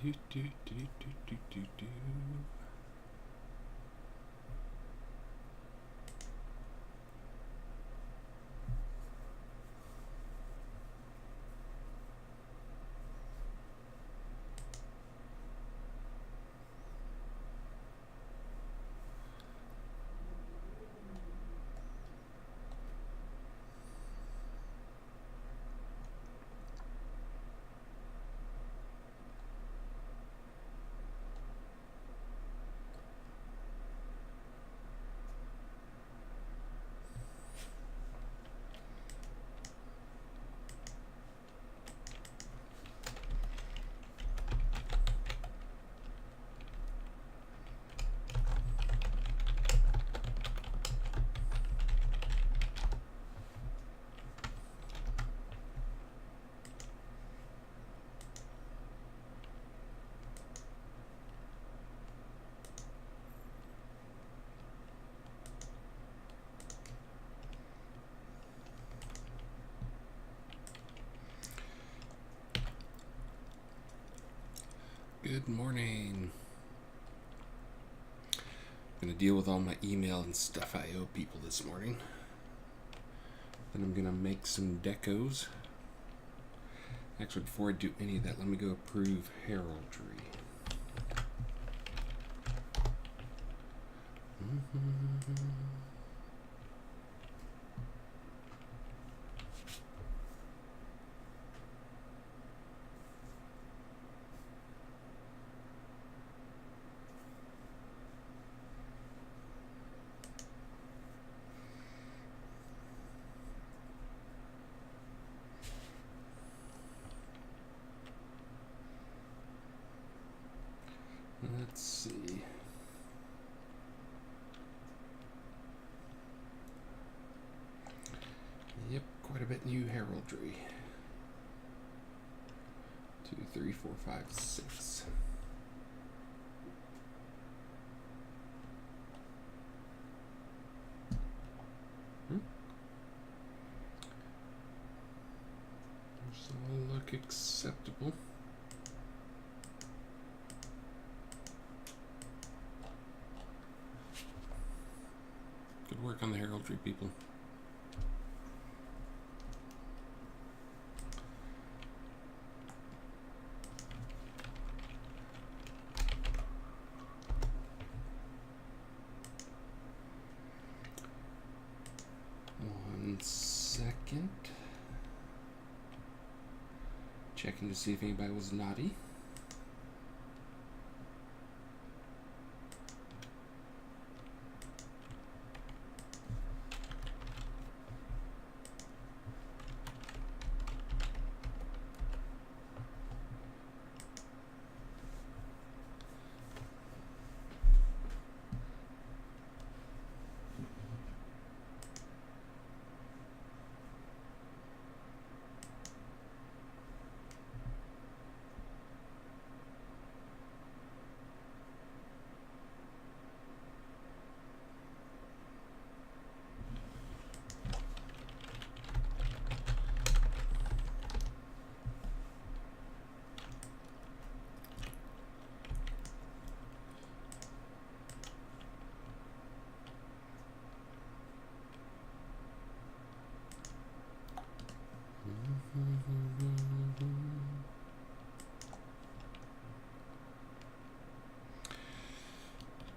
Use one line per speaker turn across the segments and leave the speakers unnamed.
Do, do, do, do, do, do, do. Good morning. I'm gonna deal with all my email and stuff I owe people this morning. Then I'm gonna make some decos. Actually, before I do any of that, let me go approve heraldry. Let's see. Yep, quite a bit new heraldry. 2, 3, 4, 5, 6. Those all look acceptable. Good work on the heraldry, people. One second. Checking to see if anybody was naughty.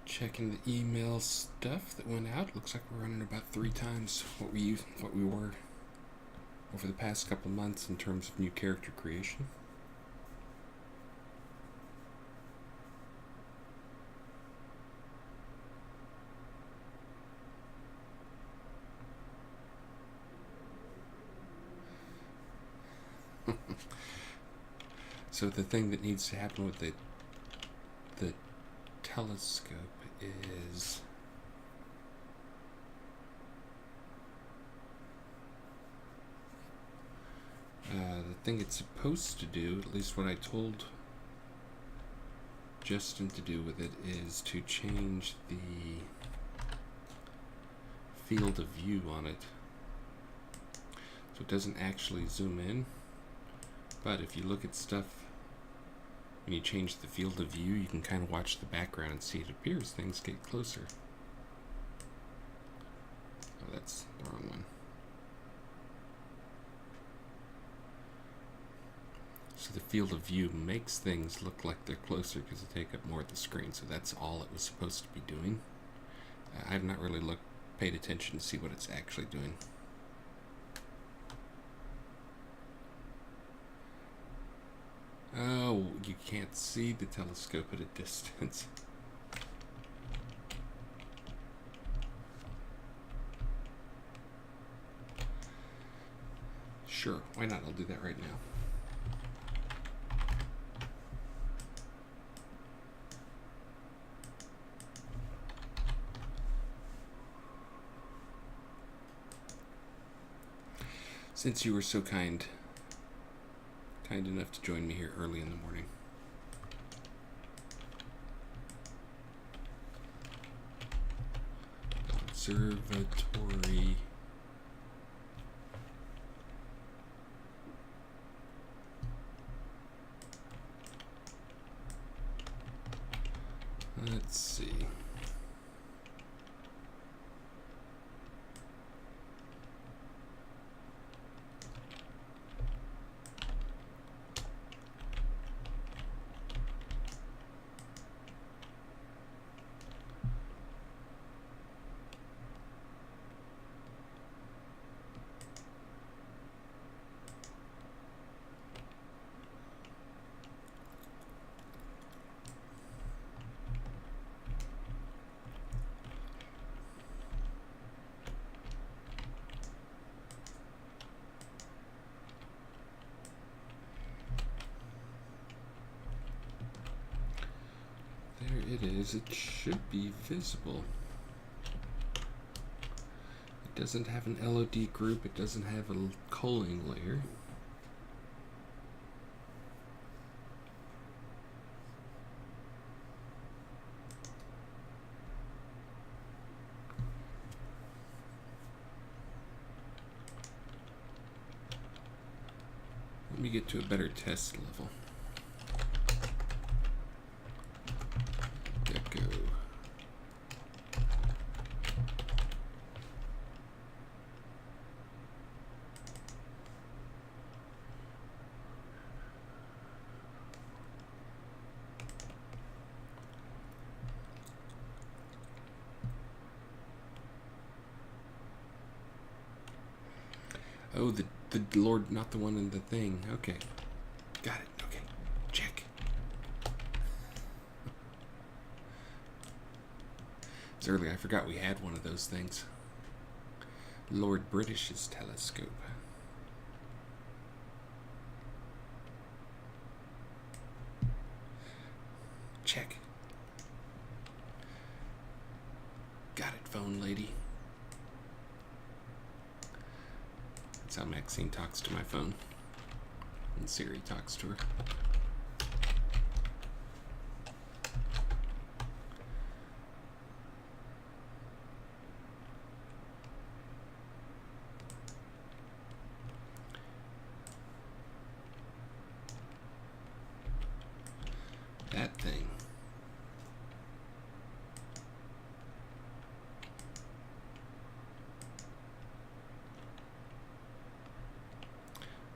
Checking the email stuff that went out. Looks like we're running about 3 times what we were over the past couple of months in terms of new character creation. So the thing that needs to happen with the telescope is the thing it's supposed to do, at least what I told Justin to do with it, is to change the field of view on it so it doesn't actually zoom in. But if you look at stuff when you change the field of view, you can kind of watch the background and see it appears things get closer. Oh, that's the wrong one. So the field of view makes things look like they're closer because they take up more of the screen. So that's all it was supposed to be doing. I've not really paid attention to see what it's actually doing. Oh, you can't see the telescope at a distance. Sure, why not? I'll do that right now. Since you were so kind enough to join me here early in the morning. Observatory. Let's see. There it is. It should be visible. It doesn't have an LOD group. It doesn't have a culling layer. Let me get to a better test level. Gecko. Oh, the Lord, not the one in the thing. Okay. Got it. Okay. Check. It's early. I forgot we had one of those things. Lord British's telescope. Check. Got it, phone lady. That's how Maxine talks to my phone. And Siri talks to her. That thing.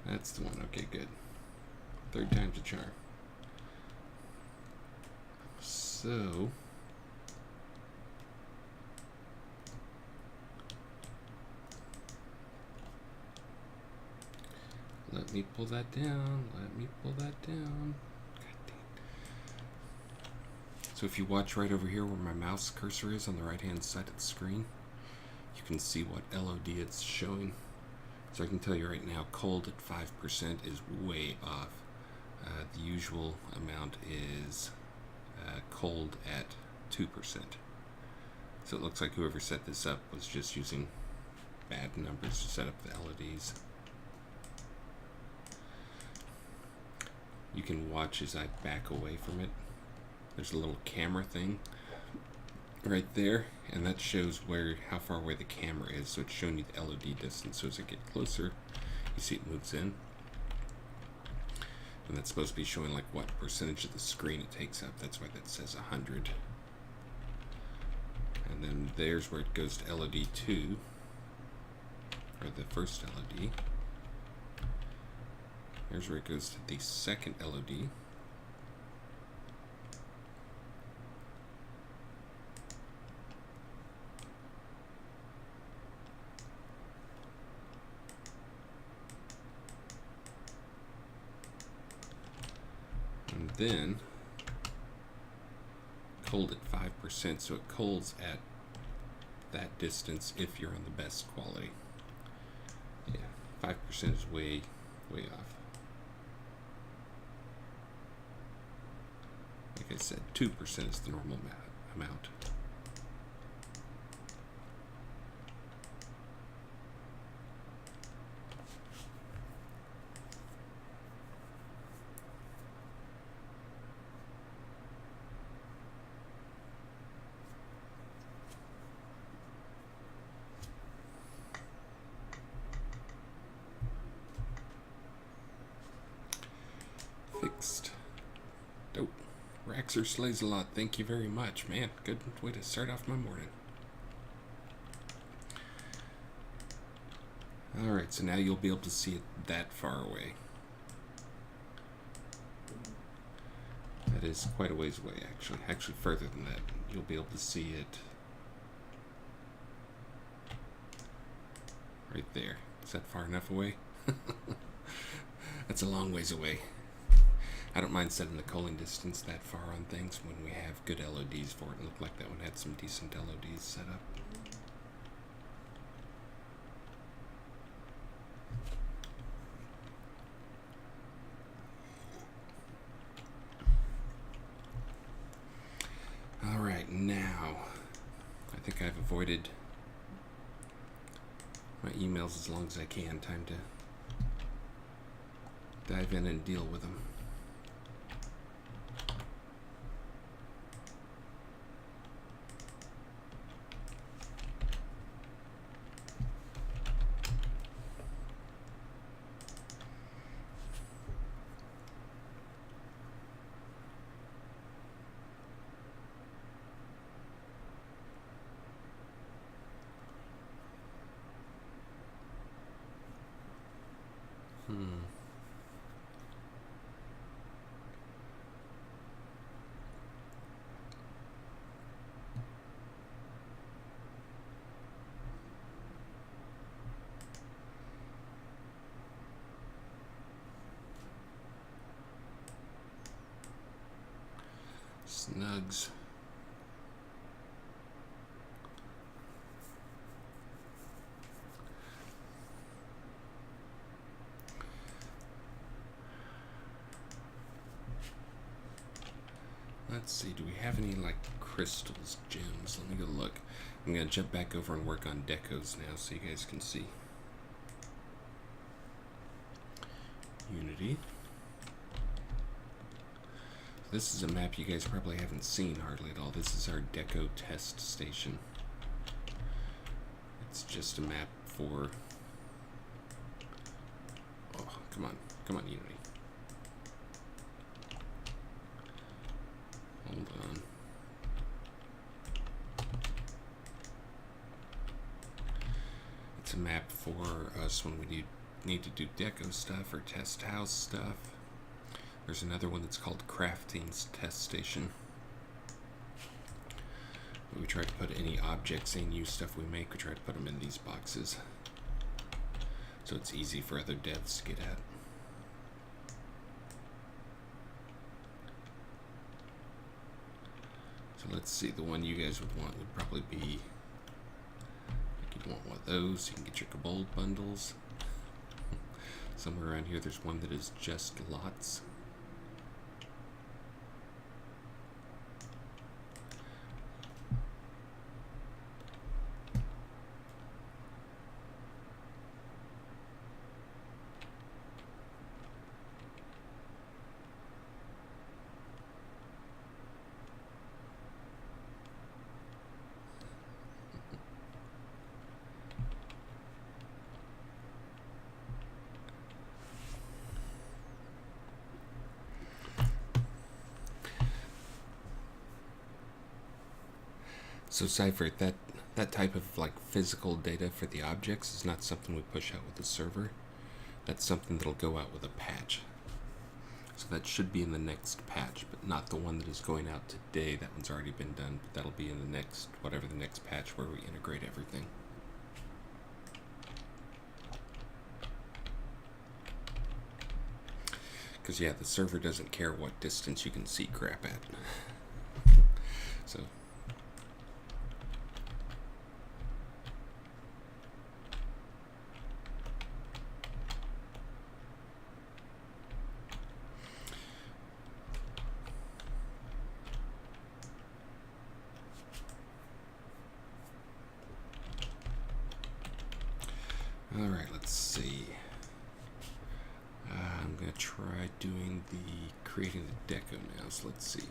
That's the one. Okay, good. Third time's a charm. So, let me pull that down. Let me pull that down. God dang. So if you watch right over here where my mouse cursor is on the right-hand side of the screen, you can see what LOD it's showing. So I can tell you right now, cold at 5% is way off. The usual amount is cold at 2%. So it looks like whoever set this up was just using bad numbers to set up the LEDs. You can watch as I back away from it. There's a little camera thing right there, and that shows how far away the camera is. So it's showing you the LED distance. So as I get closer, you see it moves in. And that's supposed to be showing like what percentage of the screen it takes up. That's why that says 100. And then there's where it goes to LOD 2, or the first LOD. Here's where it goes to the second LOD. And then cold at 5%, so it colds at that distance if you're on the best quality. Yeah, 5% is way off. Like I said, 2% is the normal amount. Fixed. Dope. Raxer slays a lot. Thank you very much, man. Good way to start off my morning. Alright, so now you'll be able to see it that far away. That is quite a ways away, actually. Actually, further than that. You'll be able to see it right there. Is that far enough away? That's a long ways away. I don't mind setting the culling distance that far on things when we have good LODs for it. It looked like that one had some decent LODs set up. Alright, now I think I've avoided my emails as long as I can. Time to dive in and deal with them. Snugs. Let's see, do we have any like crystals, gems? Let me go look. I'm gonna jump back over and work on decos now so you guys can see. Unity. This is a map you guys probably haven't seen hardly at all. This is our deco test station. It's just a map for... Oh, come on, Unity. Hold on. It's a map for us when we need to do deco stuff or test house stuff. There's another one that's called Crafting's Test Station. We try to put any objects, any new stuff we make, we try to put them in these boxes. So it's easy for other devs to get at. So let's see, the one you guys would want would probably be, like you'd want one of those. You can get your Kobold bundles. Somewhere around here there's one that is just lots. So Cypher, that type of like physical data for the objects is not something we push out with the server. That's something that'll go out with a patch. So that should be in the next patch, but not the one that is going out today. That one's already been done, but that'll be in the next, whatever the next patch where we integrate everything. Because yeah, the server doesn't care what distance you can see crap at. So alright, let's see. I'm going to try doing creating the deco now, so let's see.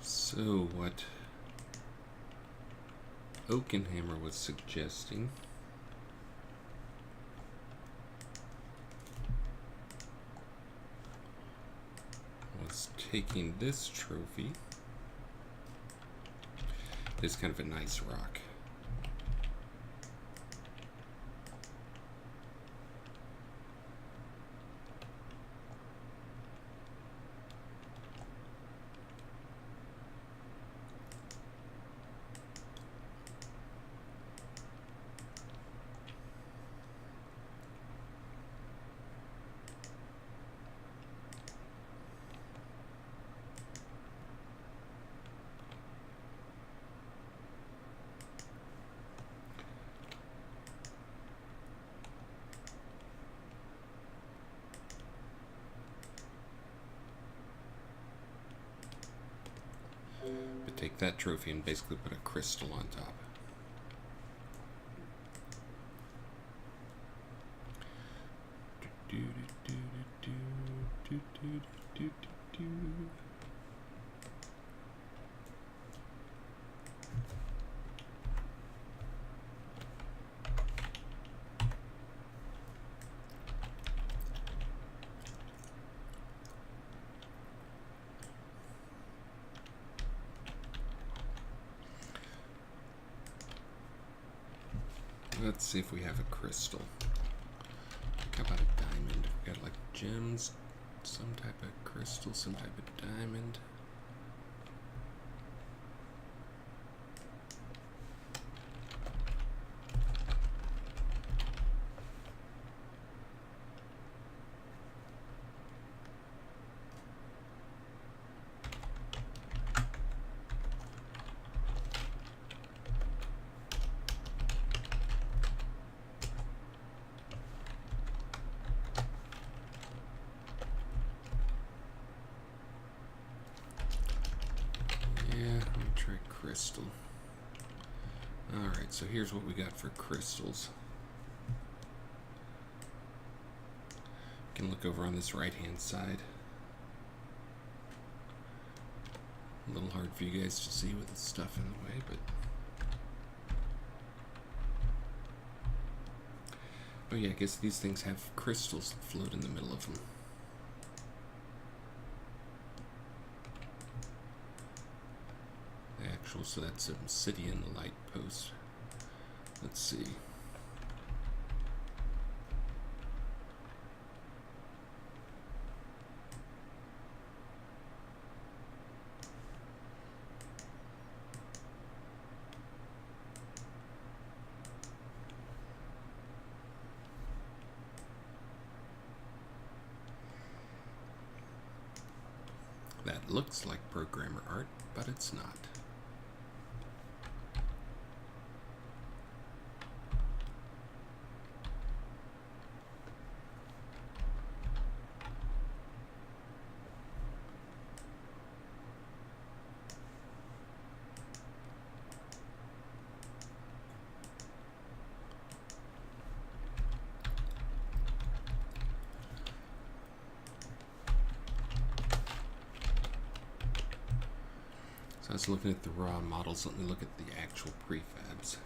So what Oakenhammer was suggesting was taking this trophy. It's kind of a nice rock. But take that trophy and basically put a crystal on top. Let's see if we have a crystal. How about a diamond? We got like gems, some type of crystal, some type of diamond. Crystal. Alright, so here's what we got for crystals. You can look over on this right hand side. A little hard for you guys to see with the stuff in the way, but oh yeah, I guess these things have crystals that float in the middle of them. So that's obsidian light post. Let's see. That looks like programmer art, but it's not. So I was looking at the raw models. Let me look at the actual prefabs.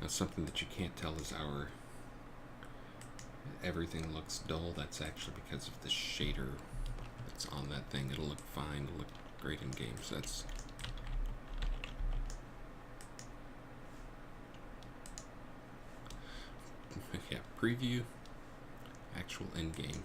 Now, something that you can't tell is everything looks dull. That's actually because of the shader that's on that thing. It'll look fine. It'll look great in game. So that's yeah, preview, actual end game.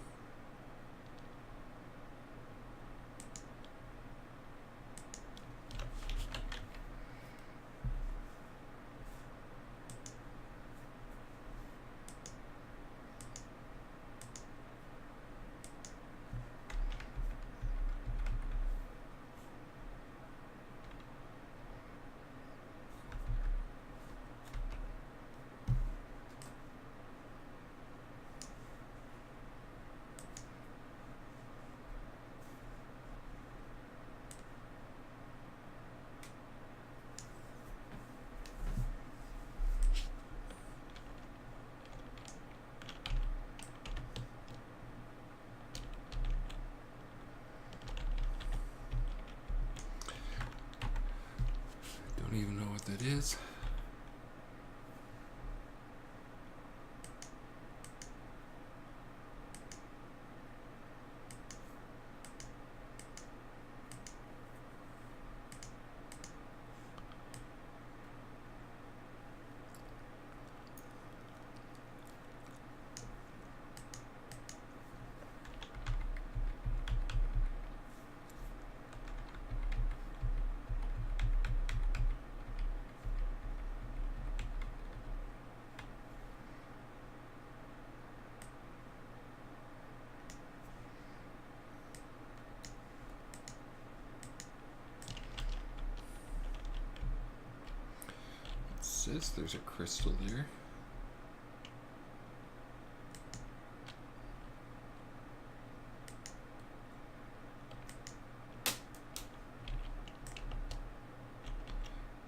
Don't even know what that is. Says there's a crystal there.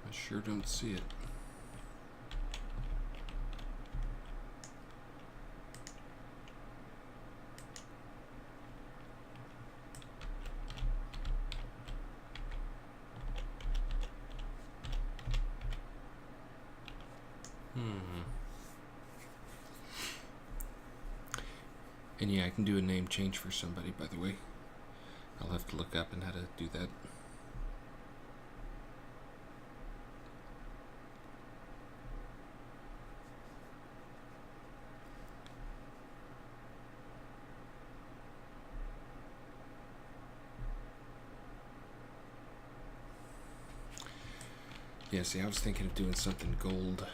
I sure don't see it. And yeah, I can do a name change for somebody, by the way. I'll have to look up and how to do that. Yeah, see, I was thinking of doing something gold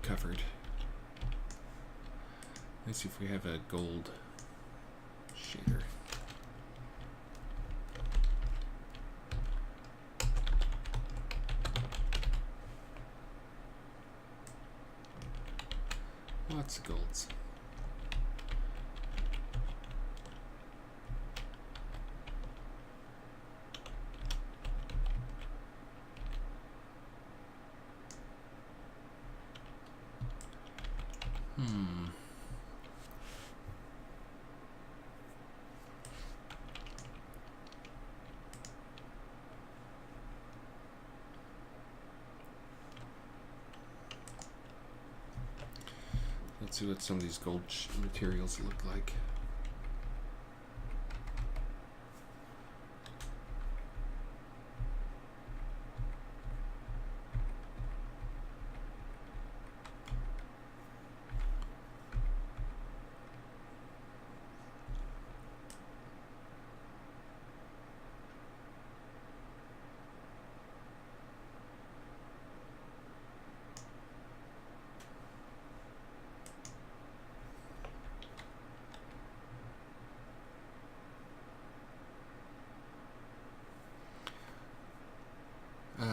covered. Let's see if we have a gold shader. Lots of golds. Let's see what some of these gold materials look like.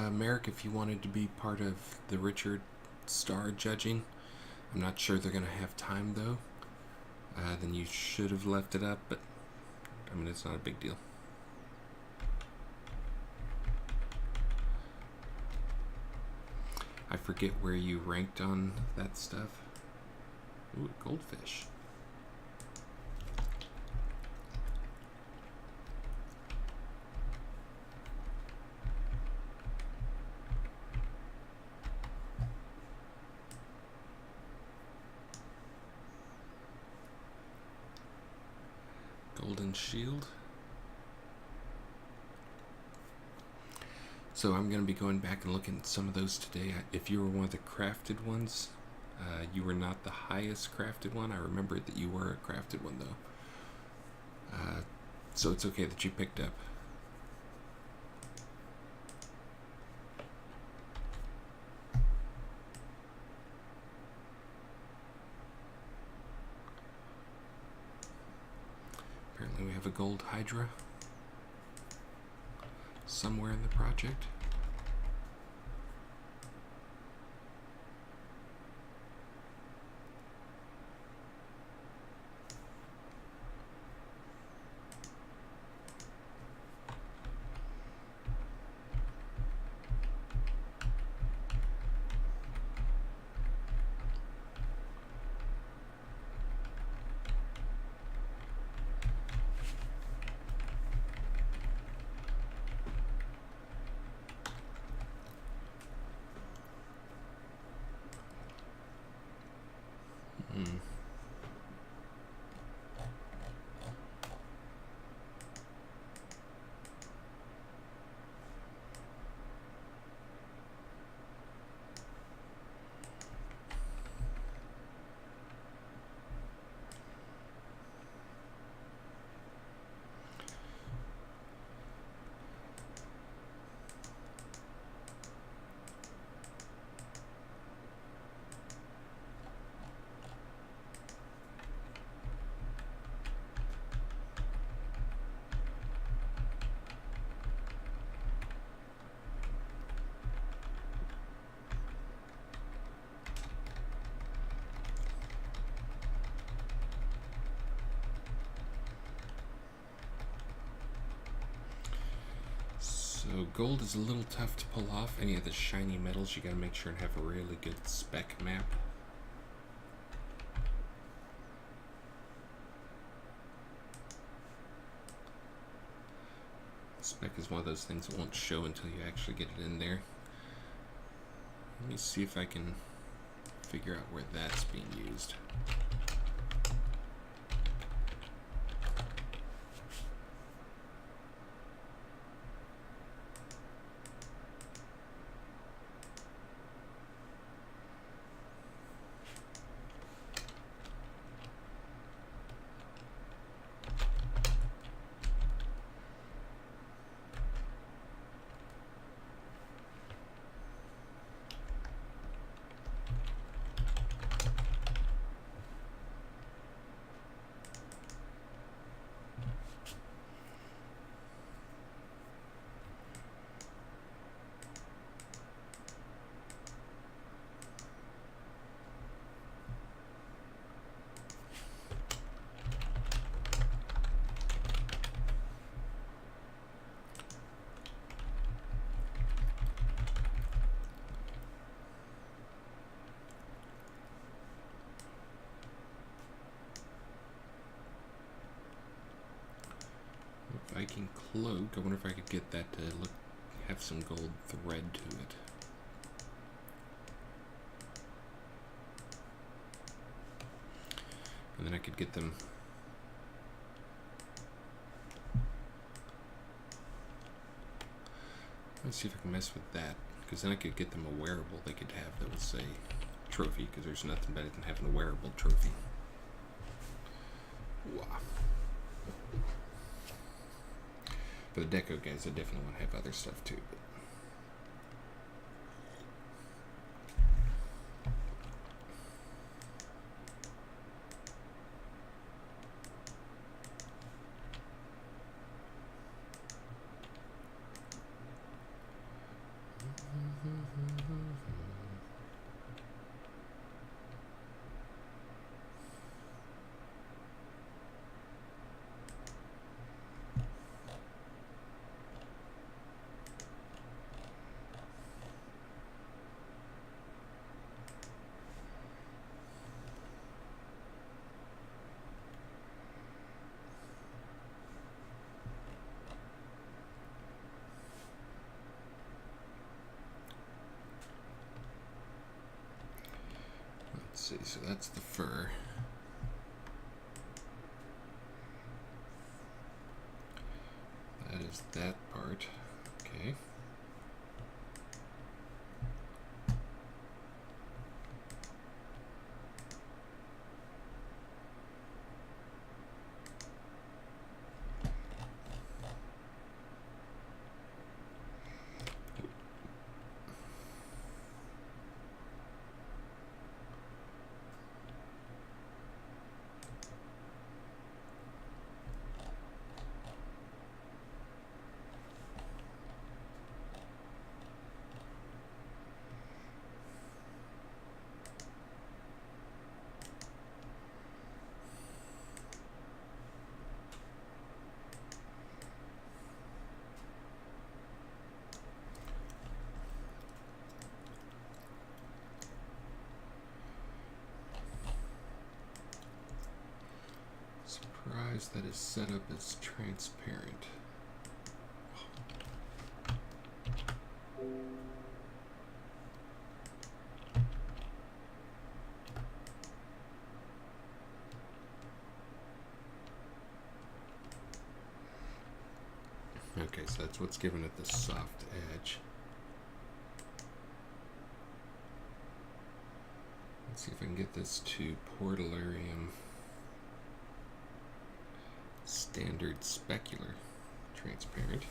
Merrick, if you wanted to be part of the Richard Star judging, I'm not sure they're going to have time though. Then you should have left it up, but I mean, it's not a big deal. forget where you ranked on that stuff. Ooh, goldfish. Golden shield. So I'm going to be going back and looking at some of those today. If you were one of the crafted ones, you were not the highest crafted one. I remember that you were a crafted one, though. So it's okay that you picked up. Apparently we have a gold hydra somewhere in the project. So gold is a little tough to pull off. Any of the shiny metals, you gotta make sure and have a really good spec map. Spec is one of those things that won't show until you actually get it in there. Let me see if I can figure out where that's being used. Viking cloak. I wonder if I could get that to have some gold thread to it. And then I could get them. Let's see if I can mess with that, because then I could get them a wearable they could have that would say trophy, because there's nothing better than having a wearable trophy. Wow. For the deco guys, I definitely want to have other stuff too. But see, so that's the fur. That is that part. Okay. Surprised that is set up as transparent. Okay, so that's what's giving it the soft edge. Let's see if I can get this to Portularium standard specular transparent.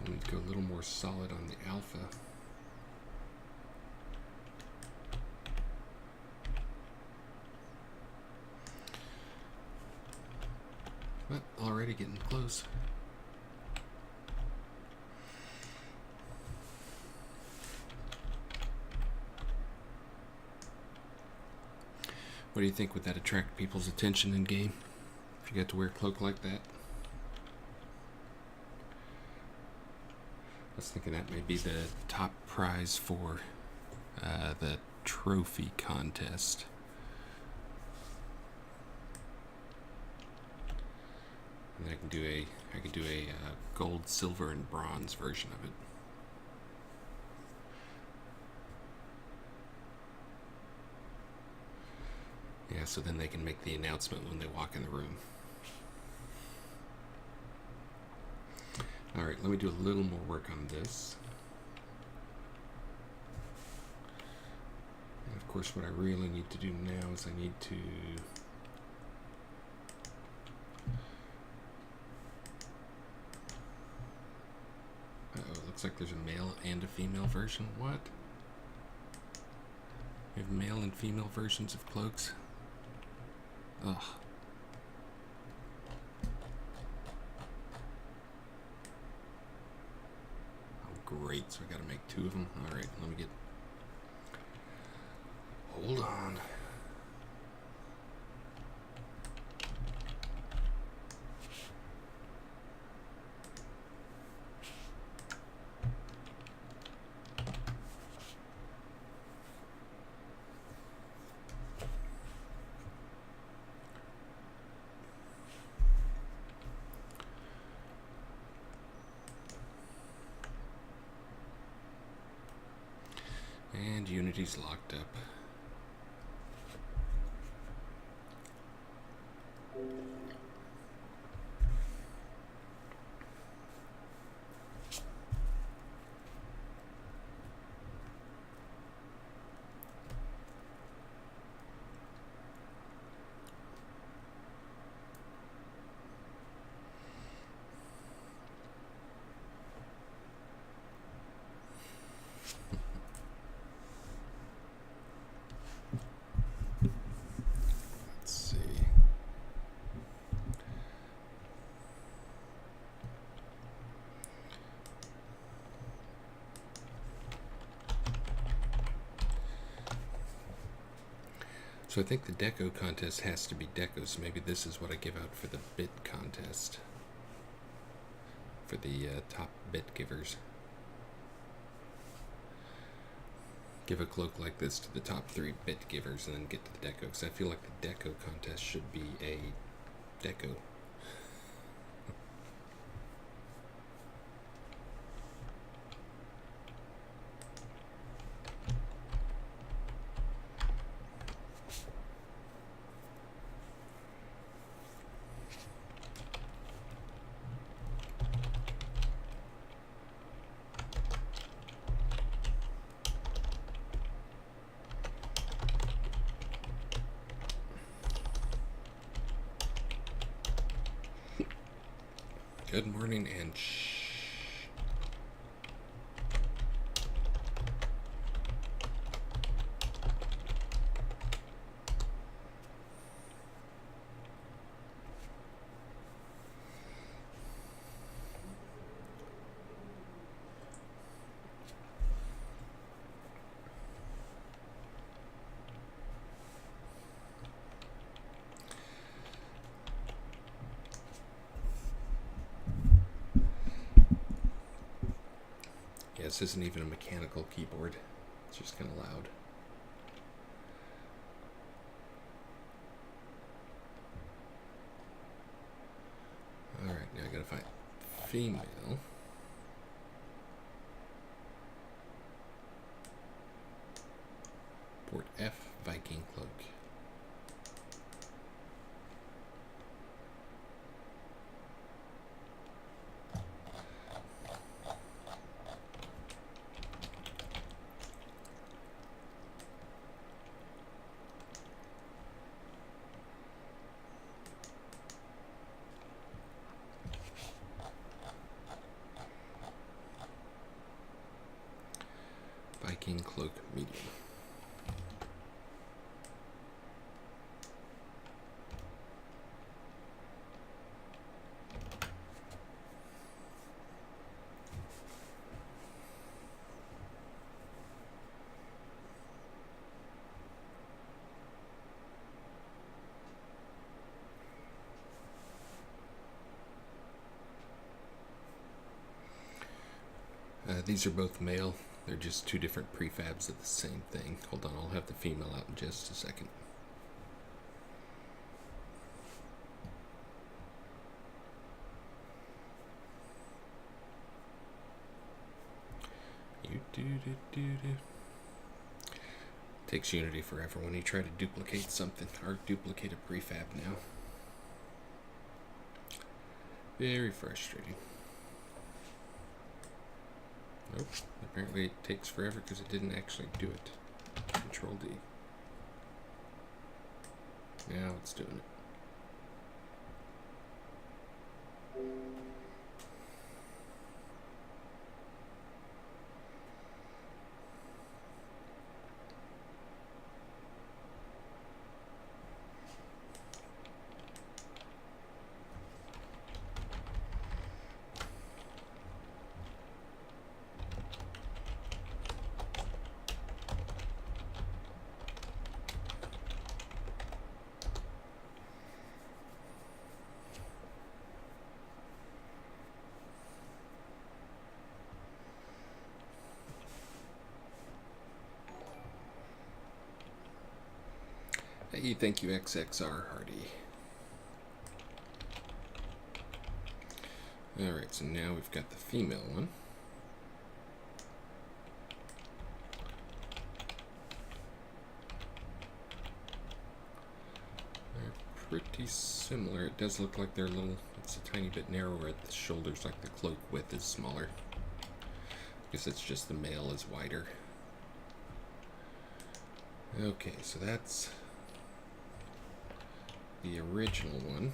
I need to go a little more solid on the alpha. But already getting close. What do you think? Would that attract people's attention in game if you got to wear a cloak like that? I was thinking that may be the top prize for the trophy contest. And I can do a gold, silver, and bronze version of it. Yeah, so then they can make the announcement when they walk in the room. Alright, let me do a little more work on this. And of course, what I really need to do now is I need to uh-oh, it looks like there's a male and a female version. What? We have male and female versions of cloaks? Ugh. Great, so I gotta make two of them. Alright, let me get... Hold on. And Unity's locked up. So I think the deco contest has to be deco, so maybe this is what I give out for the bit contest. For the top bit givers. Give a cloak like this to the top 3 bit givers and then get to the deco, because I feel like the deco contest should be a deco. Good morning and shh. This isn't even a mechanical keyboard. It's just kind of loud. Alright, now I gotta find female. Port F, Viking cloak. Viking cloak medium. These are both male. They're just 2 different prefabs of the same thing. Hold on, I'll have the female out in just a second. Takes Unity forever when you try to duplicate something, or duplicate a prefab now. Very frustrating. Nope, apparently it takes forever because it didn't actually do it. Control D. Now it's doing it. Hey, thank you, XXR Hardy. Alright, so now we've got the female one. They're pretty similar. It does look like they're a little, it's a tiny bit narrower at the shoulders, like the cloak width is smaller. I guess it's just the male is wider. Okay, so that's the original one.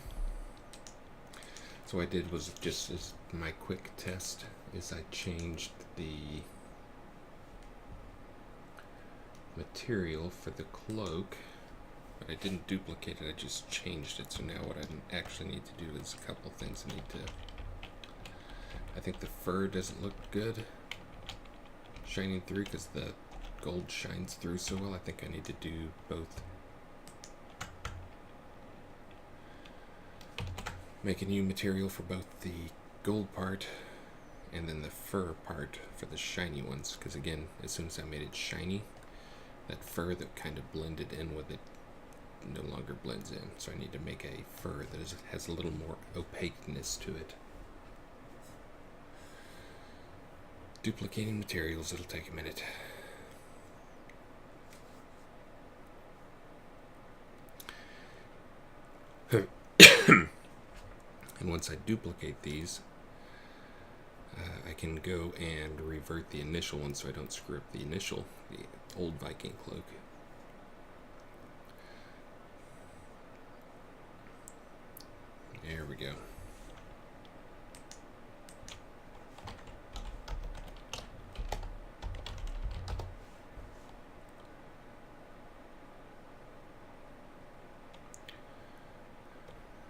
So what I did was just as my quick test is I changed the material for the cloak, but I didn't duplicate it, I just changed it. So now what I actually need to do is a couple things I need to, I think the fur doesn't look good shining through because the gold shines through so well. I think I need to do both make a new material for both the gold part and then the fur part for the shiny ones, because again, as soon as I made it shiny, that fur that kind of blended in with it no longer blends in. So I need to make a fur that has a little more opaqueness to it. Duplicating materials, it'll take a minute. And once I duplicate these, I can go and revert the initial one so I don't screw up the old Viking cloak. There we go.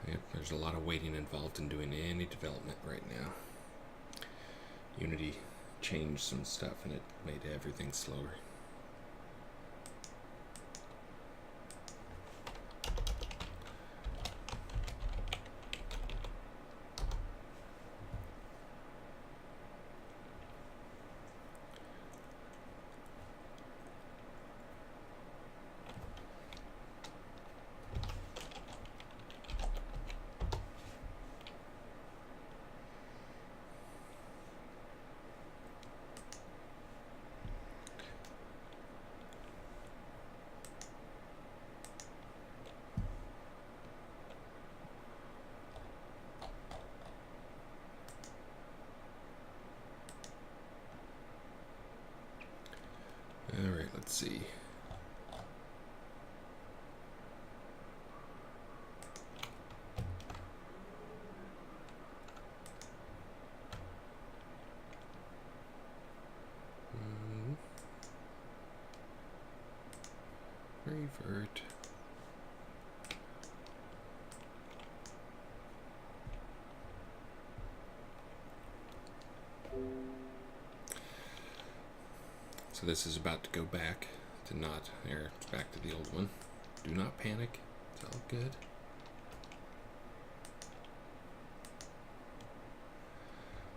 Yep, there's a lot of waiting involved in doing any development right now. Unity changed some stuff and it made everything slower. Alright, let's see. Revert. So this is about to go back to not there. It's back to the old one. Do not panic. It's all good.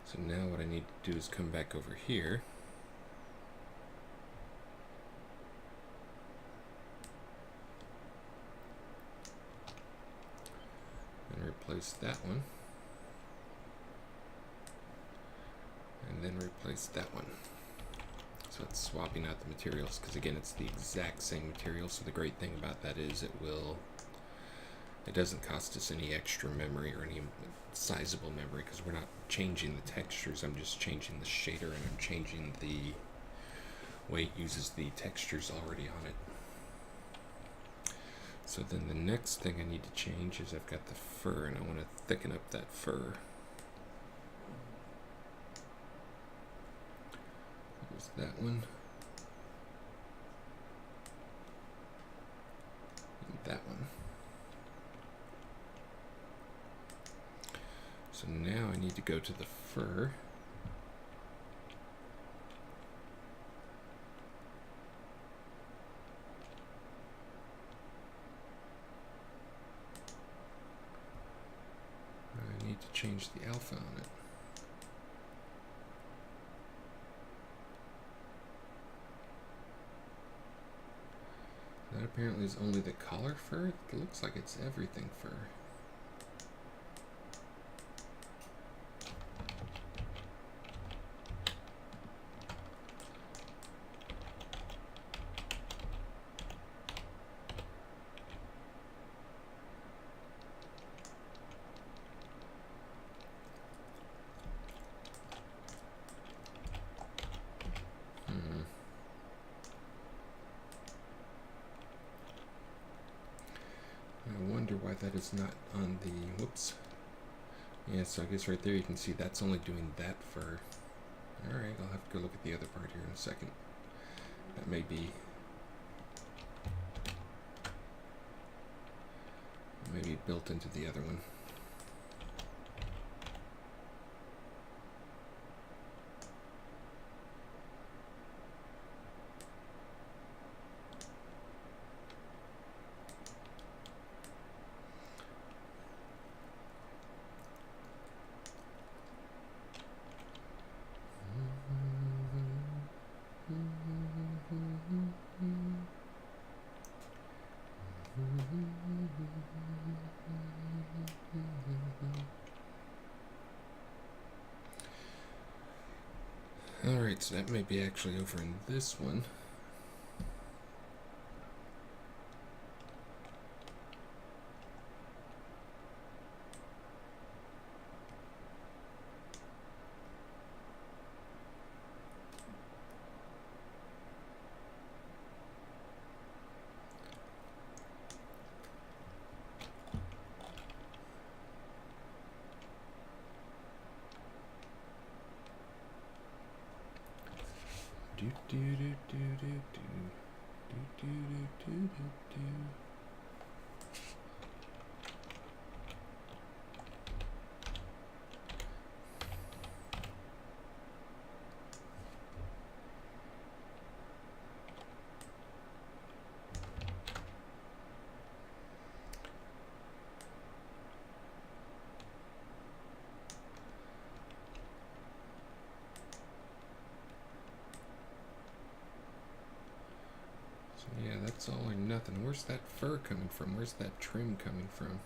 So now what I need to do is come back over here. And replace that one. And then replace that one. So it's swapping out the materials, because again, it's the exact same material. So the great thing about that is it doesn't cost us any extra memory or any sizable memory, because we're not changing the textures. I'm just changing the shader, and I'm changing the way it uses the textures already on it. So then the next thing I need to change is I've got the fur, and I want to thicken up that fur. That one, and that one. So now I need to go to the fur. I need to change the alpha on it. That apparently is only the collar fur. It looks like it's everything fur. I wonder why that is not on the, whoops. Yeah, so I guess right there you can see that's only doing that fur. Alright, I'll have to go look at the other part here in a second. That may be built into the other one. Alright, so that may be actually over in this one. Do do do do do do do do do do do. Yeah, that's all or nothing. Where's that fur coming from? Where's that trim coming from?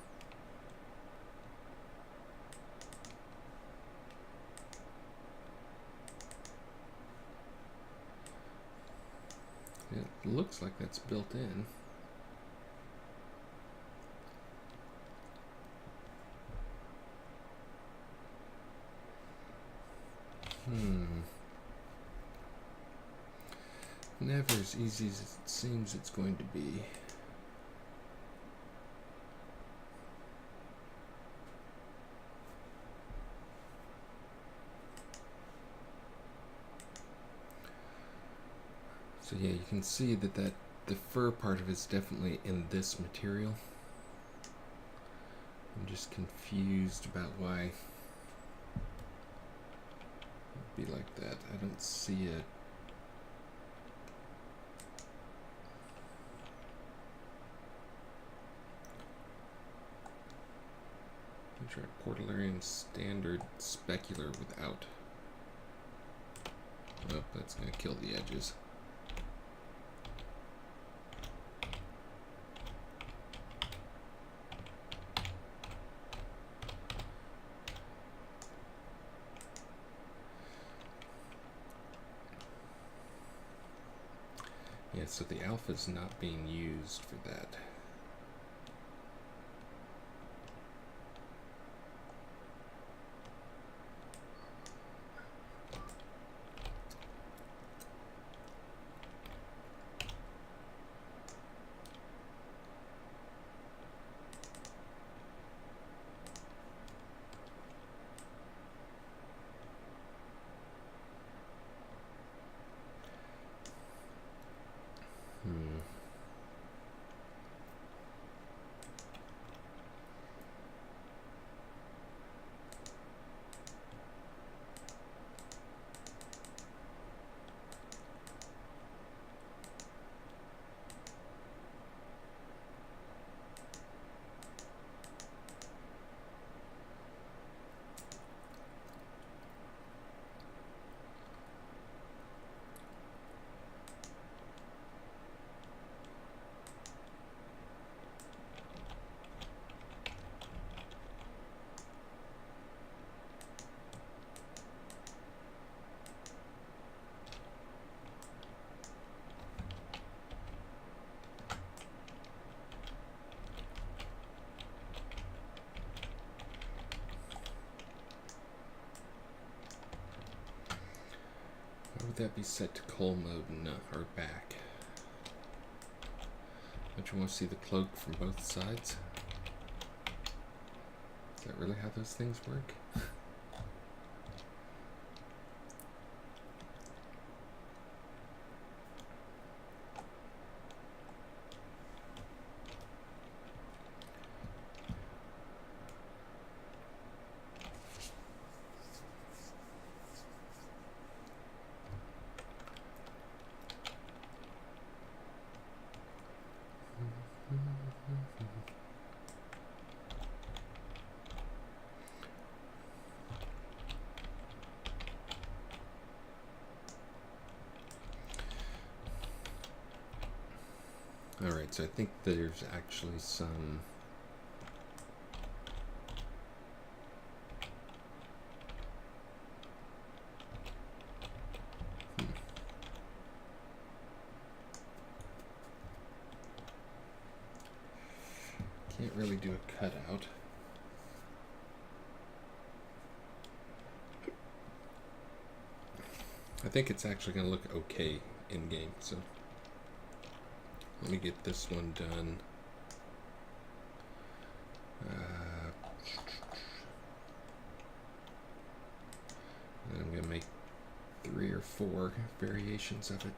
It looks like that's built in. Never as easy as it seems it's going to be. So yeah, you can see that the fur part of it's definitely in this material. I'm just confused about why it'd be like that. I don't see it. Try Portalarian standard specular without. Oh, that's gonna kill the edges. Yeah, so the alpha's not being used for that. Would that be set to cull mode or back? Don't you want to see the cloak from both sides? Is that really how those things work? Alright, so I think there's actually some really do a cutout. I think it's actually going to look okay in game, so let me get this one done. And I'm going to make 3 or 4 variations of it.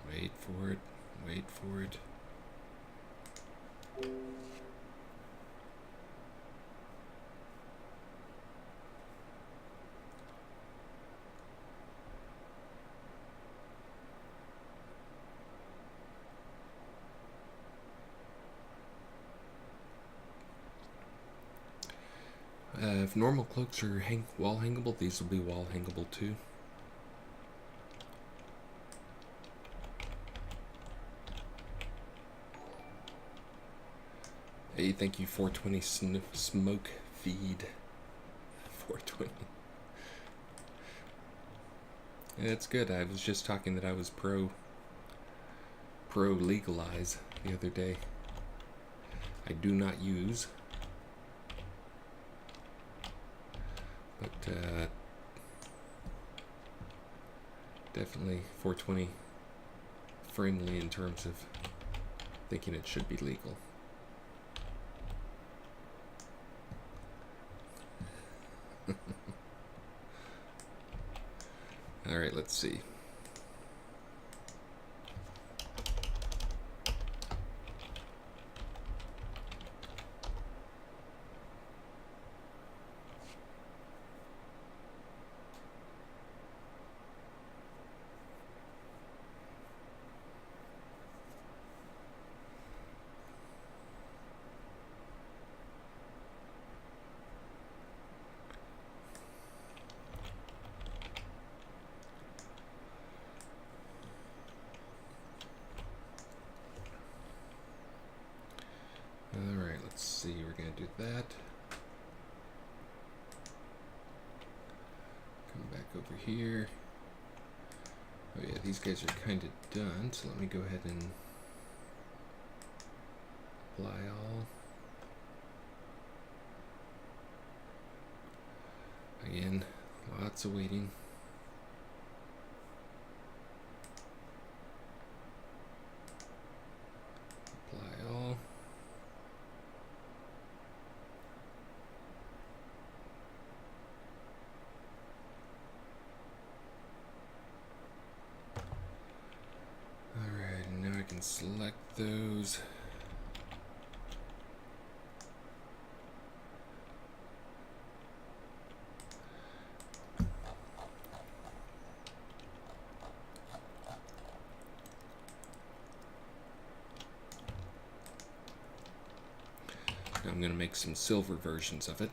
Wait for it, wait for it. If normal cloaks are wall hangable, these will be wall hangable too. Hey, thank you, 420 smoke feed. 420. Yeah, it's good. I was just talking that I was pro legalize the other day. I do not use, but definitely 420 friendly in terms of thinking it should be legal. All right, let's see. Alright, let's see, we're going to do that. Come back over here. Oh yeah, these guys are kind of done, so let me go ahead and apply all. Again, lots of waiting. Apply all. Alright, now I can select those. Now I'm going to make some silver versions of it.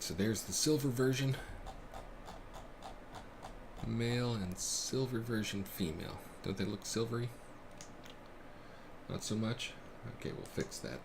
so there's the silver version male and silver version female. Don't they look silvery? Not so much? Okay, we'll fix that.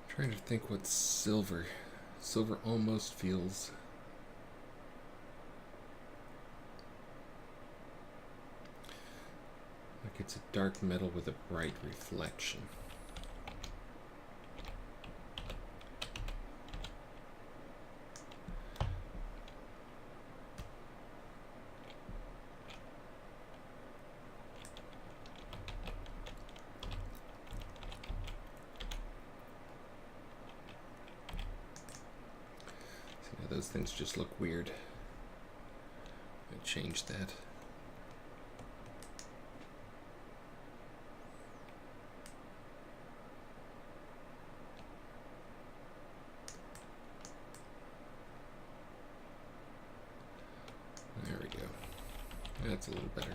Trying to think what silver. Silver almost feels like it's a dark metal with a bright reflection. Those things just look weird. I changed that. There we go. That's a little better.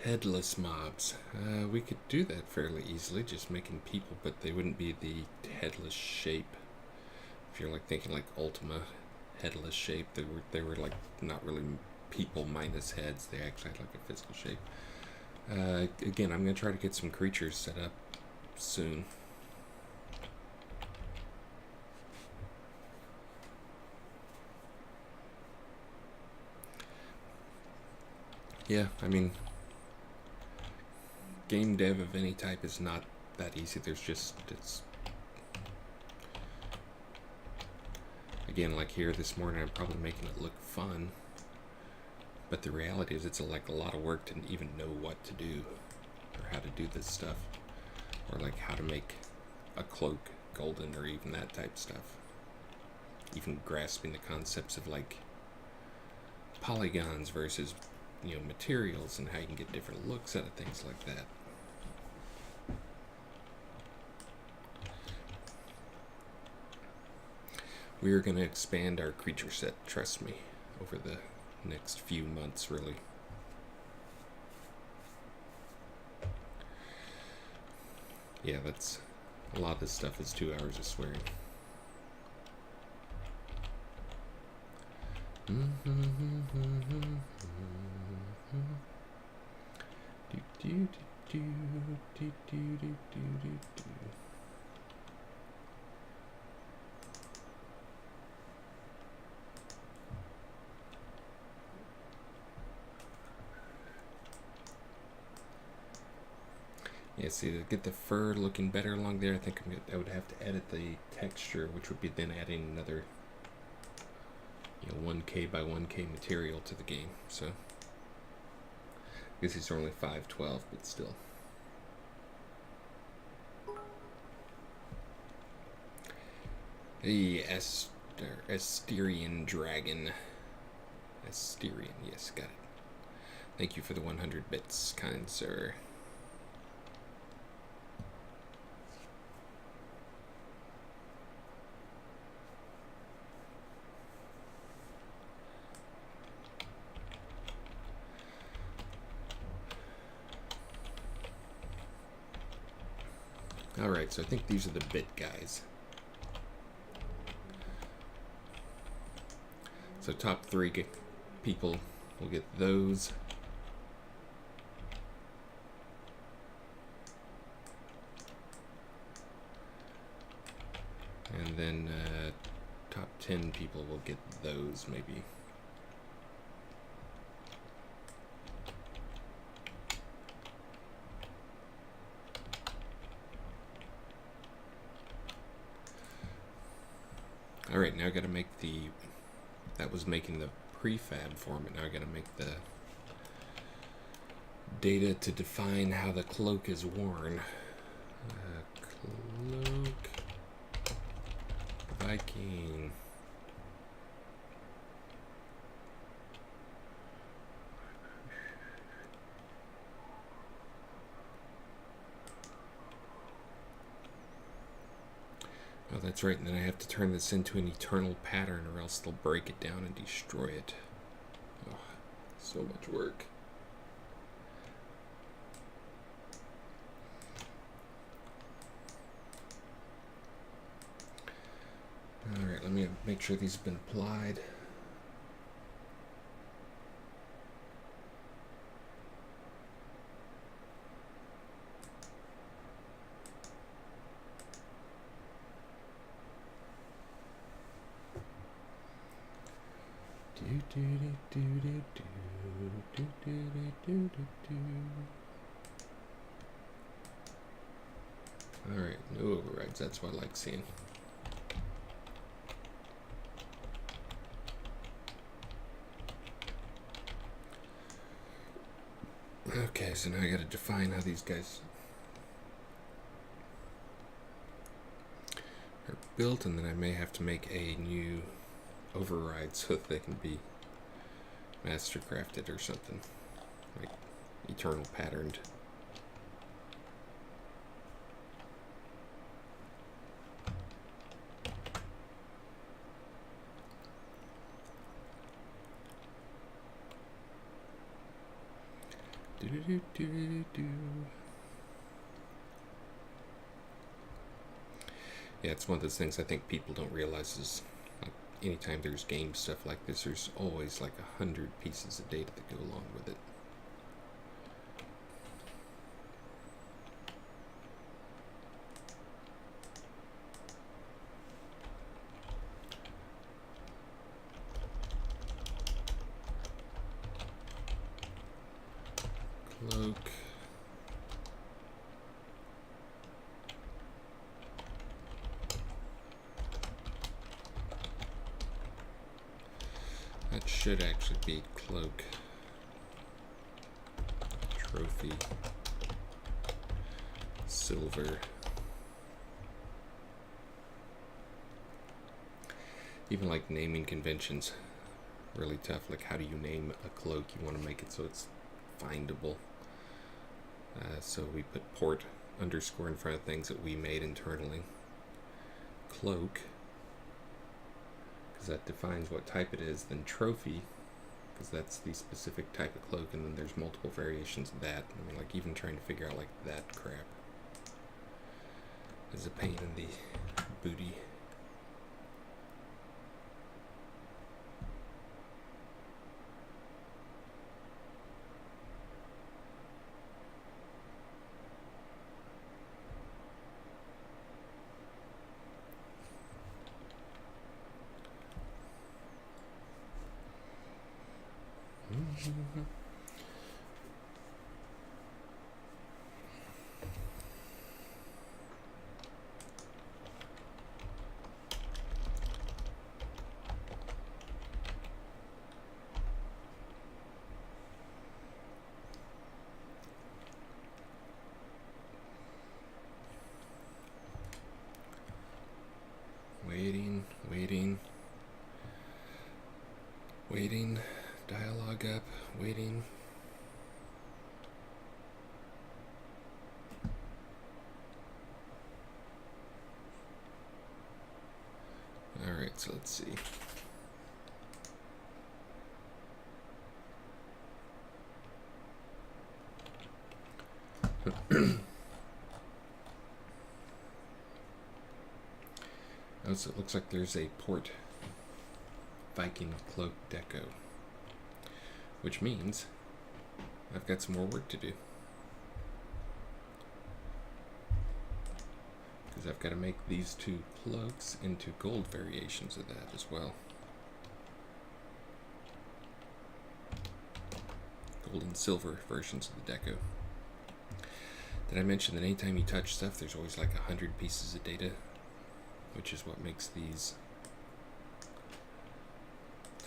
Headless mobs. We could do that fairly easily, just making people, but they wouldn't be the headless shape. If you're like thinking like Ultima headless shape, they were like not really people minus heads. They actually had like a physical shape. Again, I'm gonna try to get some creatures set up soon. Yeah, I mean, game dev of any type is not that easy. It's again, like here this morning, I'm probably making it look fun, but the reality is it's like a lot of work to even know what to do or how to do this stuff, or like how to make a cloak golden or even that type of stuff. Even grasping the concepts of like polygons versus, you know, materials and how you can get different looks out of things like that. We are going to expand our creature set, trust me, over the next few months, really. Yeah, that's a lot of this stuff is 2 hours of swearing. Yeah, see, to get the fur looking better along there, I think I would have to edit the texture, which would be then adding another, you know, 1K by 1K material to the game. So I guess these are only 512, but still. The Asterian Dragon. Asterian, yes, got it. Thank you for the 100 bits, kind sir. Alright, so I think these are the bit guys. So top 3 people will get those. And then top 10 people will get those, maybe. Alright, now I gotta make that was making the prefab form, but now I gotta make the data to define how the cloak is worn. Cloak Viking. Oh, that's right, and then I have to turn this into an eternal pattern or else they'll break it down and destroy it. Oh, so much work. Alright, let me make sure these have been applied. Alright, no overrides, that's what I like seeing. Okay, so now I gotta define how these guys are built, and then I may have to make a new override so that they can be mastercrafted or something, like eternal patterned. Yeah, it's one of those things I think people don't realize is, like, anytime there's game stuff like this, there's always like 100 pieces of data that go along with it. Cloak. That should actually be cloak. Trophy. Silver. Even like naming conventions, really tough. Like, how do you name a cloak? You want to make it so it's findable. So we put port underscore in front of things that we made internally. Cloak, because that defines what type it is. Then trophy, because that's the specific type of cloak, and then there's multiple variations of that. I mean, like, even trying to figure out like that crap is a pain in the booty. Waiting, dialogue up, waiting. Alright, so let's see. Oh, so it looks like there's a port Viking cloak deco, which means I've got some more work to do, because I've got to make these two cloaks into gold variations of that as well. Gold and silver versions of the deco. Did I mention that anytime you touch stuff, there's always like 100 pieces of data, which is what makes these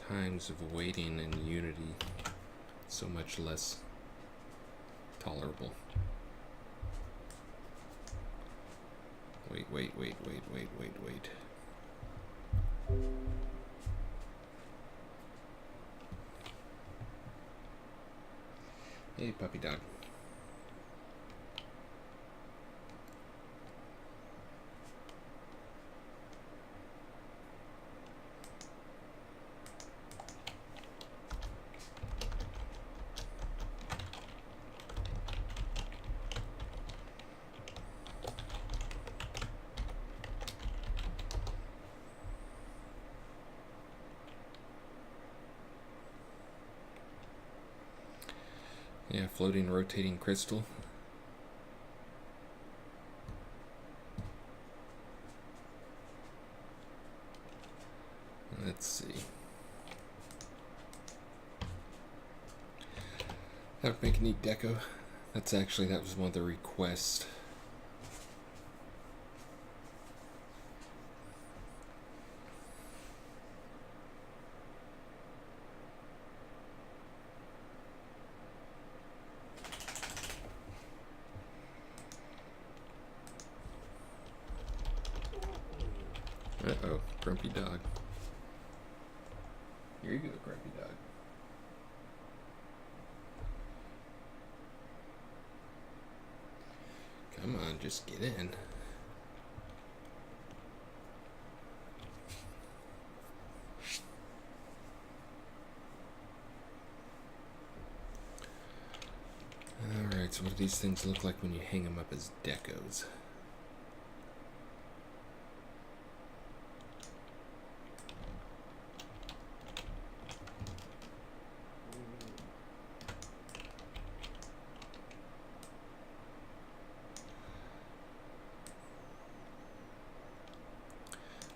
times of waiting in Unity so much less tolerable. Wait. Hey, puppy dog. Yeah, floating, rotating crystal. Let's see. That would make a neat deco. That was one of the requests. Uh-oh, grumpy dog. Here you go, grumpy dog. Come on, just get in. Alright, so what do these things look like when you hang them up as decos?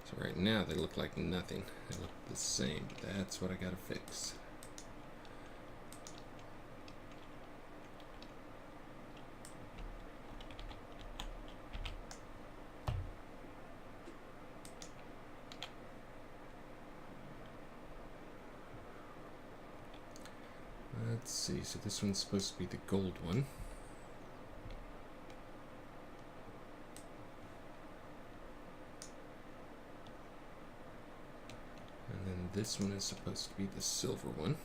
So right now they look like nothing. They look the same. That's what I gotta fix. Let's see, so this one's supposed to be the gold one. And then this one is supposed to be the silver one.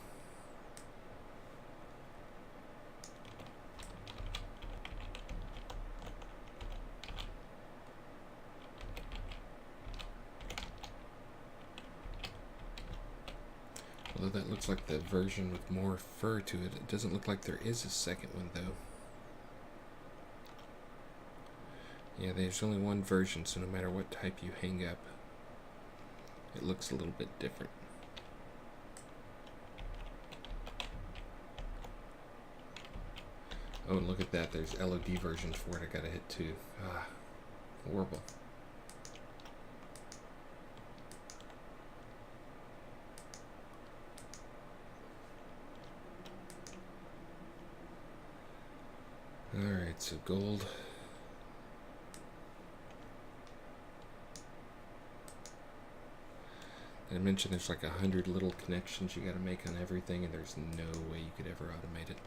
Although that looks like the version with more fur to it. It doesn't look like there is a second one, though. Yeah, there's only one version, so no matter what type you hang up, it looks a little bit different. Oh, and look at that. There's LOD versions for it. I gotta hit 2. Ah, horrible. Alright, so gold. I mentioned there's like 100 little connections you gotta make on everything, and there's no way you could ever automate it.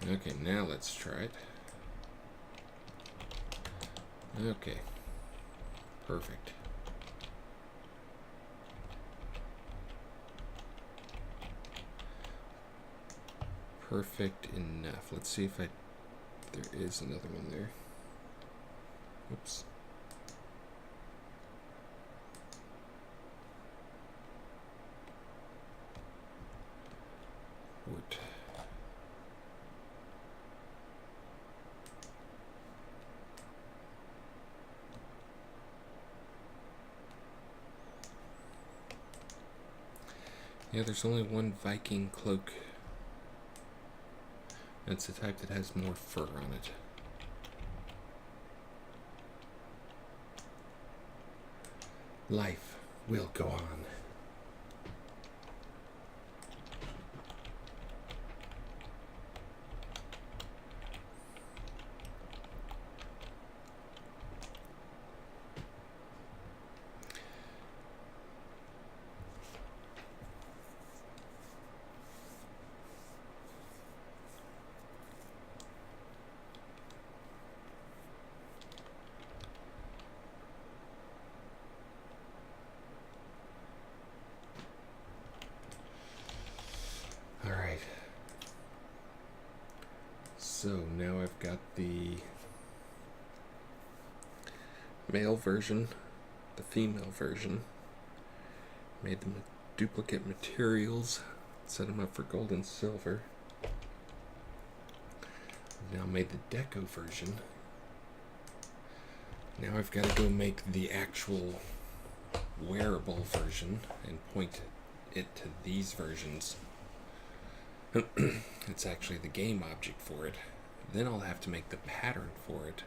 Okay, now let's try it. Okay. Perfect. Perfect enough. Let's see if there is another one there. Oops. Port. Yeah, there's only one Viking cloak. It's the type that has more fur on it. Life will go on. Alright. So now I've got the male version, the female version. Made them with duplicate materials, set them up for gold and silver. Now made the deco version. Now I've got to go make the actual wearable version and point it to these versions. It's actually the game object for it. Then I'll have to make the pattern for it.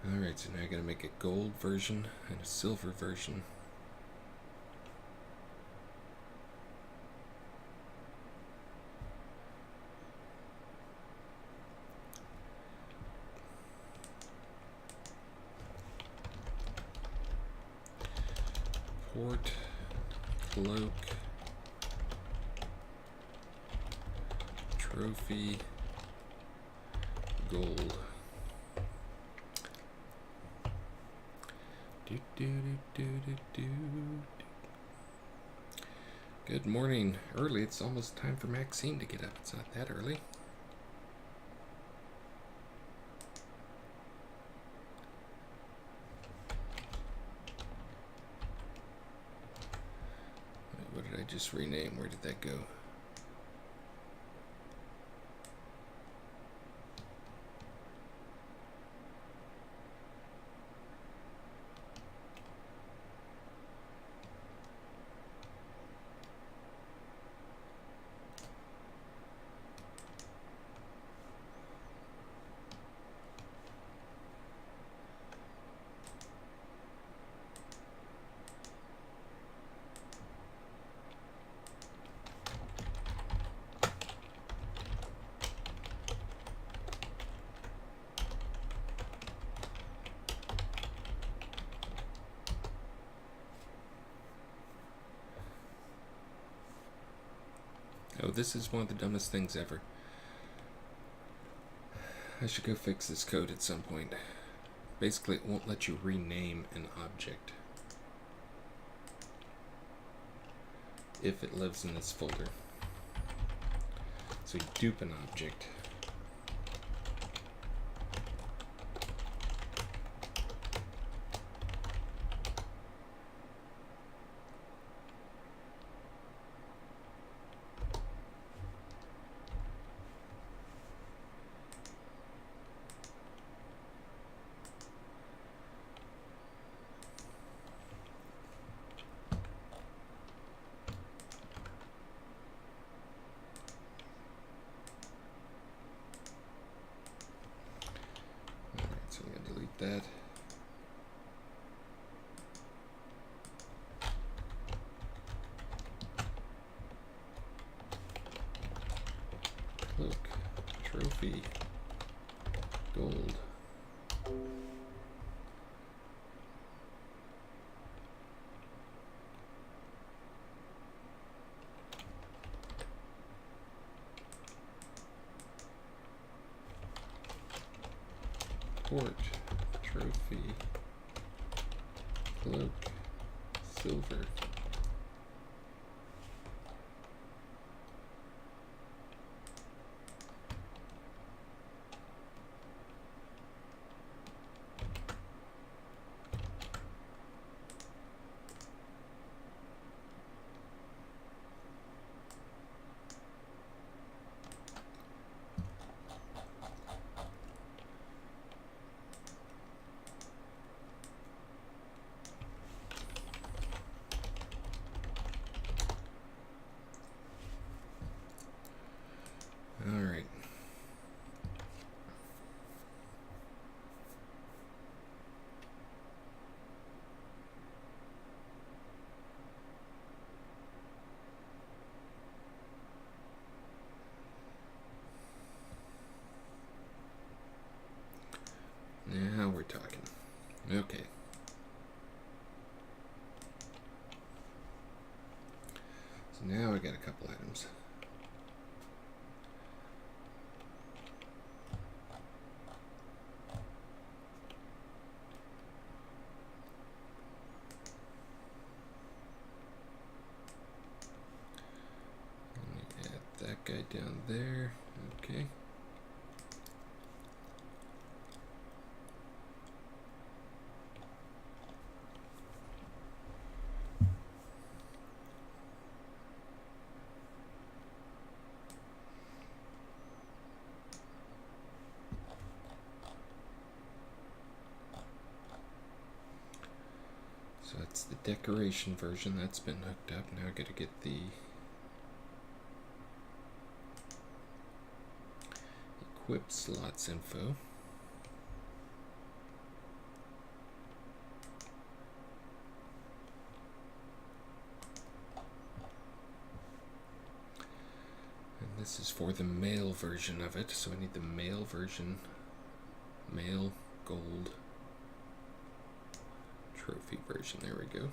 Alright, so now I gotta make a gold version and a silver version. Port, cloak, trophy, gold. Good morning. Early. It's almost time for Maxine to get up. It's not that early. What did I just rename? Where did that go? Oh, this is one of the dumbest things ever. I should go fix this code at some point. Basically, it won't let you rename an object if it lives in this folder. So you dupe an object. That. Look, trophy, gold. Port, trophy, cloak, silver. All right. Now we're talking. Okay. So now I got a couple items. That guy down there. Okay. So that's the decoration version. That's been hooked up. Now I gotta get the equip slots info. And this is for the male version of it, so I need the male version. Male, gold, trophy version. There we go.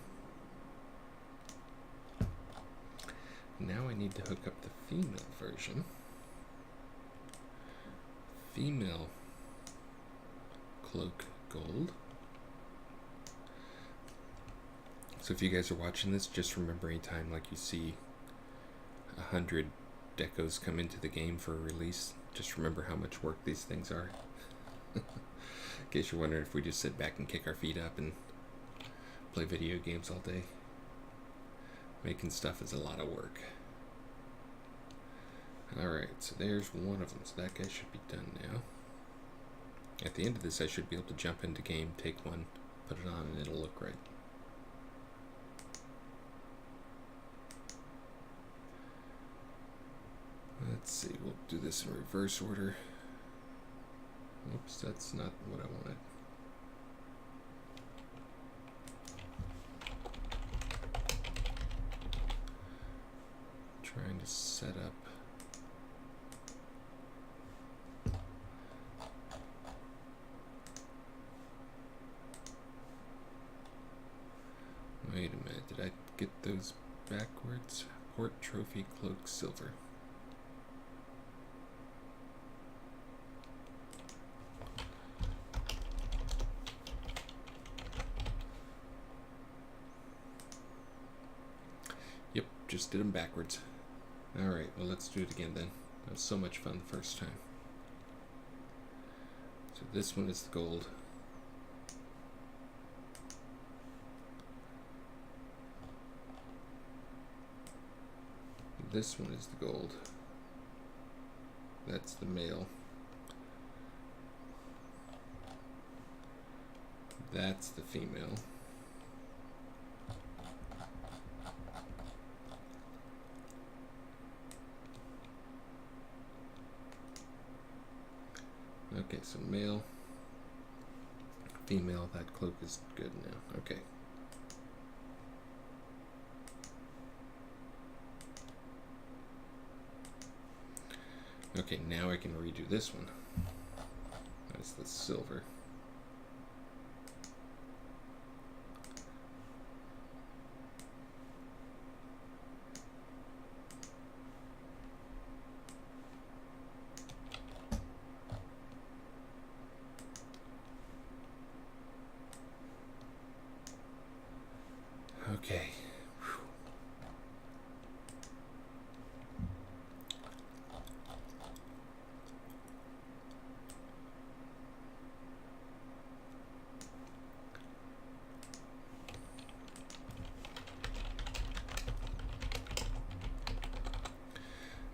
Now I need to hook up the female version. Female cloak gold. So if you guys are watching this, just remember anytime like you see 100 decos come into the game for a release, just remember how much work these things are. In case you're wondering if we just sit back and kick our feet up and play video games all day. Making stuff is a lot of work. Alright, so there's one of them. So that guy should be done now. At the end of this, I should be able to jump into game, take one, put it on, and it'll look right. Let's see, we'll do this in reverse order. Oops, that's not what I wanted. Trying to set up wait a minute, did I get those backwards? Port, trophy, cloak, silver. Yep, just did them backwards. Alright, well let's do it again then. That was so much fun the first time. So this one is the gold. This one is the gold. That's the male. That's the female. Okay, so male, female, that cloak is good now. Okay. Okay, now I can redo this one. It's the silver. Okay.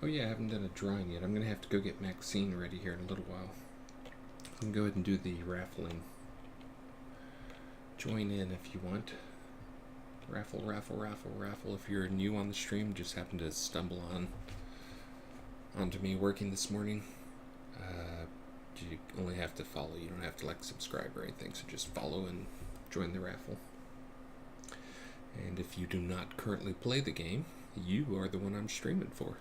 Oh yeah, I haven't done a drawing yet. I'm going to have to go get Maxine ready here in a little while. I can go ahead and do the raffling. Join in if you want. Raffle, raffle, raffle, raffle. If you're new on the stream, just happened to stumble onto me working this morning, you only have to follow. You don't have to subscribe or anything, so just follow and join the raffle. And if you do not currently play the game, you are the one I'm streaming for.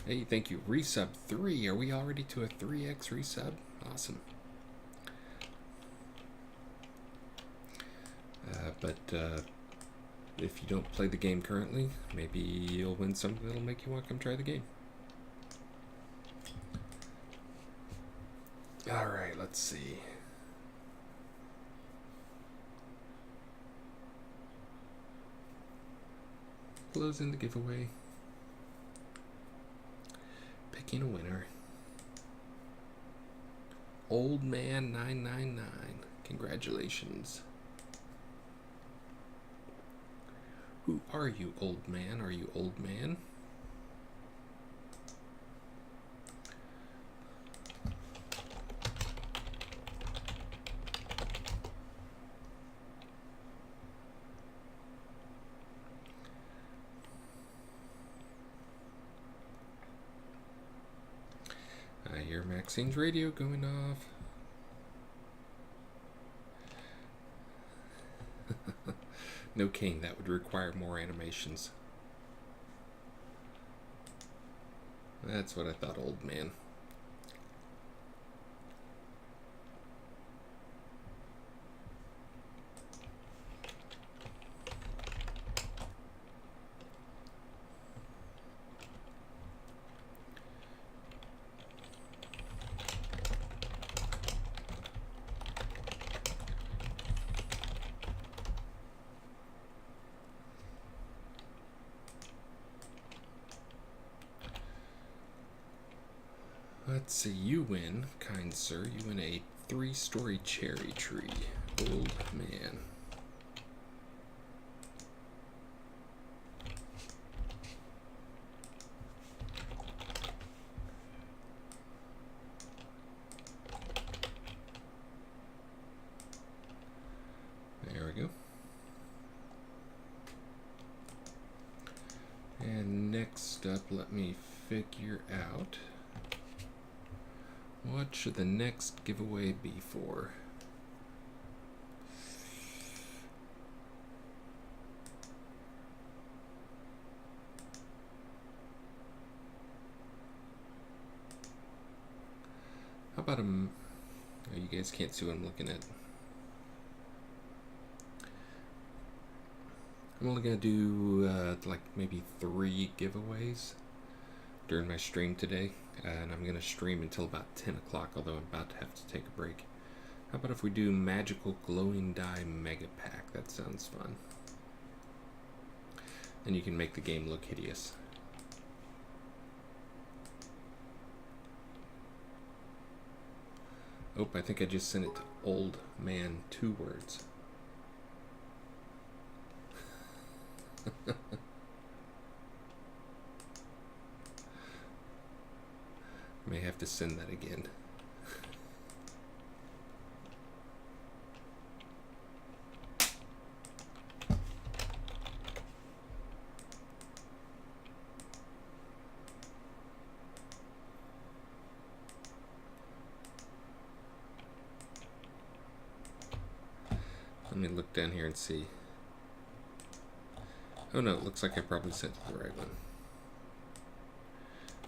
Hey, thank you. Resub 3. Are we already to a 3x resub? Awesome. But if you don't play the game currently, maybe you'll win something that'll make you want to come try the game. Alright, let's see. Closing the giveaway. Picking a winner. Old Man 999. Congratulations. Who are you, old man? Are you old man? I hear Maxine's radio going off. No cane, that would require more animations. That's what I thought, old man. Let's see, you win, kind sir. You win a 3-story cherry tree. Old man. There we go. And next up, let me figure out what should the next giveaway be for? How about oh, you guys can't see what I'm looking at. I'm only gonna do maybe 3 giveaways during my stream today, and I'm gonna stream until about 10 o'clock, although I'm about to have to take a break. How about if we do magical glowing dye mega pack? That sounds fun. And you can make the game look hideous. Oh, I think I just sent it to old man 2 words. May have to send that again. Let me look down here and see. Oh no, it looks like I probably sent it to the right one.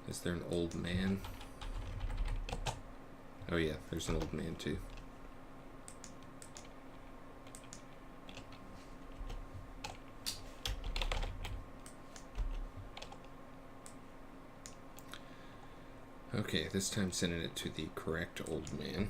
Is there an old man? Oh yeah, there's an old man too. Okay, this time sending it to the correct old man.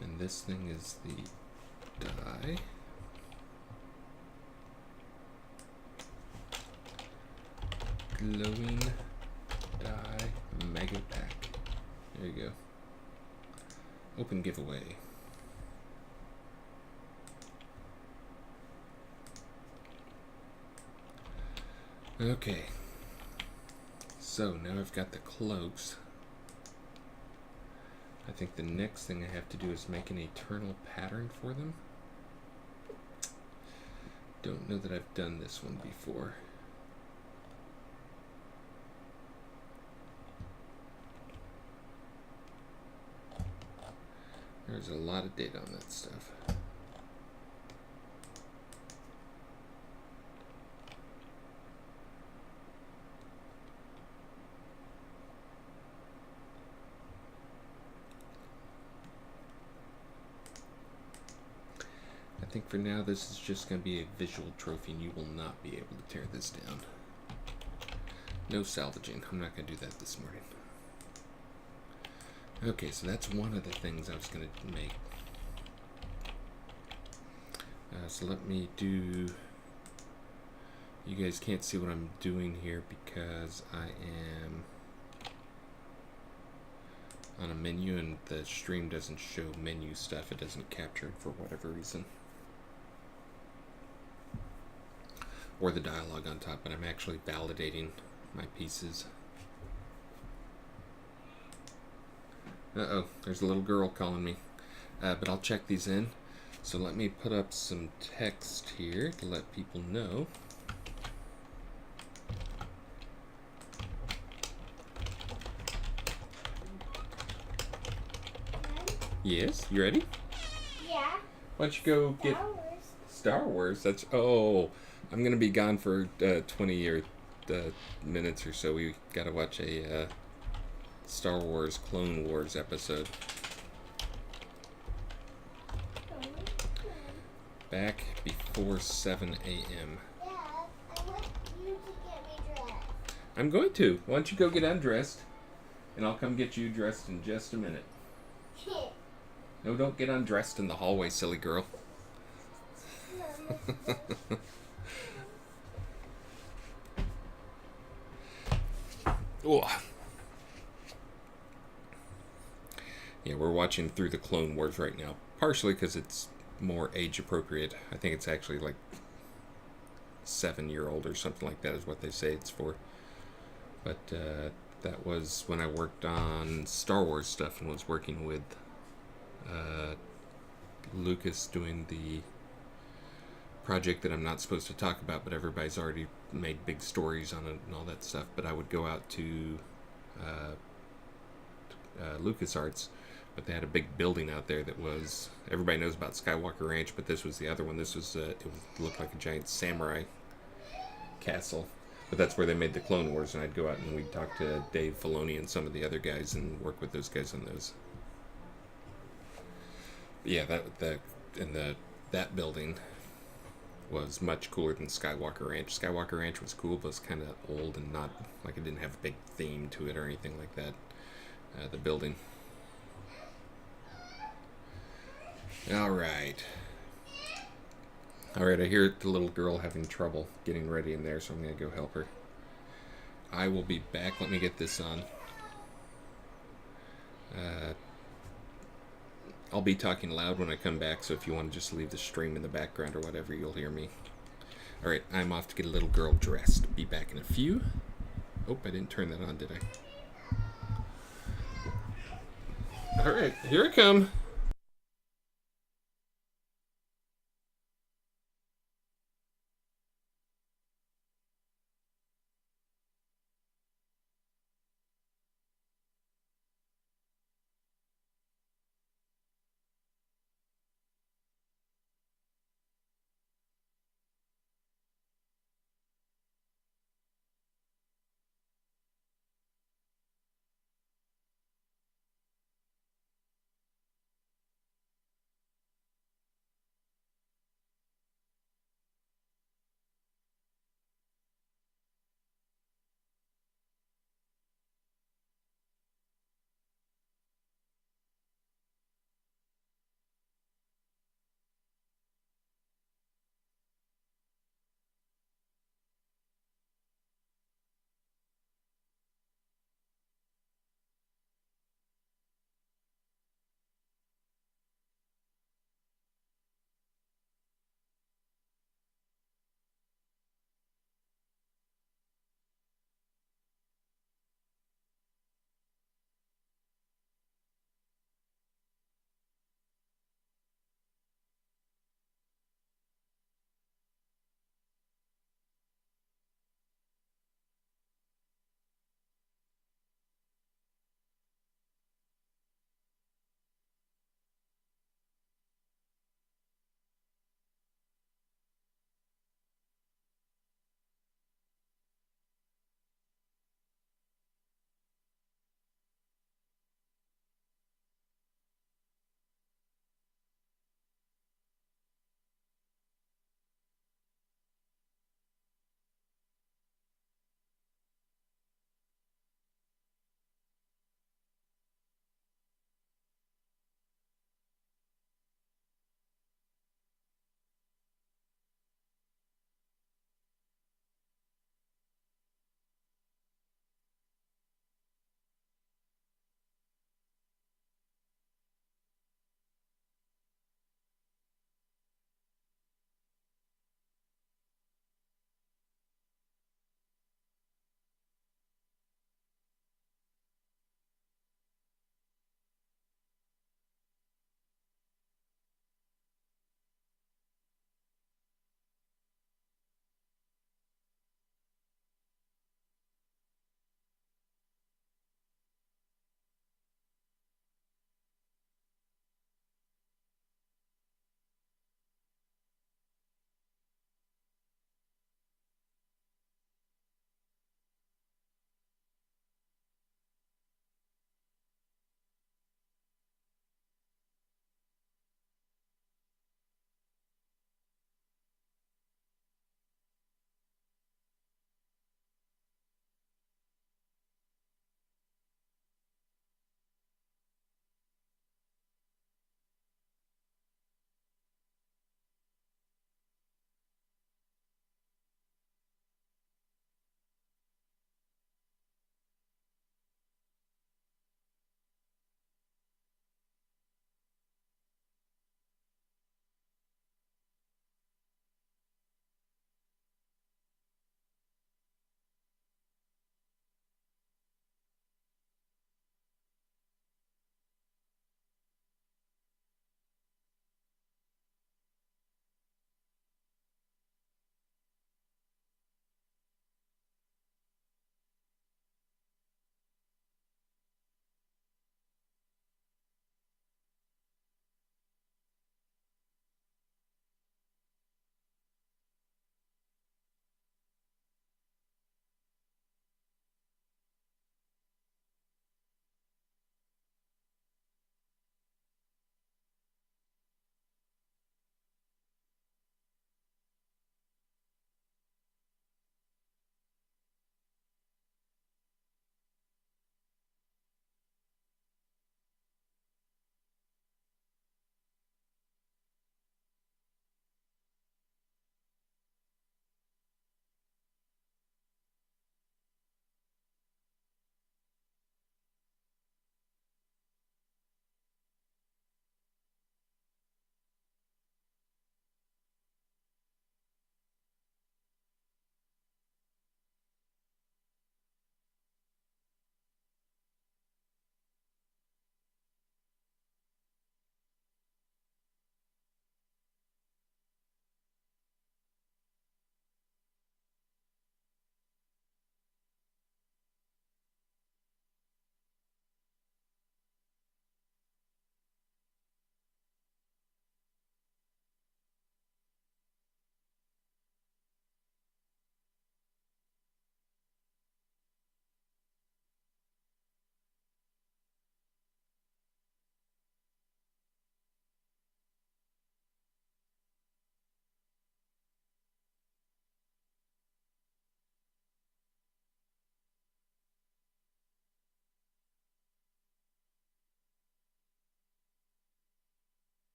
And this thing is the die. Glowing die mega pack. There you go. Open giveaway. Okay. So now I've got the cloaks. I think the next thing I have to do is make an eternal pattern for them. Don't know that I've done this one before. There's a lot of data on that stuff. I think for now this is just going to be a visual trophy and you will not be able to tear this down. No salvaging. I'm not going to do that this morning. Okay, so that's one of the things I was going to make. So let me do... You guys can't see what I'm doing here because I am on a menu and the stream doesn't show menu stuff. It doesn't capture it for whatever reason. Or the dialogue on top, but I'm actually validating my pieces. Uh-oh, there's a little girl calling me. But I'll check these in. So let me put up some text here to let people know. Yes, you ready?
Yeah.
Why don't you go get Star Wars? That's I'm gonna be gone for 20 or minutes or so. We gotta watch a Star Wars Clone Wars episode. Back before 7 a.m.
Dad, I want you to get me dressed.
I'm going to. Why don't you go get undressed, and I'll come get you dressed in just a minute. No, don't get undressed in the hallway, silly girl. Oh. Yeah, we're watching through the Clone Wars right now. Partially because it's more age appropriate. I think it's actually like 7-year-old or something like that is what they say it's for. But that was when I worked on Star Wars stuff and was working with Lucas doing the project that I'm not supposed to talk about, but everybody's already made big stories on it and all that stuff. But I would go out to LucasArts, but they had a big building out there that was, everybody knows about Skywalker Ranch, but this was the other one. This was it looked like a giant samurai castle, but that's where they made the Clone Wars. And I'd go out and we'd talk to Dave Filoni and some of the other guys and work with those guys on those. But yeah, that building was much cooler than Skywalker Ranch. Skywalker Ranch was cool, but it was kind of old and not like, it didn't have a big theme to it or anything like that. The building. Alright, I hear the little girl having trouble getting ready in there, so I'm going to go help her. I will be back. Let me get this on. I'll be talking loud when I come back, so if you want to just leave the stream in the background or whatever, you'll hear me. Alright, I'm off to get a little girl dressed. Be back in a few. Oh, I didn't turn that on, did I? Alright, here I come.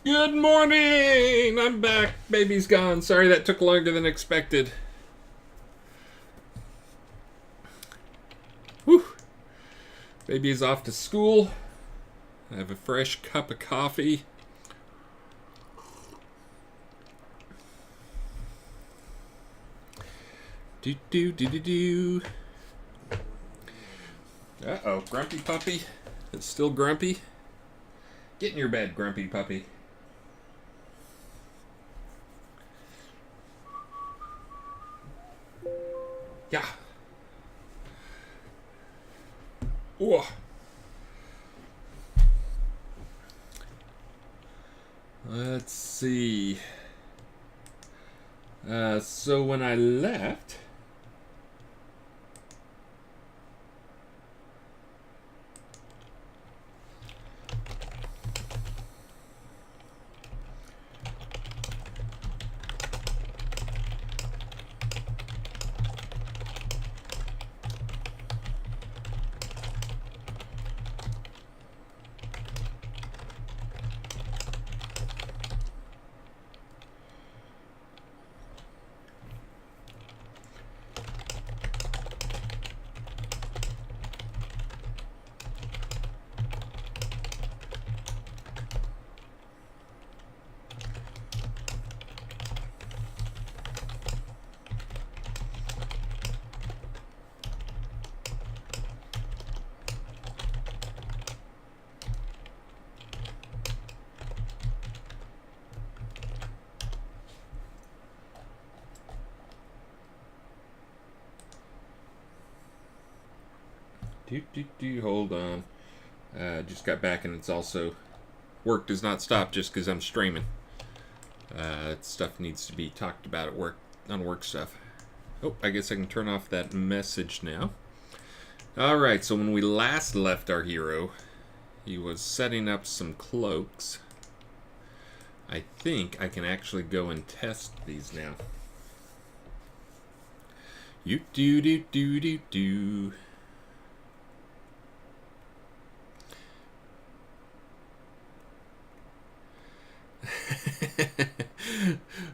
Good morning! I'm back. Baby's gone. Sorry that took longer than expected. Whew. Baby is off to school. I have a fresh cup of coffee. Do do do do do. Uh-oh, grumpy puppy. It's still grumpy. Get in your bed, grumpy puppy. Yeah. Ooh. Let's see. So when I left, hold on. Just got back and it's also, work does not stop just because I'm streaming. Stuff needs to be talked about at work, on work stuff. Oh, I guess I can turn off that message now. Alright, so when we last left our hero, he was setting up some cloaks. I think I can actually go and test these now. You do do do do do.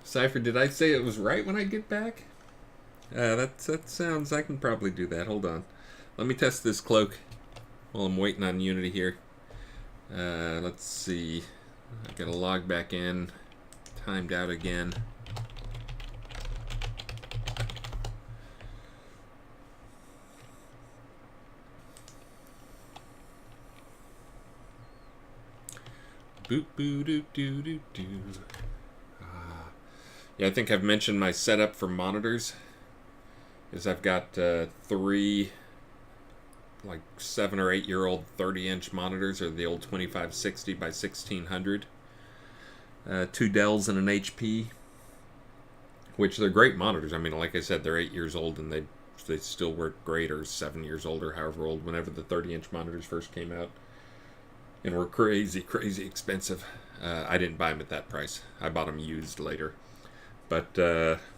Cypher, did I say it was right when I get back? That sounds, I can probably do that. Hold on. Let me test this cloak while I'm waiting on Unity here. Let's see. I gotta log back in. Timed out again. Boop boo doo doo doo doo. Yeah, I think I've mentioned my setup for monitors. Is I've got 3 like 7 or 8 year old 30-inch monitors, or the old 2560 by 1600. 2 Dells and an HP, which they're great monitors. I mean, like I said, they're 8 years old and they still work great, or 7 years old, or however old, whenever the 30-inch monitors first came out, and were crazy expensive. I didn't buy them at that price. I bought them used later. But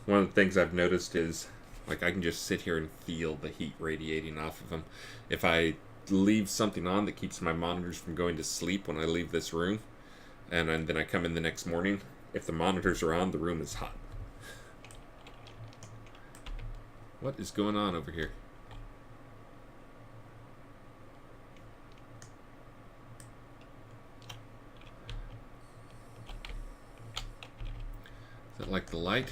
one of the things I've noticed is, like, I can just sit here and feel the heat radiating off of them. If I leave something on that keeps my monitors from going to sleep when I leave this room, and then I come in the next morning, if the monitors are on, the room is hot. What is going on over here? Is that like the light?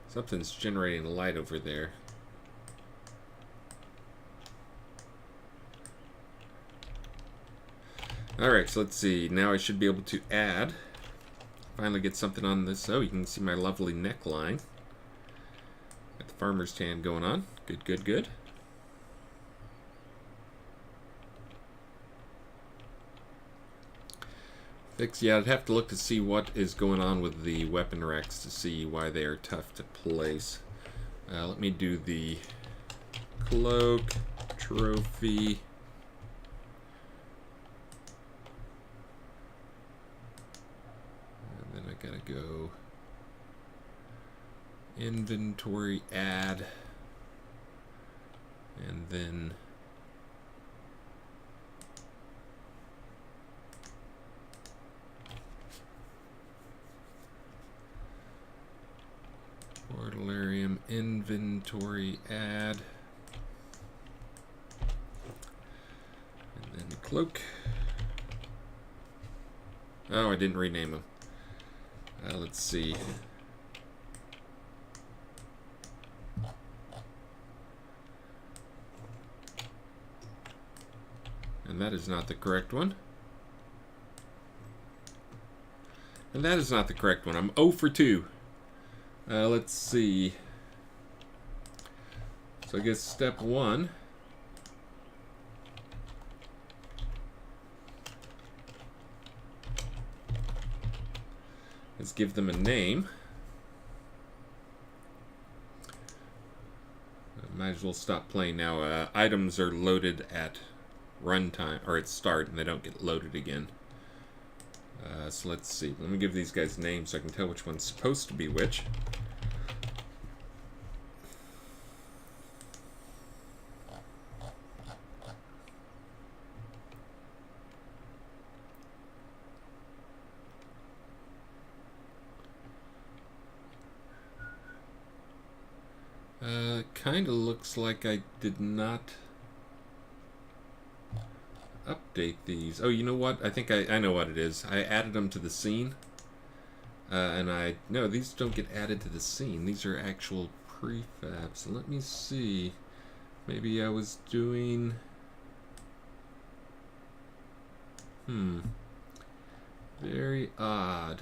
Something's generating light over there. Alright, so let's see. Now I should be able to add. Finally get something on this. Oh, you can see my lovely neckline. Got the farmer's tan going on. Good, good, good. Yeah, I'd have to look to see what is going on with the weapon racks to see why they are tough to place. Let me do the cloak, trophy. And then I gotta go inventory, add, and then inventory add. And then cloak. Oh, I didn't rename him. Let's see. And that is not the correct one. And that is not the correct one. I'm 0 for 2. Let's see. So I guess step 1. Let's give them a name. Might as well stop playing now. Items are loaded at runtime, or at start, and they don't get loaded again. So let's see. Let me give these guys names so I can tell which one's supposed to be which. Kind of looks like I did not update these. Oh, you know what? I think I know what it is. I added them to the scene. No, these don't get added to the scene. These are actual prefabs. So let me see. Maybe I was doing... Very odd.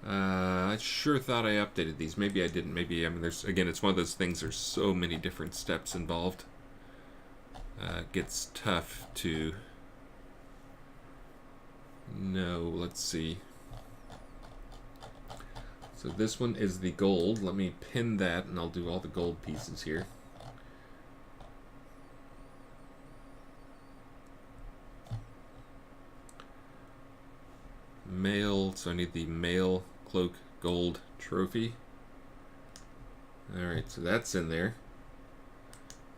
I sure thought I updated these. Maybe I didn't. Maybe, I mean, again, it's one of those things, there's so many different steps involved. It gets tough to know. Let's see. So this one is the gold. Let me pin that, and I'll do all the gold pieces here. Mail, so I need the mail cloak gold trophy. Alright, so that's in there.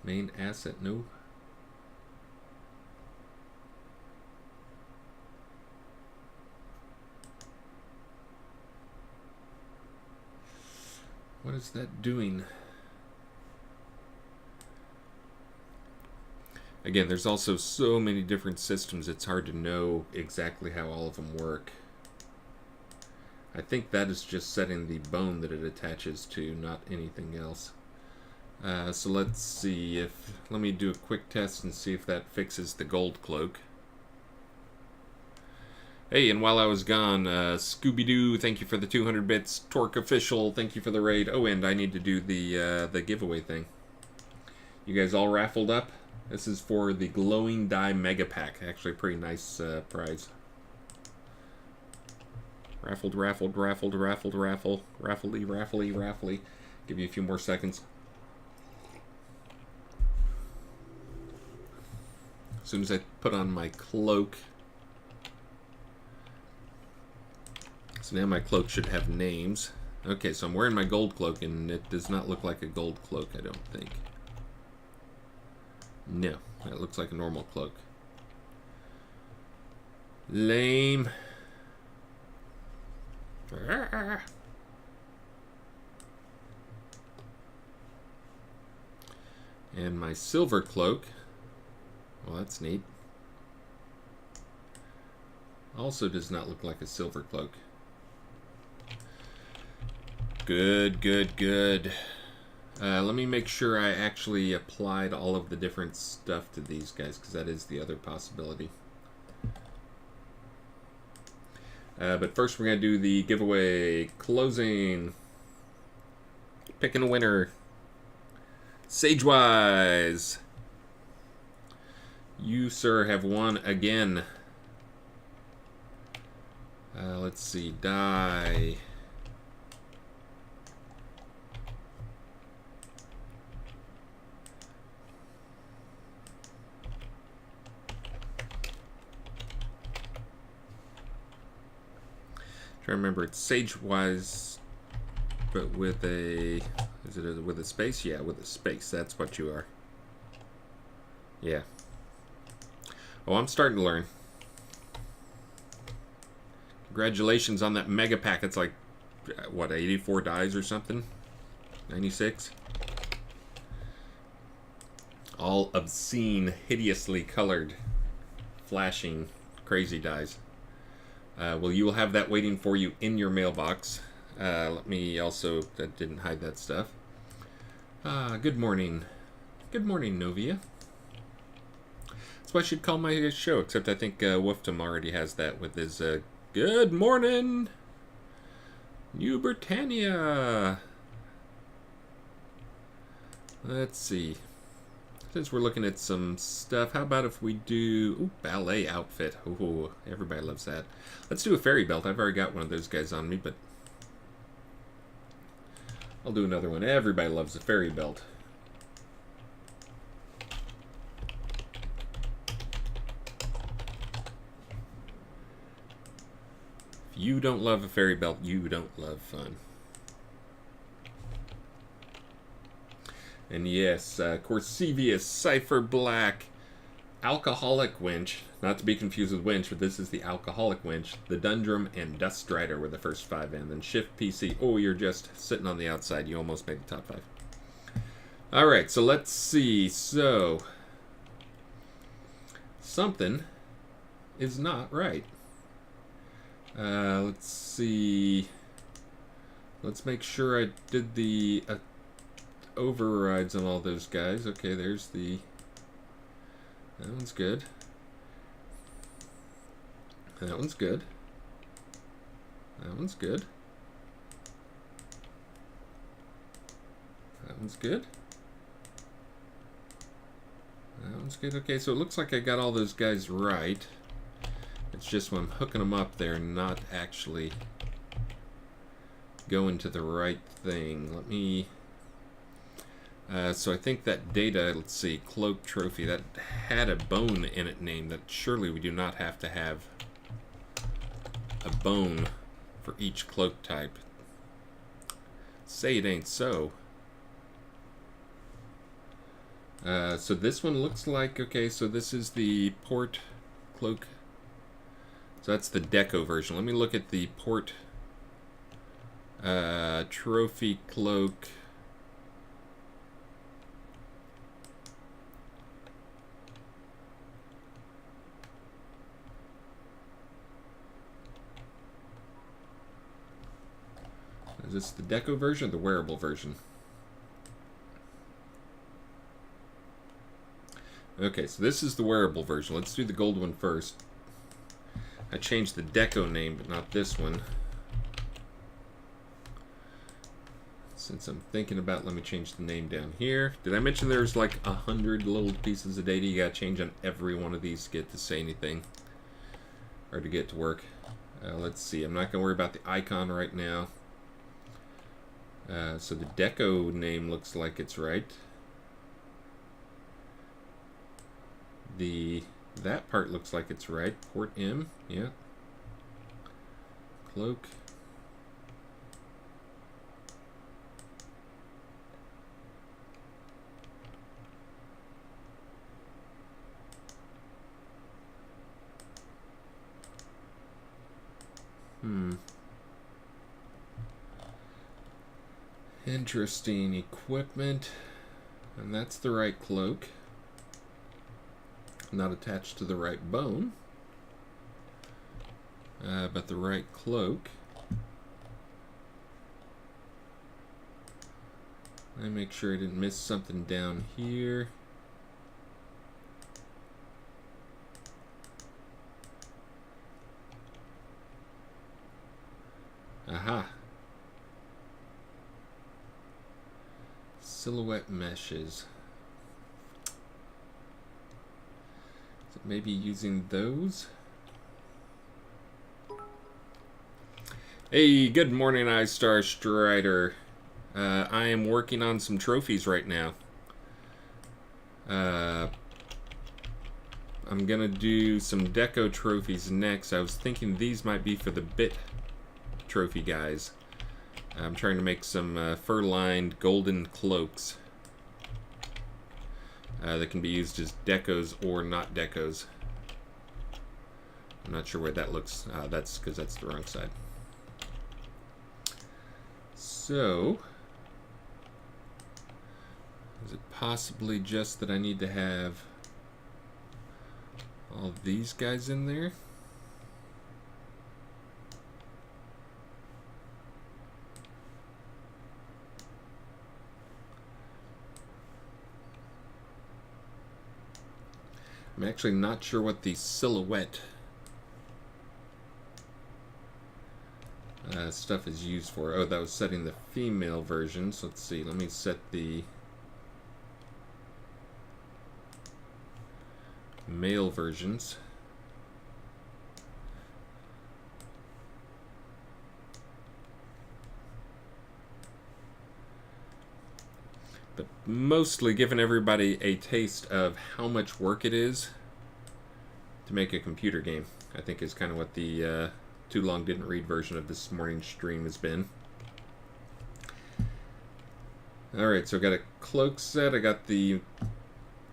Main asset, no. What is that doing? Again, there's also so many different systems, it's hard to know exactly how all of them work. I think that is just setting the bone that it attaches to, not anything else. So let's see if... Let me do a quick test and see if that fixes the gold cloak. Hey, and while I was gone, Scooby-Doo, thank you for the 200 bits. Torque Official, thank you for the raid. Oh, and I need to do the giveaway thing. You guys all raffled up? This is for the Glowing Die Mega Pack. Actually, a pretty nice prize. Raffled, raffled, raffled, raffled, raffle. Raffly, raffly, raffly. Give you a few more seconds. As soon as I put on my cloak. So now my cloak should have names. Okay, so I'm wearing my gold cloak, and it does not look like a gold cloak, I don't think. No, that looks like a normal cloak. Lame. And my silver cloak. Well, that's neat. Also does not look like a silver cloak. Good, good, good. Let me make sure I actually applied all of the different stuff to these guys, because that is the other possibility. But first we're going to do the giveaway closing. Picking a winner. Sagewise. You, sir, have won again. Let's see. Die. I remember it's Sagewise, but with a... Is it with a space? Yeah, with a space. That's what you are. Yeah. Oh, I'm starting to learn. Congratulations on that mega pack. It's like, what, 84 dies or something? 96. All obscene, hideously colored, flashing, crazy dies. Well, you will have that waiting for you in your mailbox. Let me also, that didn't hide that stuff. Good morning. Good morning, Novia. That's what I should call my show, except I think Wolfdom already has that with his Good morning, New Britannia. Let's see. Since we're looking at some stuff, how about if we do ballet outfit? Ooh, everybody loves that. Let's do a fairy belt. I've already got one of those guys on me, but I'll do another one. Everybody loves a fairy belt. If you don't love a fairy belt, you don't love fun. And yes, Corsevius, Cipher Black, Alcoholic Winch, not to be confused with Winch, but this is the Alcoholic Winch, the Dundrum, and Dust Strider were the first 5 in. Then Shift PC, oh, you're just sitting on the outside. You almost made the top 5. Alright, so let's see. So, something is not right. Let's see. Let's make sure I did the overrides on all those guys. Okay, there's the... That one's good. That one's good. That one's good. That one's good. That one's good. Okay, so it looks like I got all those guys right. It's just when I'm hooking them up, they're not actually going to the right thing. Let me... so I think that data, let's see, cloak trophy, that had a bone in it name. That surely we do not have to have a bone for each cloak type. Say it ain't so. So this one looks like, okay, so this is the port cloak. So that's the deco version. Let me look at the port trophy cloak. Is this the deco version or the wearable version? Okay, so this is the wearable version. Let's do the gold one first. I changed the deco name, but not this one. Since I'm thinking about, let me change the name down here. Did I mention there's like 100 little pieces of data you gotta change on every one of these to get to say anything? Or to get to work? Let's see, I'm not gonna worry about the icon right now. So the deco name looks like it's right. That part looks like it's right. Port M, yeah. Cloak. Interesting. Equipment. And that's the right cloak. Not attached to the right bone. But the right cloak. I make sure I didn't miss something down here. Aha. Silhouette meshes. Is it maybe using those? Hey, good morning, iStar Strider. I am working on some trophies right now. I'm gonna do some deco trophies next. I was thinking these might be for the bit trophy guys. I'm trying to make some fur-lined golden cloaks that can be used as decos or not decos. I'm not sure where that looks. That's because that's the wrong side. So, Is it possibly just that I need to have all these guys in there? I'm actually not sure what the silhouette stuff is used for. Oh, that was setting the female version. So let's see. Let me set the male versions. But mostly giving everybody a taste of how much work it is to make a computer game, I think is kind of what the Too Long Didn't Read version of this morning's stream has been. Alright, so I got a cloak set. I got the,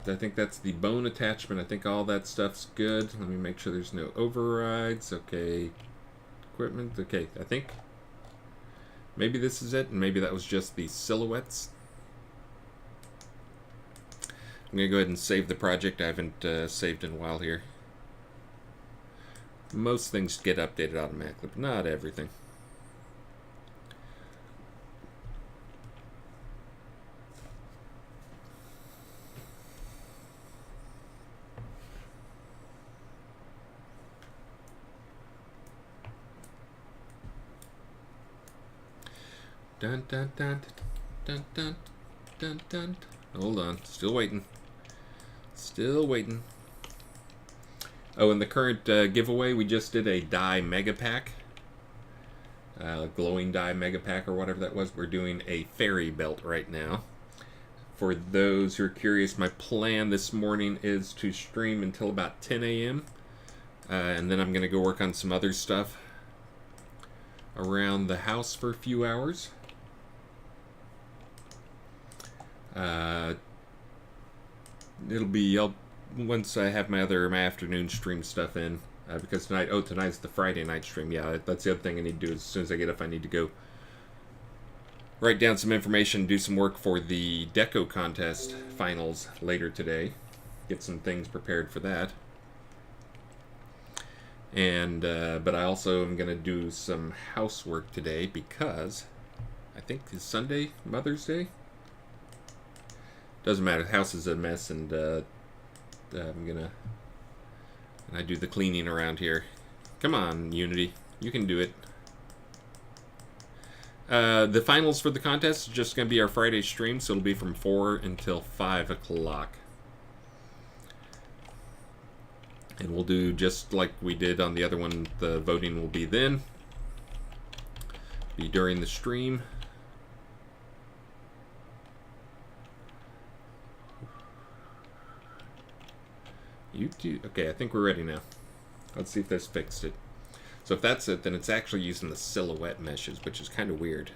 I think that's the bone attachment. I think all that stuff's good. Let me make sure there's no overrides. Okay, equipment. Okay, I think maybe this is it, and maybe that was just the silhouettes. I'm going to go ahead and save the project. I haven't saved in a while here. Most things get updated automatically, but not everything. Dun dun dun dun dun dun dun. Hold on, still waiting. Still waiting. Oh, in the current giveaway, we just did a dye mega pack. Glowing dye mega pack or whatever that was. We're doing a fairy belt right now. For those who are curious, my plan this morning is to stream until about 10 a.m. And then I'm going to go work on some other stuff around the house for a few hours. It'll be once I have my afternoon stream stuff in, because tonight's the Friday night stream. Yeah, that's the other thing I need to do. As soon as I get up, I need to go write down some information, do some work for the Deco contest finals later today. Get some things prepared for that. And but I also am going to do some housework today because I think it's Sunday, Mother's Day. Doesn't matter. The house is a mess, and I do the cleaning around here. Come on, Unity, you can do it. The finals for the contest is just going to be our Friday stream, so it'll be from 4 until 5 o'clock. And we'll do just like we did on the other one. The voting will be then. Be during the stream. Okay, I think we're ready now. Let's see if this fixed it. So if that's it, then it's actually using the silhouette meshes, which is kind of weird.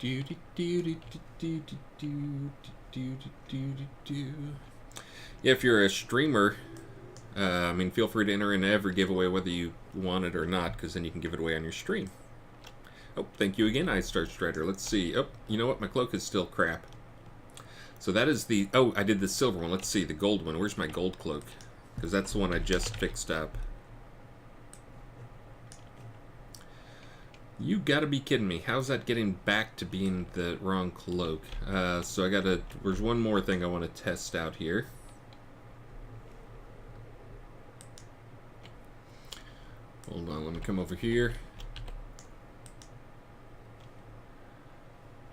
Yeah, if you're a streamer, I mean, feel free to enter in every giveaway, whether you want it or not, because then you can give it away on your stream. Oh, thank you again, iStar Strider. Let's see. Oh, you know what? My cloak is still crap. So that is the... Oh, I did the silver one. Let's see, the gold one. Where's my gold cloak? Because that's the one I just fixed up. You gotta be kidding me. How's that getting back to being the wrong cloak? So I gotta... There's one more thing I want to test out here. Hold on, let me come over here.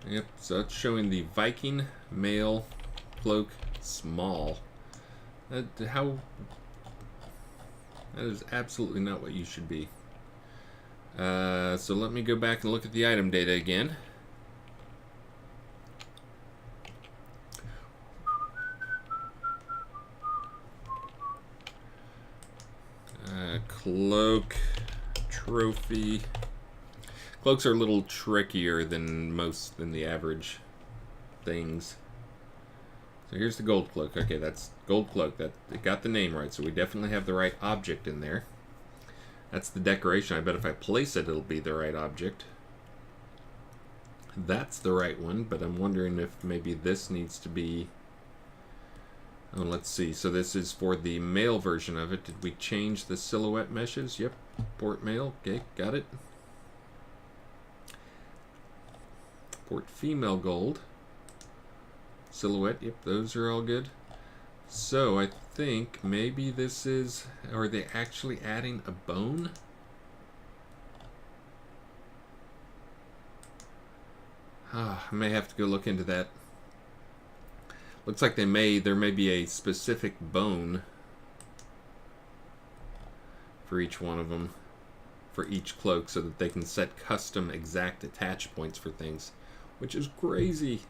Yep, so it's showing the Viking male cloak small. That is absolutely not what you should be. So let me go back and look at the item data again. cloak, trophy. Cloaks are a little trickier than the average things. So here's the gold cloak. Okay, that's gold cloak. That it got the name right, so we definitely have the right object in there. That's the decoration. I bet if I place it, it'll be the right object. That's the right one, but I'm wondering if maybe this needs to be... Oh, let's see. So this is for the male version of it. Did we change the silhouette meshes? Yep. Port male. Okay, got it. Port female gold. Silhouette. Yep, those are all good. So I think maybe this is... Are they actually adding a bone? I may have to go look into that. Looks like there may be a specific bone for each one of them, for each cloak, so that they can set custom exact attach points for things, which is crazy.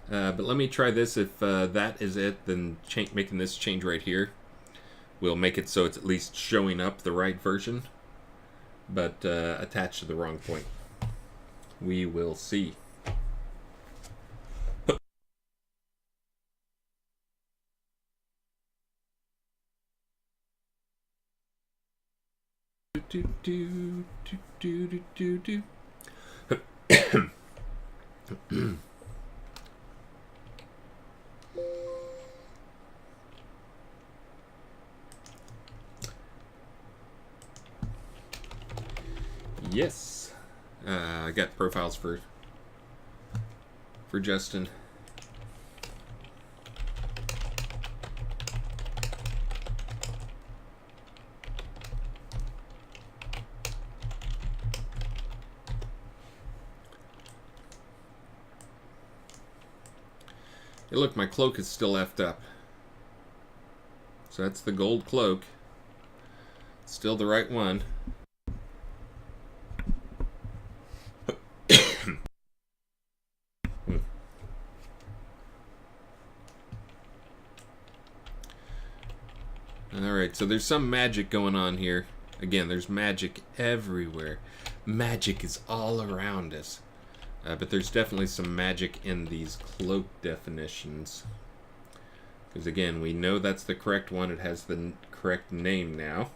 But let me try this. If that is it, then making this change right here will make it so it's at least showing up the right version, but attached to the wrong point. We will see. Yes, I got profiles for Justin. Hey, look, my cloak is still effed up. So that's the gold cloak. Still the right one. Alright, so there's some magic going on here. Again, there's magic everywhere. Magic is all around us. But there's definitely some magic in these cloak definitions. Because again, we know that's the correct one. It has the correct name now.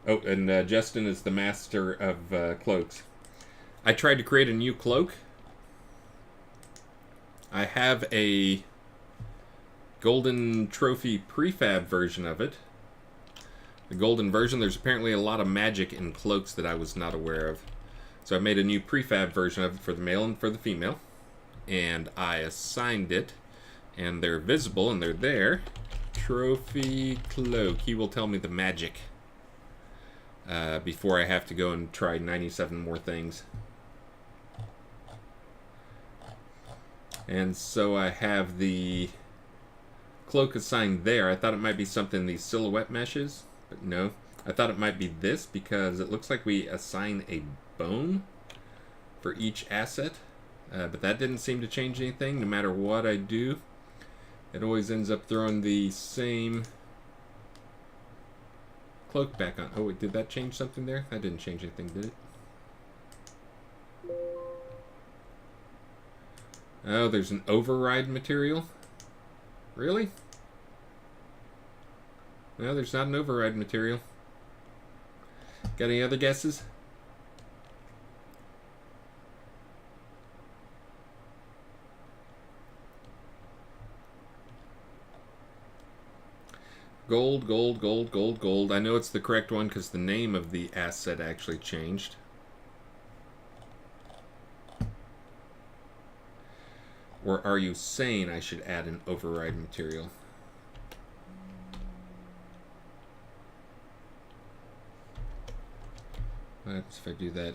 Oh, and Justin is the master of cloaks. I tried to create a new cloak. I have a golden trophy prefab version of it. The golden version, there's apparently a lot of magic in cloaks that I was not aware of. So I made a new prefab version of it for the male and for the female. And I assigned it. And they're visible and they're there. Trophy cloak. He will tell me the magic. Before I have to go and try 97 more things. And so I have the cloak assigned there. I thought it might be something in these silhouette meshes. But no, I thought it might be this because it looks like we assign a bone for each asset. But that didn't seem to change anything. No matter what I do, it always ends up throwing the same cloak back on. Oh, wait, did that change something there? That didn't change anything, did it? Oh, there's an override material? Really? No, there's not an override material. Got any other guesses? Gold, gold, gold, gold, gold. I know it's the correct one because the name of the asset actually changed. Or are you saying I should add an override material? What happens if I do that?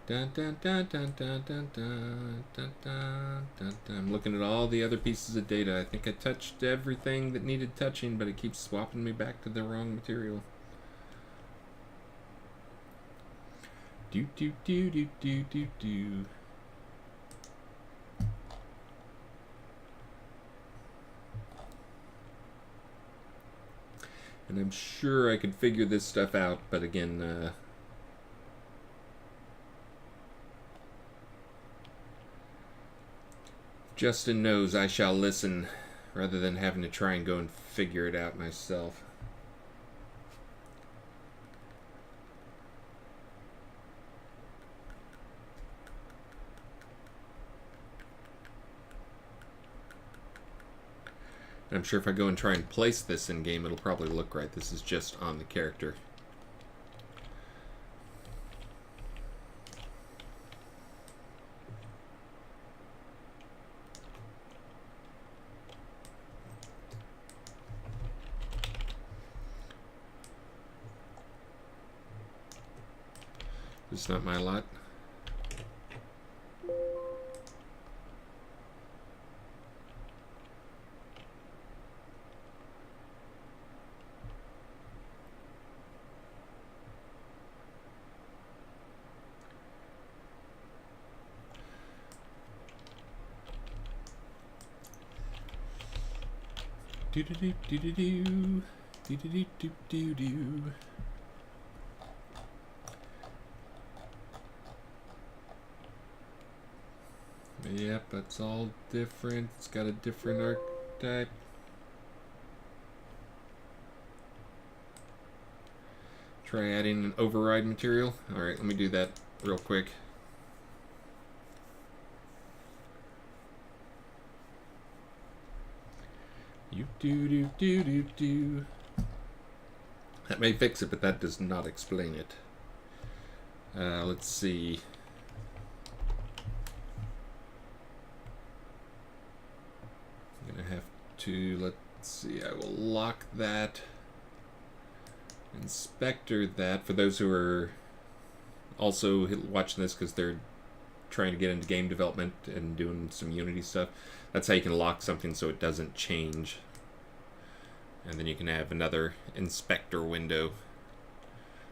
Dun, dun, dun, dun, dun, dun, dun, dun, dun, dun, dun. I'm looking at all the other pieces of data. I think I touched everything that needed touching, but it keeps swapping me back to the wrong material. Do do do do do do do. And I'm sure I could figure this stuff out, but again, Justin knows I shall listen rather than having to try and go and figure it out myself. I'm sure if I go and try and place this in game, it'll probably look right. This is just on the character. It's not my lot. Do do do do do do do do do do do. Yep, that's all different. It's got a different archetype. Try adding an override material. Alright, let me do that real quick. You do do do do do. That may fix it, but that does not explain it. Let's see. I'm gonna have to, let's see, I will lock that. Inspector that for those who are also watching this because they're trying to get into game development and doing some Unity stuff. That's how you can lock something so it doesn't change. And then you can have another inspector window.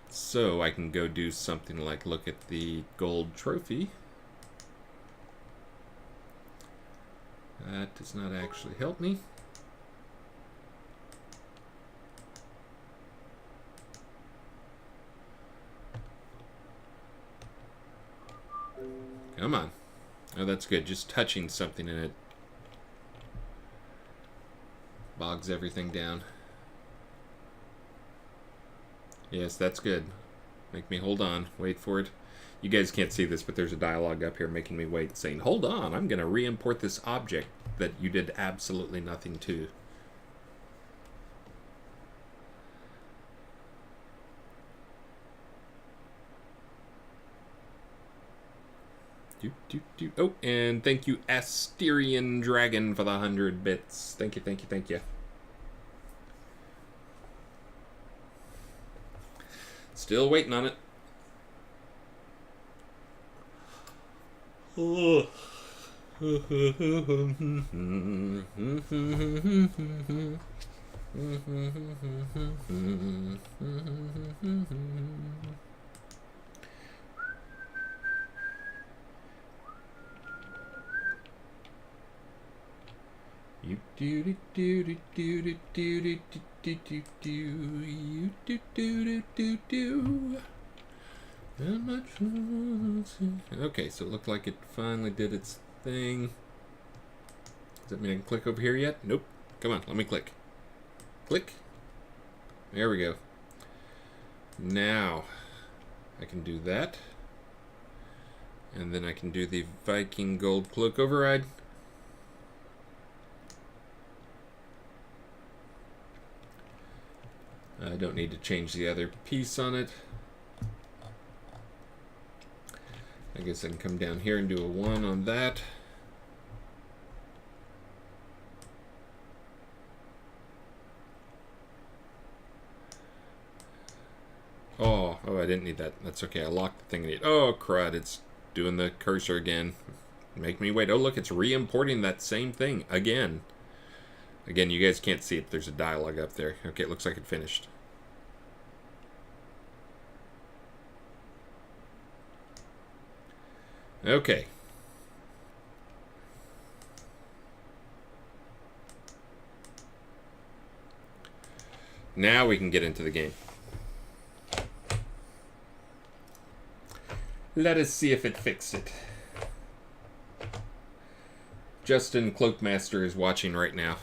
So I can go do something like look at the gold trophy. That does not actually help me. Come on. Oh, that's good. Just touching something in it bogs everything down. Yes, that's good. Make me hold on. Wait for it. You guys can't see this, but there's a dialogue up here making me wait, saying, hold on, I'm going to re-import this object that you did absolutely nothing to. Oh, and thank you, Asterian Dragon, for the 100 bits. Thank you, thank you, thank you. Still waiting on it. Oh. You do do do do do do do do do you do do do do. Okay, so it looked like it finally did its thing. Does that mean I can click over here yet? Nope. Come on, let me click. Click. There we go. Now I can do that. And then I can do the Viking Gold Cloak override. I don't need to change the other piece on it. I guess I can come down here and do a 1 on that. Oh, I didn't need that. That's okay. I locked the thing. Oh, crud. It's doing the cursor again. Make me wait. Oh, look. It's re-importing that same thing again. Again, you guys can't see it. There's a dialogue up there. Okay, it looks like it finished. Okay. Now we can get into the game. Let us see if it fixed it. Justin Cloakmaster is watching right now.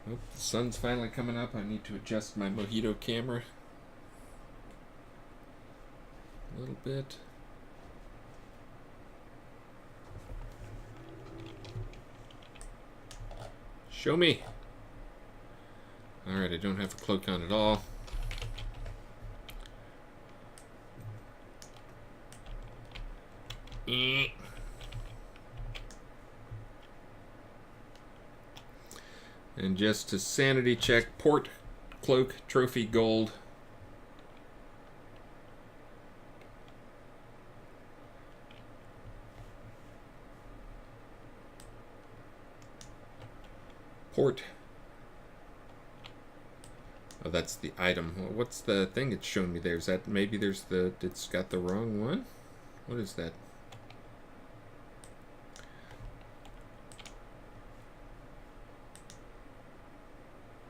Oh, the sun's finally coming up. I need to adjust my Mojito camera a little bit. Show me. Alright, I don't have a cloak on at all. And just to sanity check, port, cloak, trophy, gold. Port. Oh, that's the item. Well, what's the thing it's showing me there? Is that maybe there's the, it's got the wrong one? What is that?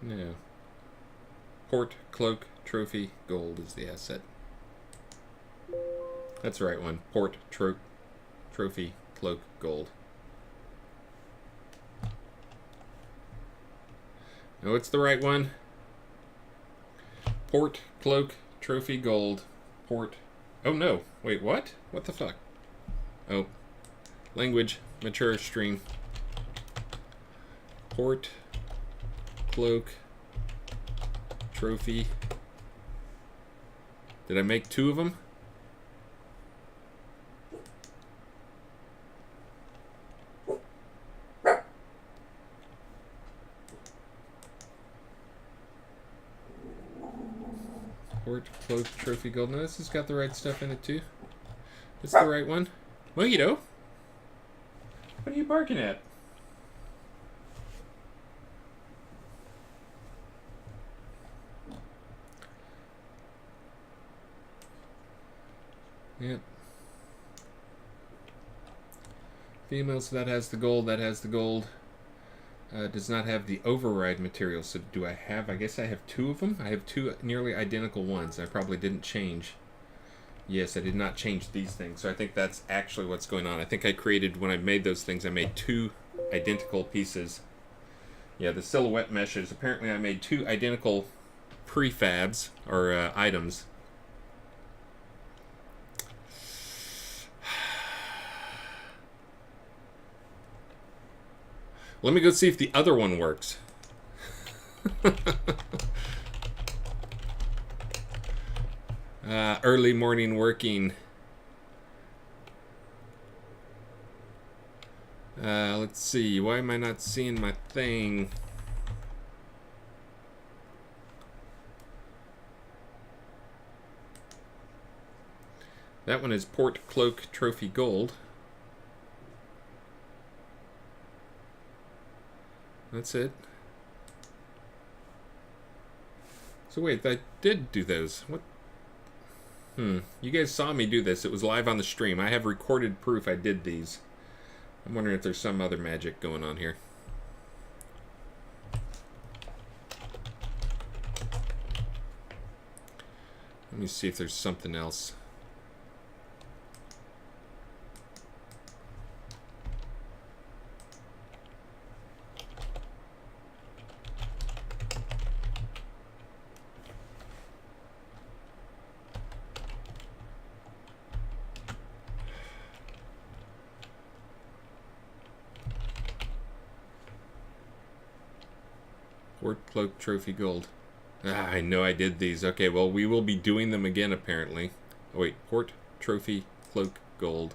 No. Port, cloak, trophy, gold is the asset. That's the right one. Port, trophy, cloak, gold. No, it's the right one. Port, cloak, trophy, gold. Port. Oh no. Wait, what? What the fuck? Oh. Language. Mature stream. Port, cloak, trophy. Did I make two of them? Port, cloak, trophy, gold. No, this has got the right stuff in it too. It's the right one. Mojito? What are you barking at? Yep. Female, so that has the gold, that has the gold. Does not have the override material, so do I have, I guess I have two of them? I have two nearly identical ones. I probably didn't change. Yes, I did not change these things, so I think that's actually what's going on. I think I created, when I made those things, I made two identical pieces. Yeah, the silhouette meshes. Apparently I made two identical prefabs, or items. Let me go see if the other one works. Early morning working. Let's see. Why am I not seeing my thing? That one is Port, Cloak, Trophy, Gold. That's it. So wait, I did do those. What? You guys saw me do this. It was live on the stream. I have recorded proof I did these. I'm wondering if there's some other magic going on here. Let me see if there's something else. Port, Cloak, Trophy, Gold. I know I did these. Okay, well, we will be doing them again, apparently. Oh, wait. Port, Trophy, Cloak, Gold.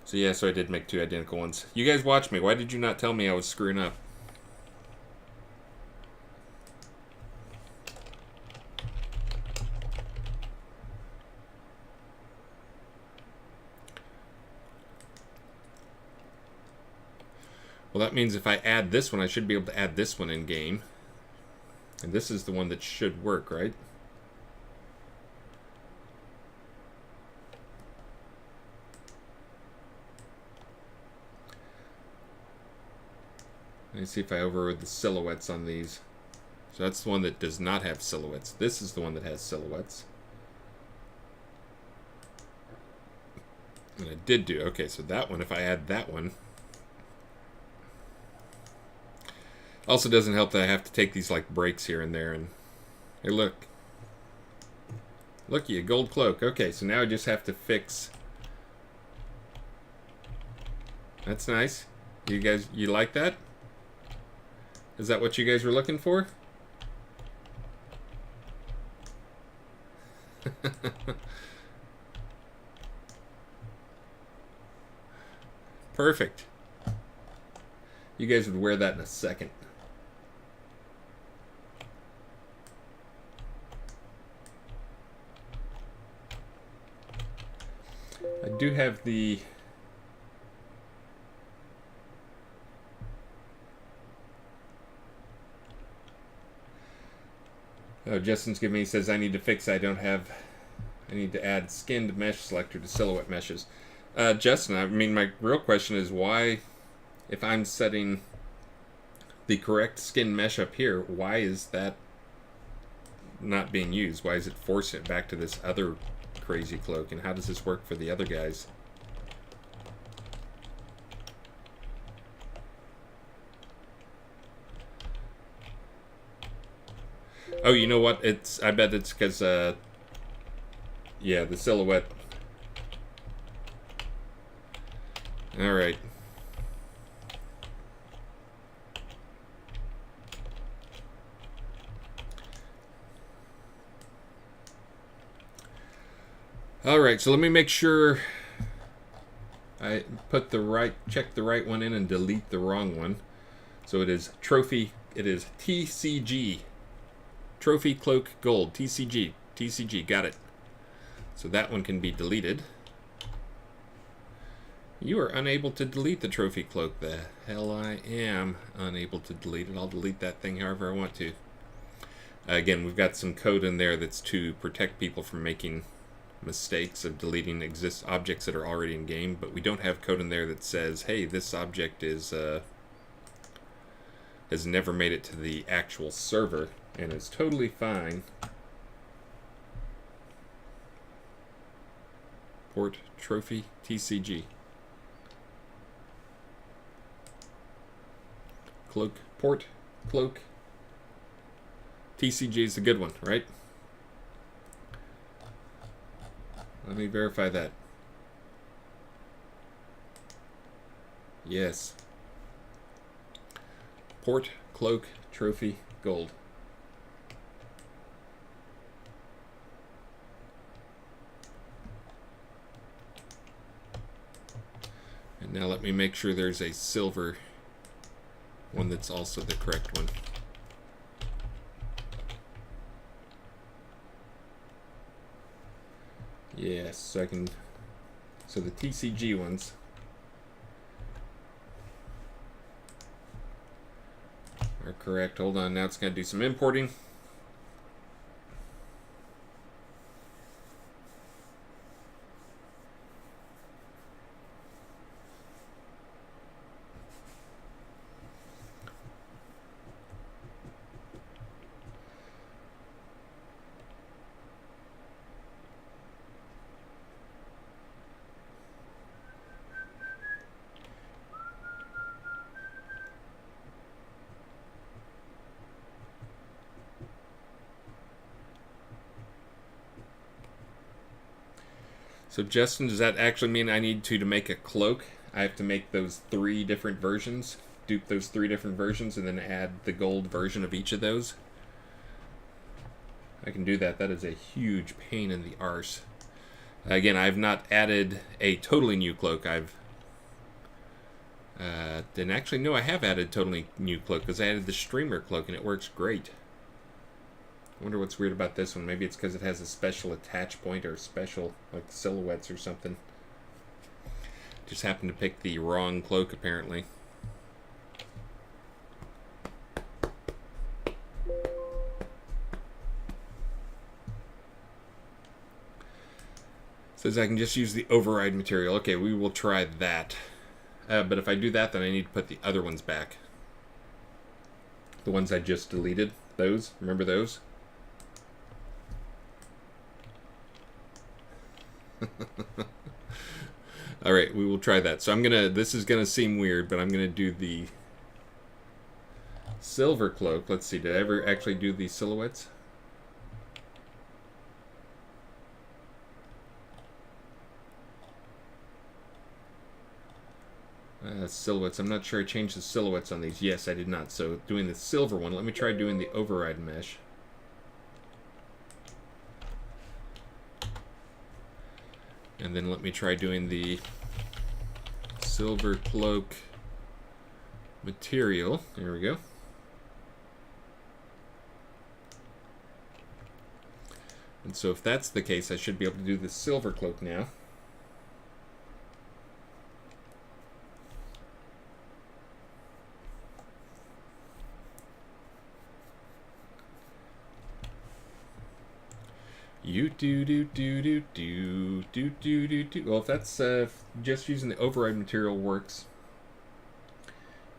So yeah, so I did make 2 identical ones. You guys watch me. Why did you not tell me I was screwing up? Well, that means if I add this one, I should be able to add this one in game. And this is the one that should work, right? Let me see if I overrode the silhouettes on these. So that's the one that does not have silhouettes. This is the one that has silhouettes. And I did do, okay, so that one, if I add that one. Also doesn't help that I have to take these like breaks here and there. And hey, look. Looky, a gold cloak. Okay, so now I just have to fix. That's nice. You guys, you like that? Is that what you guys were looking for? Perfect. You guys would wear that in a second. I do have the Justin's giving me, he says I need to fix, I need to add skinned mesh selector to silhouette meshes. Justin, I mean, my real question is why, if I'm setting the correct skin mesh up here, why is that not being used? Why is it forcing it back to this other crazy cloak? And how does this work for the other guys? Oh, you know what? I bet it's because, yeah, the silhouette. Alright. Alright, so let me make sure I put check the right one in and delete the wrong one. So it is TCG. Trophy Cloak Gold, TCG, got it. So that one can be deleted. You are unable to delete the Trophy Cloak. The hell I am unable to delete it. I'll delete that thing however I want to. Again, we've got some code in there that's to protect people from making mistakes of deleting objects that are already in game, but we don't have code in there that says, hey, this object has never made it to the actual server and is totally fine. Port Trophy TCG. Port Cloak TCG is a good one, right? Let me verify that. Yes. Port Cloak Trophy Gold. And now let me make sure there's a silver one that's also the correct one. Yes, so so the TCG ones are correct. Hold on, now it's going to do some importing. So Justin, does that actually mean I need to make a cloak? I have to make those 3 different versions, dupe those 3 different versions, and then add the gold version of each of those? I can do that. That is a huge pain in the arse. Again, I've not added a totally new cloak. Then actually, no, I have added totally new cloak because I added the streamer cloak and it works great. I wonder what's weird about this one. Maybe it's because it has a special attach point or special, like, silhouettes or something. Just happened to pick the wrong cloak, apparently. Says I can just use the override material. Okay, we will try that. But if I do that, then I need to put the other ones back. The ones I just deleted. Those. Remember those? Alright, we will try that. So I'm gonna... This is gonna seem weird, but I'm gonna do the silver cloak. Let's see, did I ever actually do the silhouettes? Silhouettes. I'm not sure I changed the silhouettes on these. Yes, I did not. So doing the silver one. Let me try doing the override mesh. And then let me try doing the silver cloak material. There we go. And so if that's the case, I should be able to do the silver cloak now. You do do do do do do do do do. Well, if that's just using the override material works,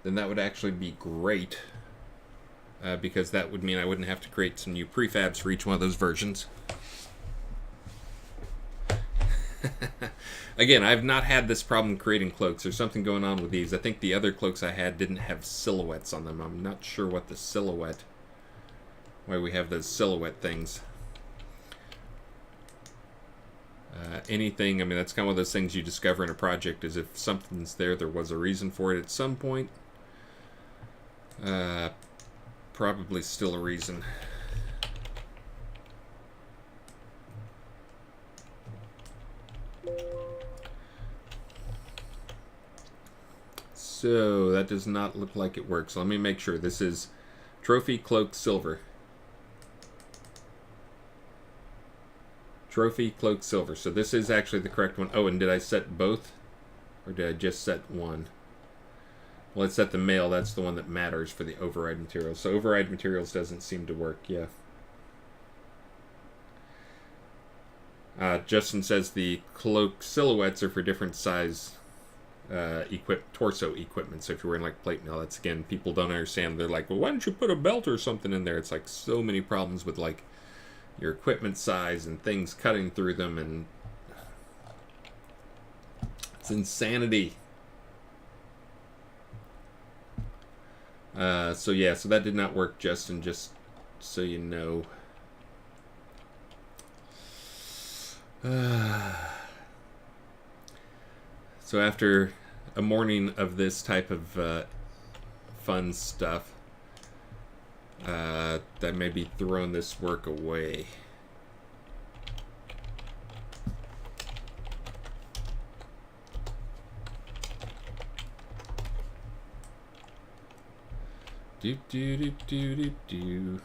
then that would actually be great, because that would mean I wouldn't have to create some new prefabs for each one of those versions. Again, I've not had this problem creating cloaks. There's something going on with these. I think the other cloaks I had didn't have silhouettes on them. I'm not sure what the silhouette, why we have those silhouette things. Anything, I mean, that's kind of one of those things you discover in a project, is if something's there, there was a reason for it at some point. Probably still a reason. So, that does not look like it works. Let me make sure. This is Trophy Cloak Silver. Trophy Cloak Silver. So this is actually the correct one. Oh, and did I set both? Or did I just set one? Well, it's set the male. That's the one that matters for the override materials. So override materials doesn't seem to work. Yeah. Justin says the cloak silhouettes are for different size torso equipment. So if you're wearing like plate mail, that's, again, people don't understand. They're like, well, why don't you put a belt or something in there? It's like so many problems with like your equipment size and things cutting through them, and it's insanity. So yeah, so that did not work, Justin, just so you know. So after a morning of this type of fun stuff, I may be throwing this work away. Do do do do do do.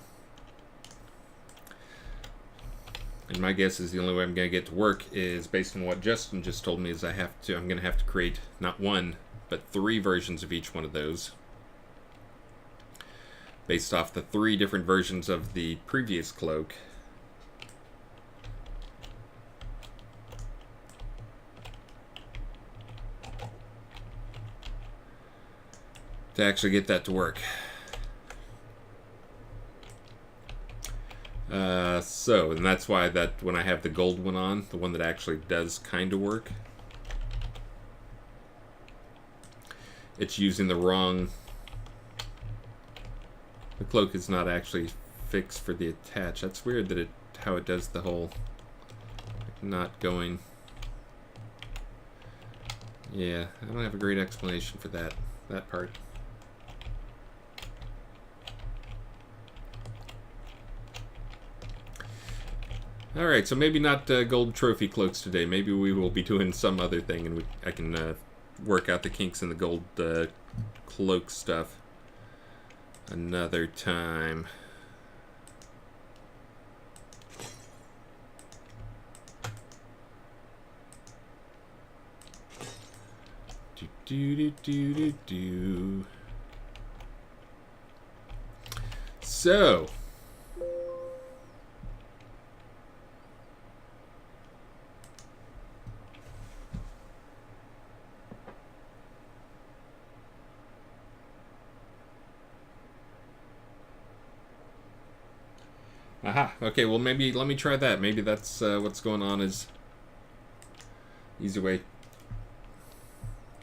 And my guess is the only way I'm going to get to work is based on what Justin just told me, is I'm going to have to create not one, but 3 versions of each one of those, based off the 3 different versions of the previous cloak. To actually get that to work. And that's why that when I have the gold one on, the one that actually does kind of work, it's using the wrong... The cloak is not actually fixed for the attach. That's weird that how it does the whole not going. Yeah, I don't have a great explanation for that part. Alright, so maybe not gold trophy cloaks today. Maybe we will be doing some other thing, and I can work out the kinks in the gold cloak stuff another time. Do. So, aha. Okay, well maybe let me try that. Maybe that's what's going on. Is easy way.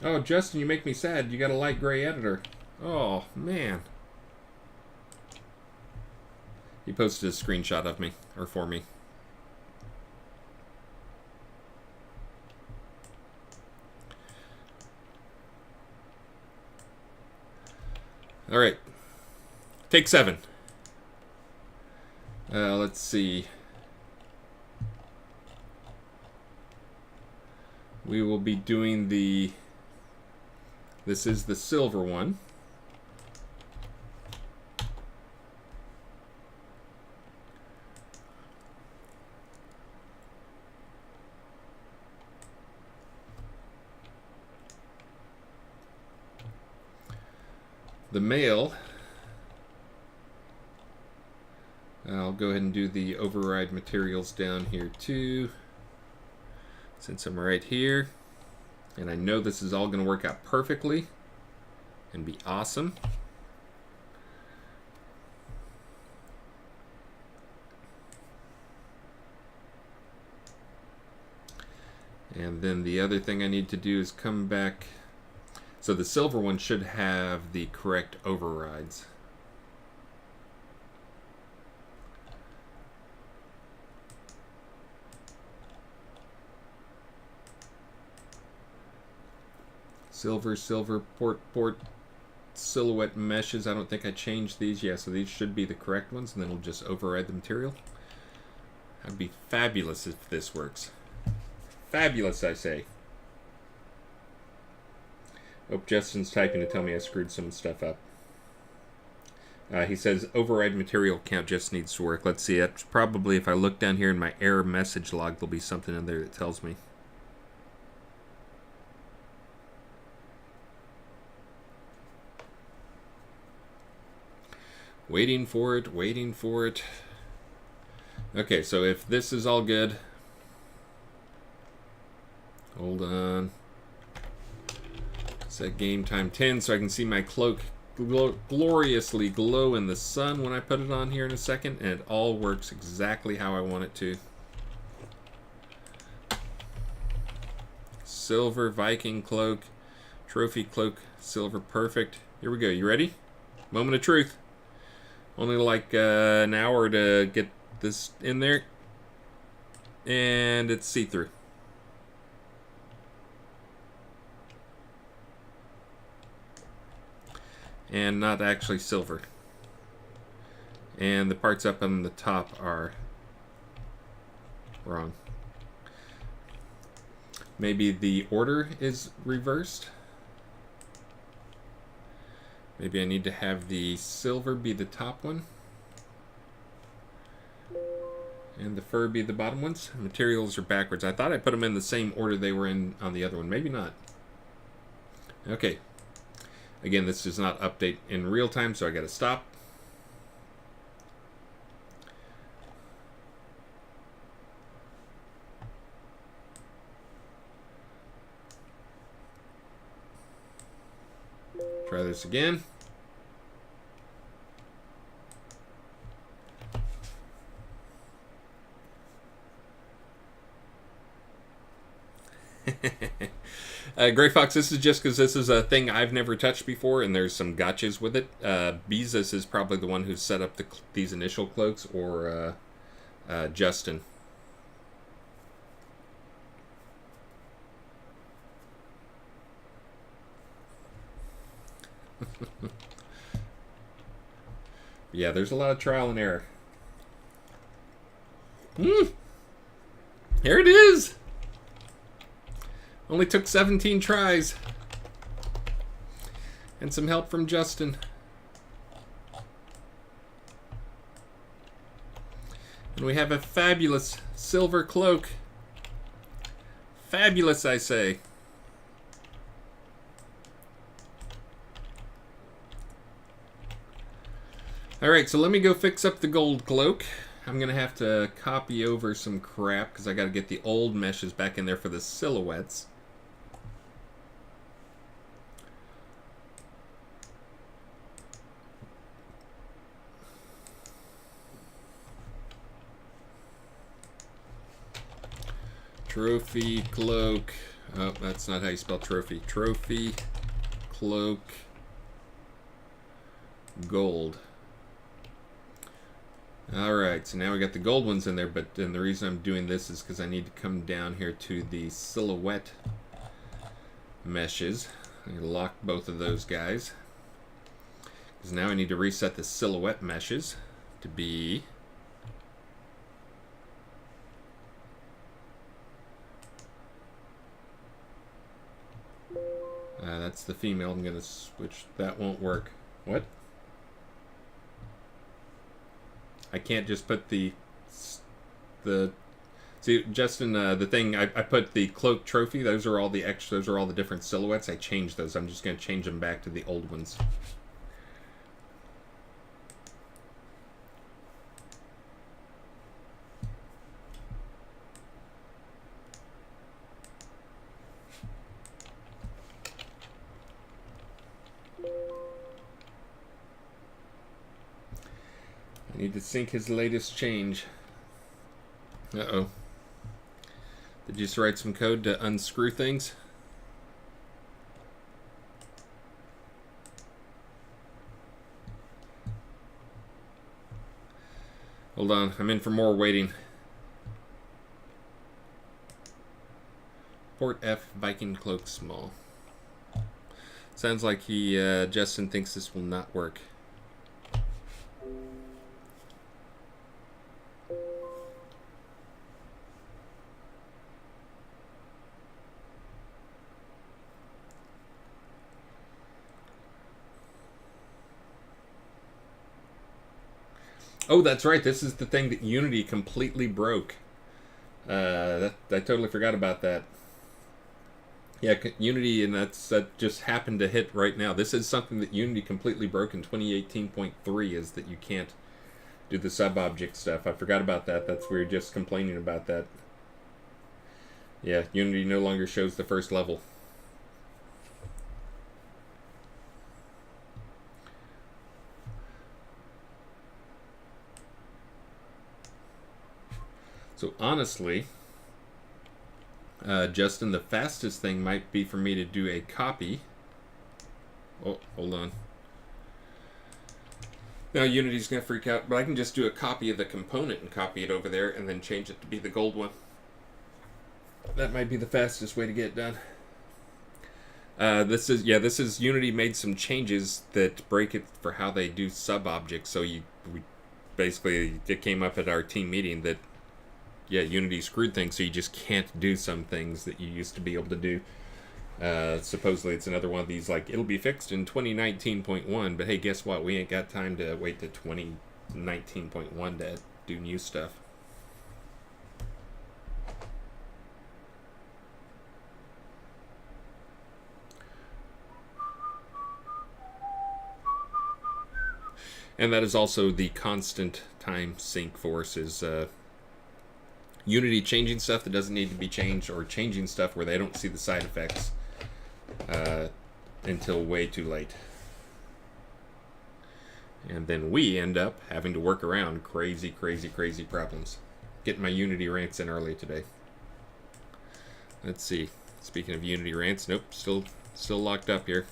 Oh, Justin, you make me sad. You got a light gray editor. Oh man. He posted a screenshot of me, or for me. All right. Take 7. Let's see. We will be doing the... This is the silver one. The male, I'll go ahead and do the override materials down here too, since I'm right here. And I know this is all going to work out perfectly and be awesome. And then the other thing I need to do is come back. So the silver one should have the correct overrides. Silver, port, silhouette meshes. I don't think I changed these. Yeah, so these should be the correct ones, and then we'll just override the material. That'd be fabulous if this works. Fabulous, I say. Oh, Justin's typing to tell me I screwed some stuff up. He says override material count just needs to work. Let's see. That's probably, if I look down here in my error message log, there'll be something in there that tells me. Waiting for it, waiting for it. Okay, so if this is all good, hold on. Set game time 10 so I can see my cloak gloriously glow in the sun when I put it on here in a second, and it all works exactly how I want it to. Silver Viking cloak, trophy cloak, silver, perfect. Here we go. You ready? Moment of truth. Only like an hour to get this in there, and it's see-through. And not actually silver. And the parts up on the top are wrong. Maybe the order is reversed. Maybe I need to have the silver be the top one and the fur be the bottom ones. Materials are backwards. I thought I put them in the same order they were in on the other one. Maybe not. Okay. Again, this does not update in real time, so I gotta stop. Try this again. Gray Fox, this is just because this is a thing I've never touched before, and there's some gotchas with it. Beezus is probably the one who set up these initial cloaks, or Justin. Yeah, there's a lot of trial and error. Here it is. Only took 17 tries. And some help from Justin. And we have a fabulous silver cloak. Fabulous, I say. Alright, so let me go fix up the gold cloak. I'm going to have to copy over some crap because I got to get the old meshes back in there for the silhouettes. Trophy cloak. Oh, that's not how you spell trophy. Trophy cloak gold. Alright, so now we got the gold ones in there, but then the reason I'm doing this is because I need to come down here to the silhouette meshes. I'm going to lock both of those guys. Because now I need to reset the silhouette meshes to be... that's the female. I'm going to switch. That won't work. What? I can't just put the see, Justin, the thing I put the cloak trophy. Those are all the extra. Those are all the different silhouettes. I changed those. I'm just going to change them back to the old ones. I need to sync his latest change. Uh-oh. Did you just write some code to unscrew things? Hold on, I'm in for more waiting. Port F, Viking cloak small. Sounds like Justin thinks this will not work. Oh, that's right. This is the thing that Unity completely broke. I totally forgot about that. Yeah, Unity, and that just happened to hit right now. This is something that Unity completely broke in 2018.3, is that you can't do the sub-object stuff. I forgot about that. We were just complaining about that. Yeah, Unity no longer shows the first level. So honestly, Justin, the fastest thing might be for me to do a copy. Oh, hold on. Now Unity's going to freak out, but I can just do a copy of the component and copy it over there and then change it to be the gold one. That might be the fastest way to get it done. This is Unity made some changes that break it for how they do sub-objects. So basically, it came up at our team meeting that Unity screwed things, so you just can't do some things that you used to be able to do. Supposedly it's another one of these, like, it'll be fixed in 2019.1, but hey, guess what? We ain't got time to wait to 2019.1 to do new stuff. And that is also the constant time sync force, is Unity changing stuff that doesn't need to be changed, or changing stuff where they don't see the side effects until way too late. And then we end up having to work around crazy problems. Getting my Unity rants in early today. Let's see. Speaking of Unity rants, nope, still locked up here.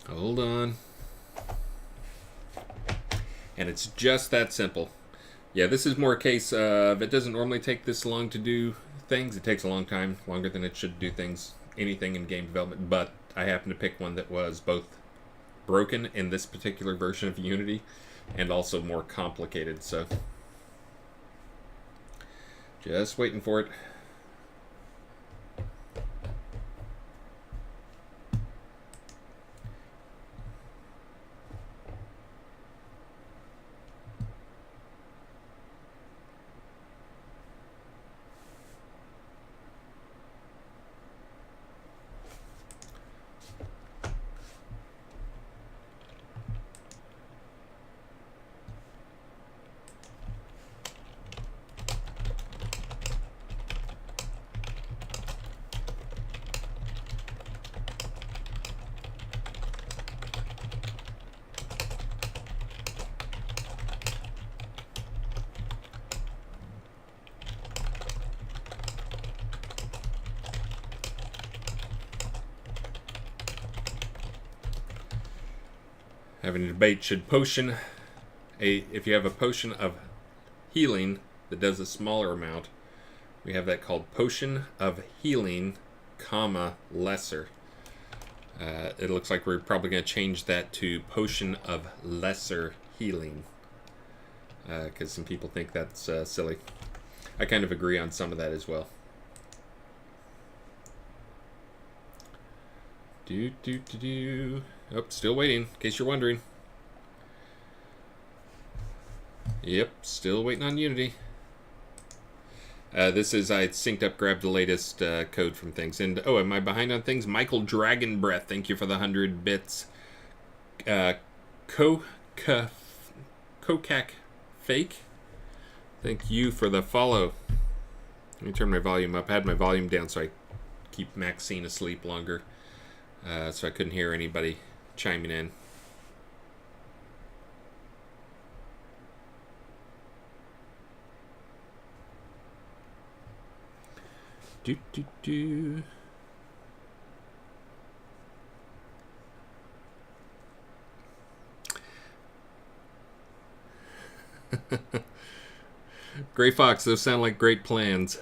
Hold on. And it's just that simple. Yeah, this is more a case of it doesn't normally take this long to do things. It takes a long time, longer than it should do things, anything in game development. But I happened to pick one that was both broken in this particular version of Unity and also more complicated. So just waiting for it. Having a debate, should potion if you have a potion of healing that does a smaller amount, we have that called potion of healing, comma, lesser. It looks like we're probably going to change that to potion of lesser healing, because some people think that's silly. I kind of agree on some of that as well. Oh, still waiting, in case you're wondering. Yep, still waiting on Unity. This is, I synced up, grabbed the latest code from things. And, oh, am I behind on things? Michael Dragon Breath, thank you for the 100 bits. Kokak Fake, thank you for the follow. Let me turn my volume up. I had my volume down so I keep Maxine asleep longer. So I couldn't hear anybody chiming in. Gray Fox, those sound like great plans.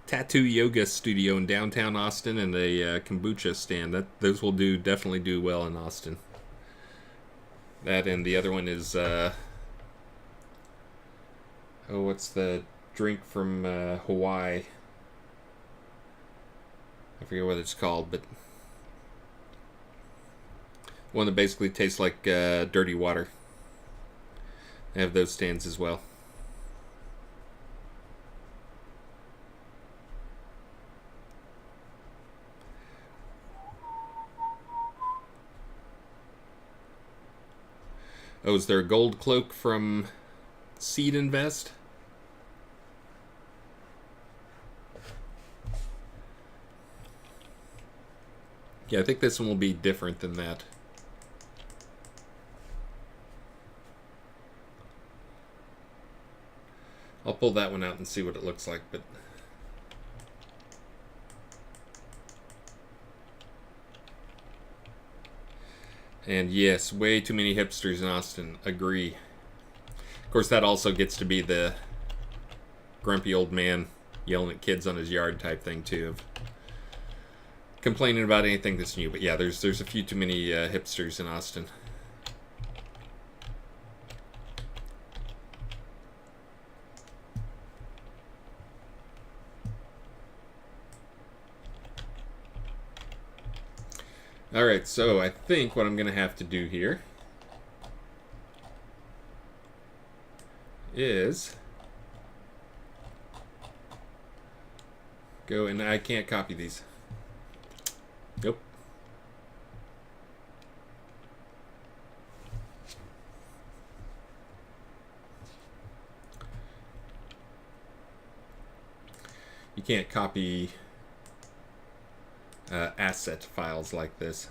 Tattoo yoga studio in downtown Austin and a kombucha stand. Those will definitely do well in Austin. That, and the other one is what's the drink from Hawaii? I forget what it's called, but one that basically tastes like dirty water. They have those stands as well. Oh, is there a gold cloak from Seed Invest? Yeah, I think this one will be different than that. I'll pull that one out and see what it looks like, but... And yes, way too many hipsters in Austin. Agree. Of course, that also gets to be the grumpy old man yelling at kids on his yard type thing, too, of complaining about anything that's new. But yeah, there's a few too many hipsters in Austin. Alright, so I think what I'm going to have to do here is go, and I can't copy these. Nope. You can't copy asset files like this.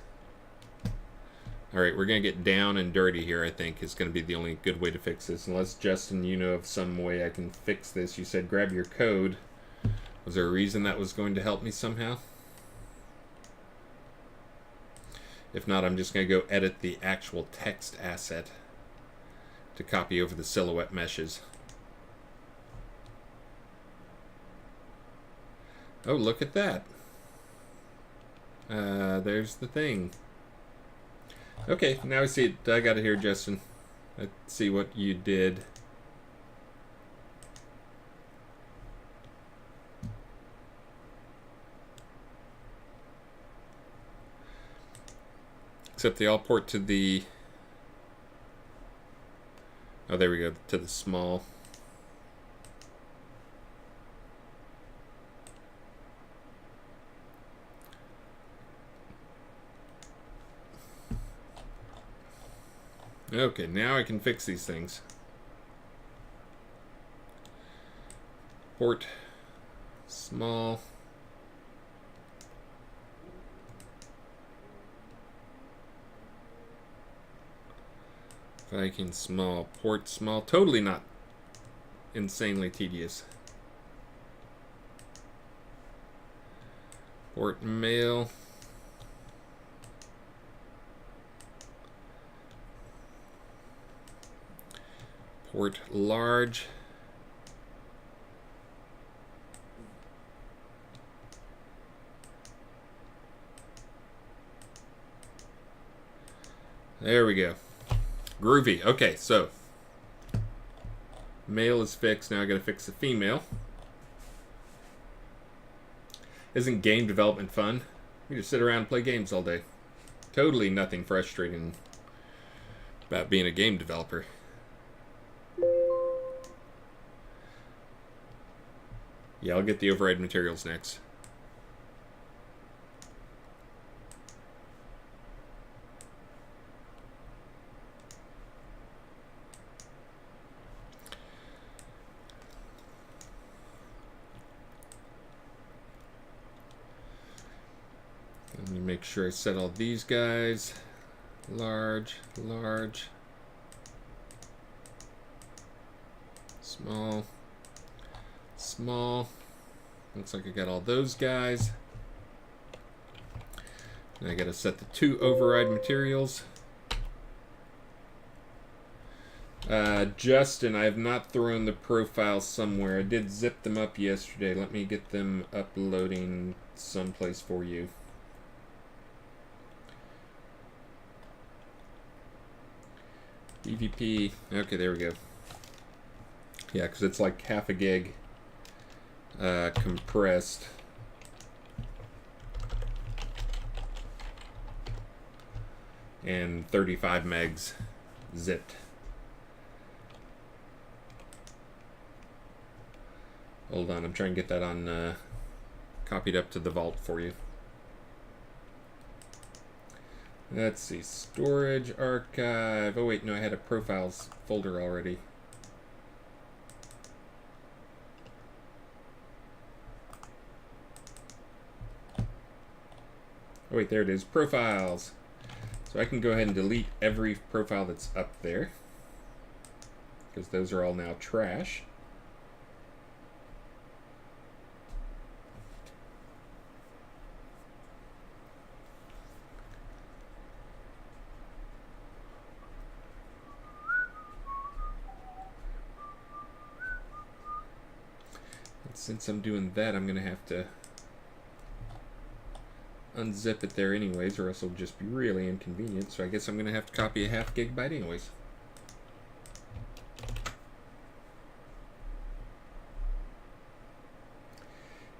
Alright, we're going to get down and dirty here, I think, is going to be the only good way to fix this. Unless, Justin, you know of some way I can fix this. You said grab your code. Was there a reason that was going to help me somehow? If not, I'm just going to go edit the actual text asset to copy over the silhouette meshes. Oh, look at that. There's the thing. Okay, now I see it. I got it here, Justin. Let's see what you did. Except they all port to the... Oh, there we go. To the small. Okay, now I can fix these things. Port small. Viking small. Port small. Totally not insanely tedious. Port mail. Port large. There we go. Groovy. Okay, so male is fixed. Now I gotta fix the female. Isn't game development fun? You just sit around and play games all day. Totally nothing frustrating about being a game developer. Yeah, I'll get the override materials next. Let me make sure I set all these guys. Large, large. Small, small. Looks like I got all those guys. Now I gotta set the 2 override materials. Justin, I have not thrown the profiles somewhere. I did zip them up yesterday. Let me get them uploading someplace for you. EVP. Okay, there we go. Yeah, because it's like half a gig compressed. And 35 megs zipped. Hold on, I'm trying to get that on copied up to the vault for you. Let's see, storage, archive. Oh wait, no, I had a profiles folder already. Oh wait, there it is, profiles. So I can go ahead and delete every profile that's up there, because those are all now trash. Since I'm doing that, I'm going to have to unzip it there anyways, or else it'll just be really inconvenient. So I guess I'm going to have to copy a half gigabyte anyways.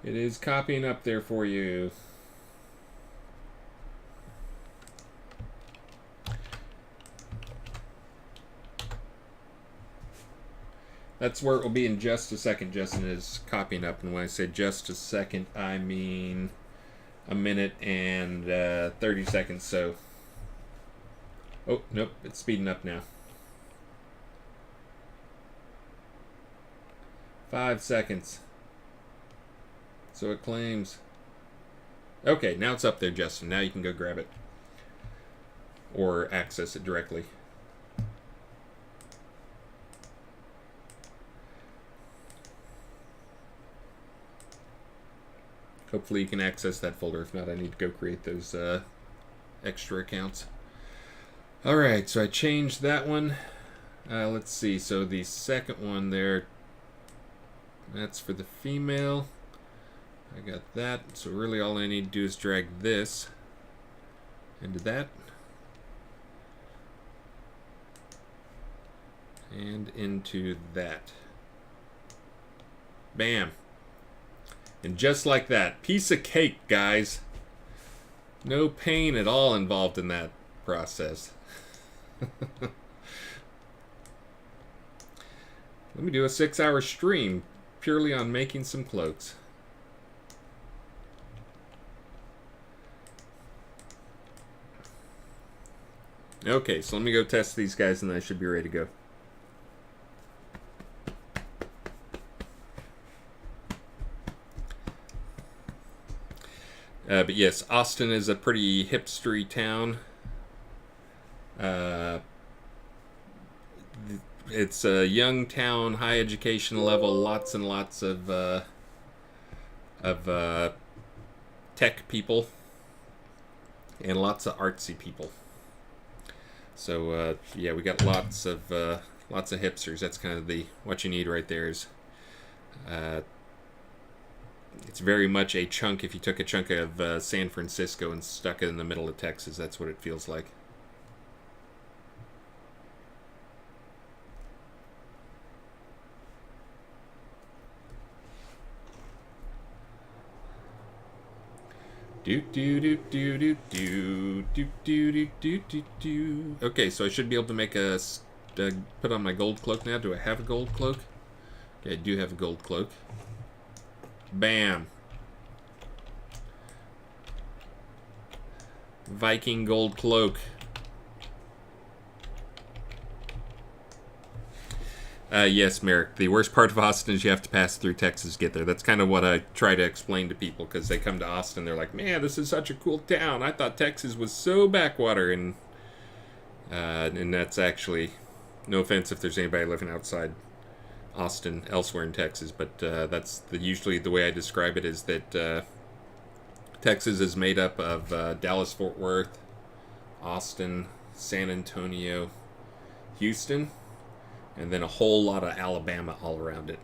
It is copying up there for you. That's where it will be in just a second. Justin is copying up, and when I say just a second, I mean a minute and 30 seconds. So, oh nope, it's speeding up now. 5 seconds. So it claims. Okay, now it's up there, Justin. Now you can go grab it or access it directly. Hopefully you can access that folder. If not, I need to go create those extra accounts. Alright, so I changed that one. Let's see. So the second one there, that's for the female. I got that. So really all I need to do is drag this into that. And into that. Bam. And just like that, piece of cake, guys. No pain at all involved in that process. Let me do a 6-hour stream purely on making some cloaks. Okay, so let me go test these guys and then I should be ready to go. But yes, Austin is a pretty hipstery town. It's a young town, high education level, lots and lots of tech people, and lots of artsy people. So yeah, we got lots of hipsters. That's kind of what you need right there. Is it's very much a chunk. If you took a chunk of San Francisco and stuck it in the middle of Texas, that's what it feels like. Okay, so I should be able to make put on my gold cloak now. Do I have a gold cloak? Okay, I do have a gold cloak. Bam. Viking gold cloak. Yes, Merrick. The worst part of Austin is you have to pass through Texas to get there. That's kind of what I try to explain to people, because they come to Austin, they're like, man, this is such a cool town. I thought Texas was so backwater. And that's actually, no offense if there's anybody living outside Austin, elsewhere in Texas, but that's usually the way I describe it, is that Texas is made up of Dallas-Fort Worth, Austin, San Antonio, Houston, and then a whole lot of Alabama all around it.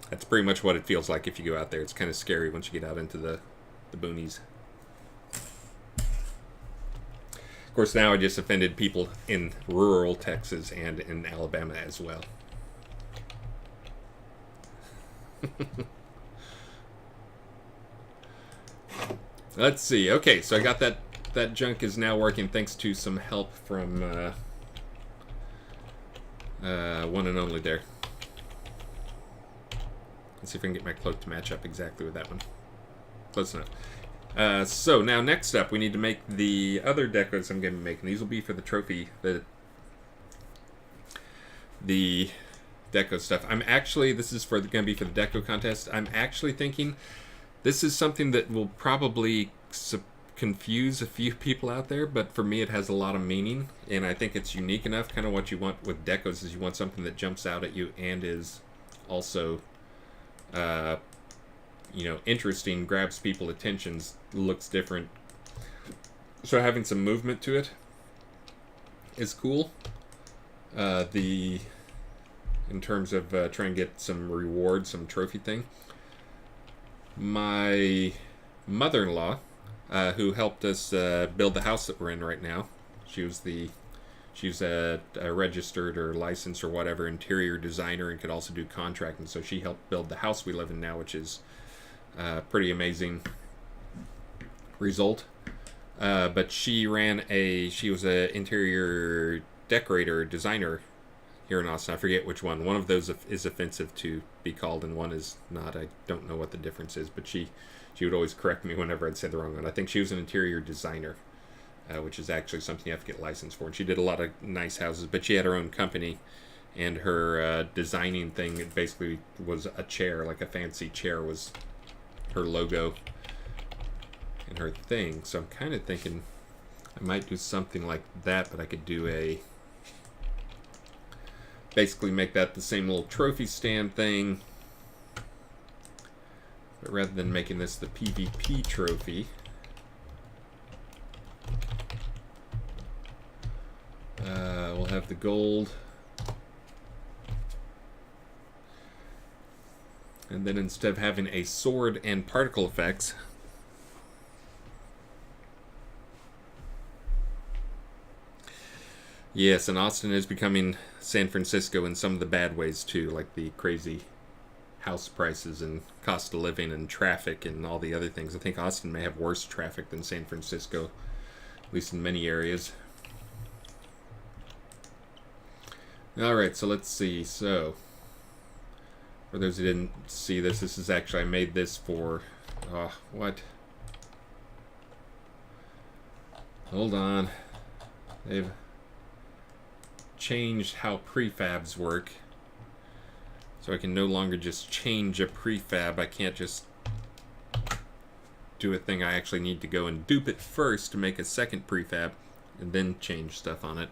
That's pretty much what it feels like if you go out there. It's kind of scary once you get out into the boonies. Of course, now I just offended people in rural Texas and in Alabama as well. Let's see. Okay, so I got that junk is now working thanks to some help from one and only there. Let's see if I can get my cloak to match up exactly with that one. Close enough. So now next up, we need to make the other decos I'm going to be making. These will be for the trophy, the deco stuff. This is going to be for the deco contest. I'm actually thinking this is something that will probably confuse a few people out there, but for me it has a lot of meaning, and I think it's unique enough. Kind of what you want with decos is you want something that jumps out at you and is also interesting, grabs people's attentions, looks different. So having some movement to it is cool. In terms of trying to get some reward, some trophy thing. My mother-in-law, who helped us build the house that we're in right now, she was a registered or licensed or whatever interior designer and could also do contracting. So she helped build the house we live in now, which is pretty amazing result. But she was an interior decorator, designer here in Austin. I forget which one. One of those is offensive to be called and one is not. I don't know what the difference is, but she would always correct me whenever I'd say the wrong one. I think she was an interior designer, which is actually something you have to get licensed for. And she did a lot of nice houses, but she had her own company, and her designing thing, it basically was a chair, like a fancy chair was her logo and her thing. So I'm kind of thinking I might do something like that, but I could do basically make that the same little trophy stand thing, but rather than making this the PvP trophy, we'll have the gold. And then instead of having a sword and particle effects, yes, and Austin is becoming San Francisco in some of the bad ways too, like the crazy house prices and cost of living and traffic and all the other things. I think Austin may have worse traffic than San Francisco, at least in many areas. Alright, so let's see. So, for those who didn't see this, this is actually, I made this for, what? Hold on. They've changed how prefabs work. So I can no longer just change a prefab. I can't just do a thing. I actually need to go and dupe it first to make a second prefab and then change stuff on it.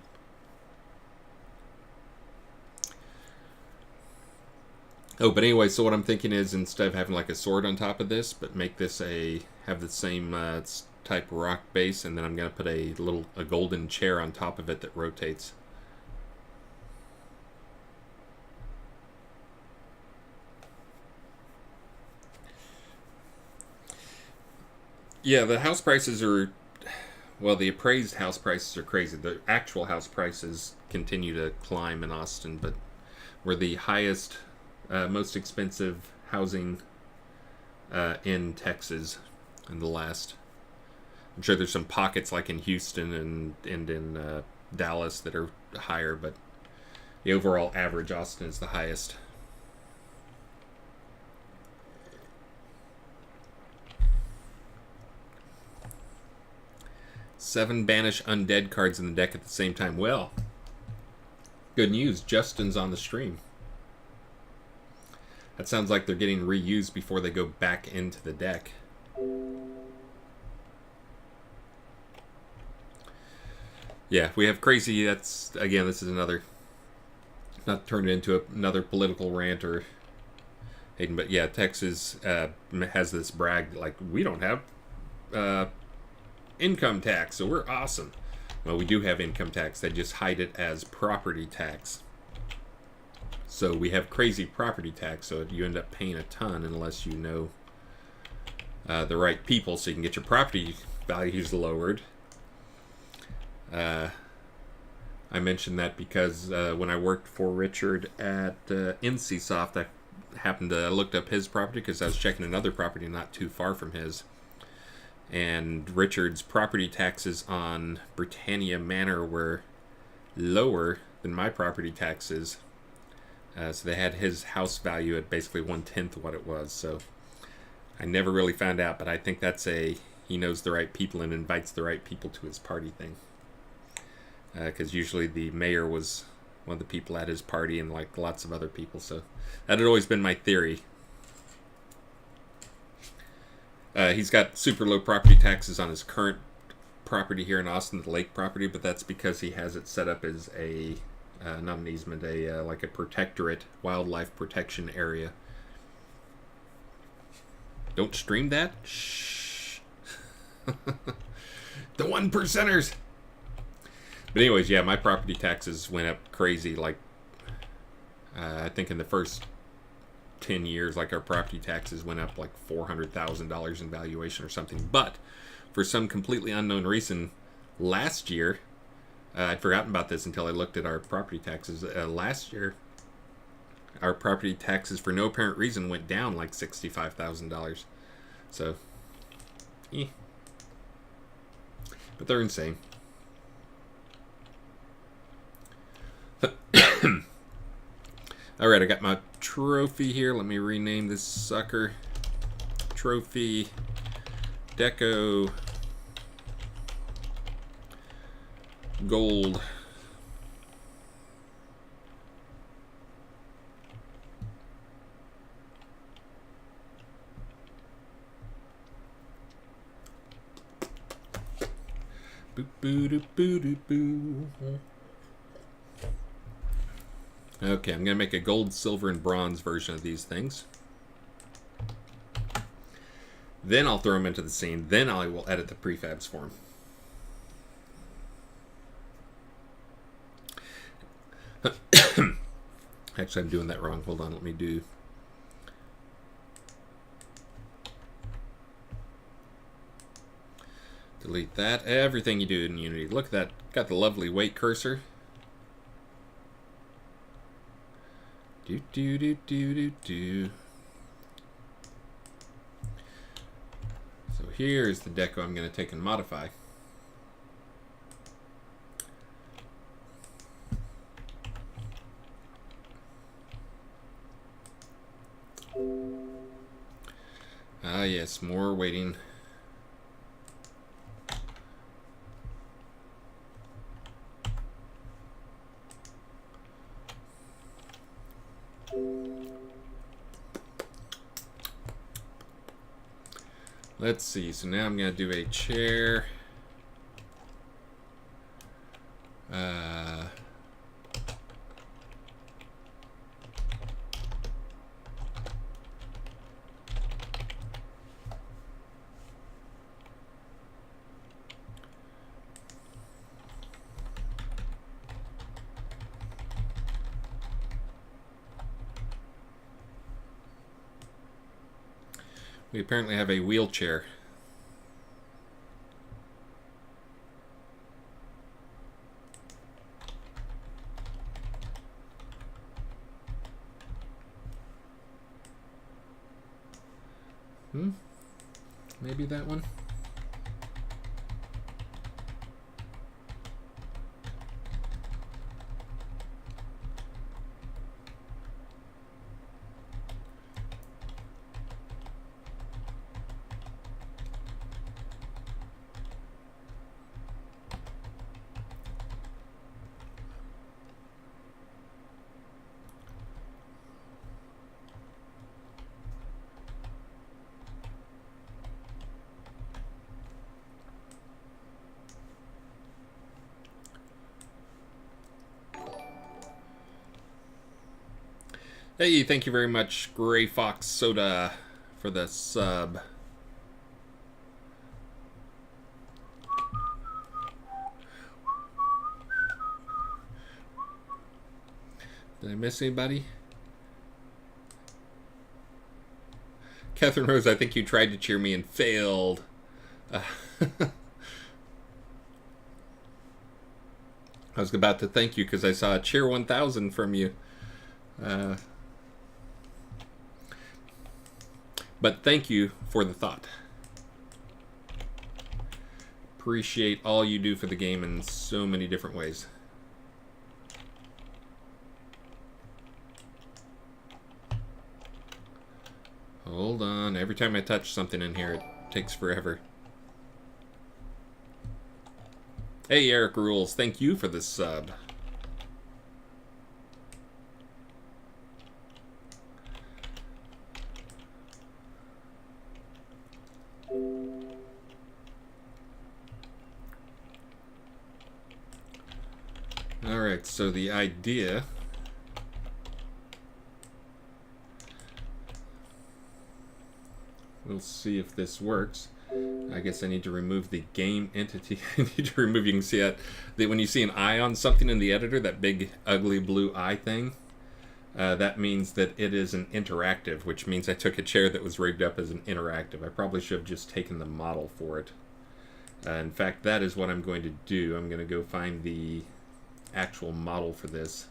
Oh, but anyway, so what I'm thinking is instead of having like a sword on top of this, but make this have the same type rock base, and then I'm going to put a golden chair on top of it that rotates. Yeah, the house prices are, well, the appraised house prices are crazy. The actual house prices continue to climb in Austin, but we're the highest, most expensive housing in Texas in the last. I'm sure there's some pockets like in Houston and in Dallas that are higher, but the overall average, Austin is the highest. Seven banish undead cards in the deck at the same time. Well, good news. Justin's on the stream. That sounds like they're getting reused before they go back into the deck. Yeah, we have crazy. That's, again, this is another, not turn it into another political rant or Hayden, but yeah, Texas has this brag like, we don't have income tax, so we're awesome. Well, we do have income tax. They just hide it as property tax. So we have crazy property tax, so you end up paying a ton unless you know the right people, so you can get your property values lowered. I mentioned that because when I worked for Richard at NCSoft, I happened to looked up his property because I was checking another property not too far from his. And Richard's property taxes on Britannia Manor were lower than my property taxes. So they had his house value at basically 1/10 what it was. So I never really found out, but I think that's he knows the right people and invites the right people to his party thing. Because usually the mayor was one of the people at his party and like lots of other people. So that had always been my theory. He's got super low property taxes on his current property here in Austin, the lake property, but that's because he has it set up as a, not an easement, like a protectorate, wildlife protection area. Don't stream that? Shh. The 1%ers! But anyways, yeah, my property taxes went up crazy, like, I think in the first 10 years, like our property taxes went up like $400,000 in valuation or something. But for some completely unknown reason, last year, I'd forgotten about this until I looked at our property taxes. Last year, our property taxes for no apparent reason went down like $65,000. So, but they're insane. Alright, I got my trophy here. Let me rename this sucker. Trophy Deco Gold. Boo boo doo boo doo boo. Okay, I'm going to make a gold, silver, and bronze version of these things. Then I'll throw them into the scene. Then I will edit the prefabs for them. Actually, I'm doing that wrong. Hold on, let me do Delete that. Everything you do in Unity. Look at that. Got the lovely weight cursor. Do do do do do do. So here's the deco I'm going to take and modify. Ah yes, more waiting. Let's see, so now I'm going to do a chair. We apparently have a wheelchair. Maybe that one? Hey, thank you very much, Gray Fox Soda, for the sub. Did I miss anybody? Catherine Rose, I think you tried to cheer me and failed. I was about to thank you because I saw a cheer 1000 from you. But thank you for the thought. Appreciate all you do for the game in so many different ways. Hold on. Every time I touch something in here, it takes forever. Hey, Eric Rules. Thank you for this sub. Alright, so the idea... We'll see if this works. I guess I need to remove the game entity. I need to remove, you can see that when you see an eye on something in the editor, that big ugly blue eye thing, that means that it is an interactive, which means I took a chair that was rigged up as an interactive. I probably should have just taken the model for it. In fact, that is what I'm going to do. I'm going to go find the actual model for this.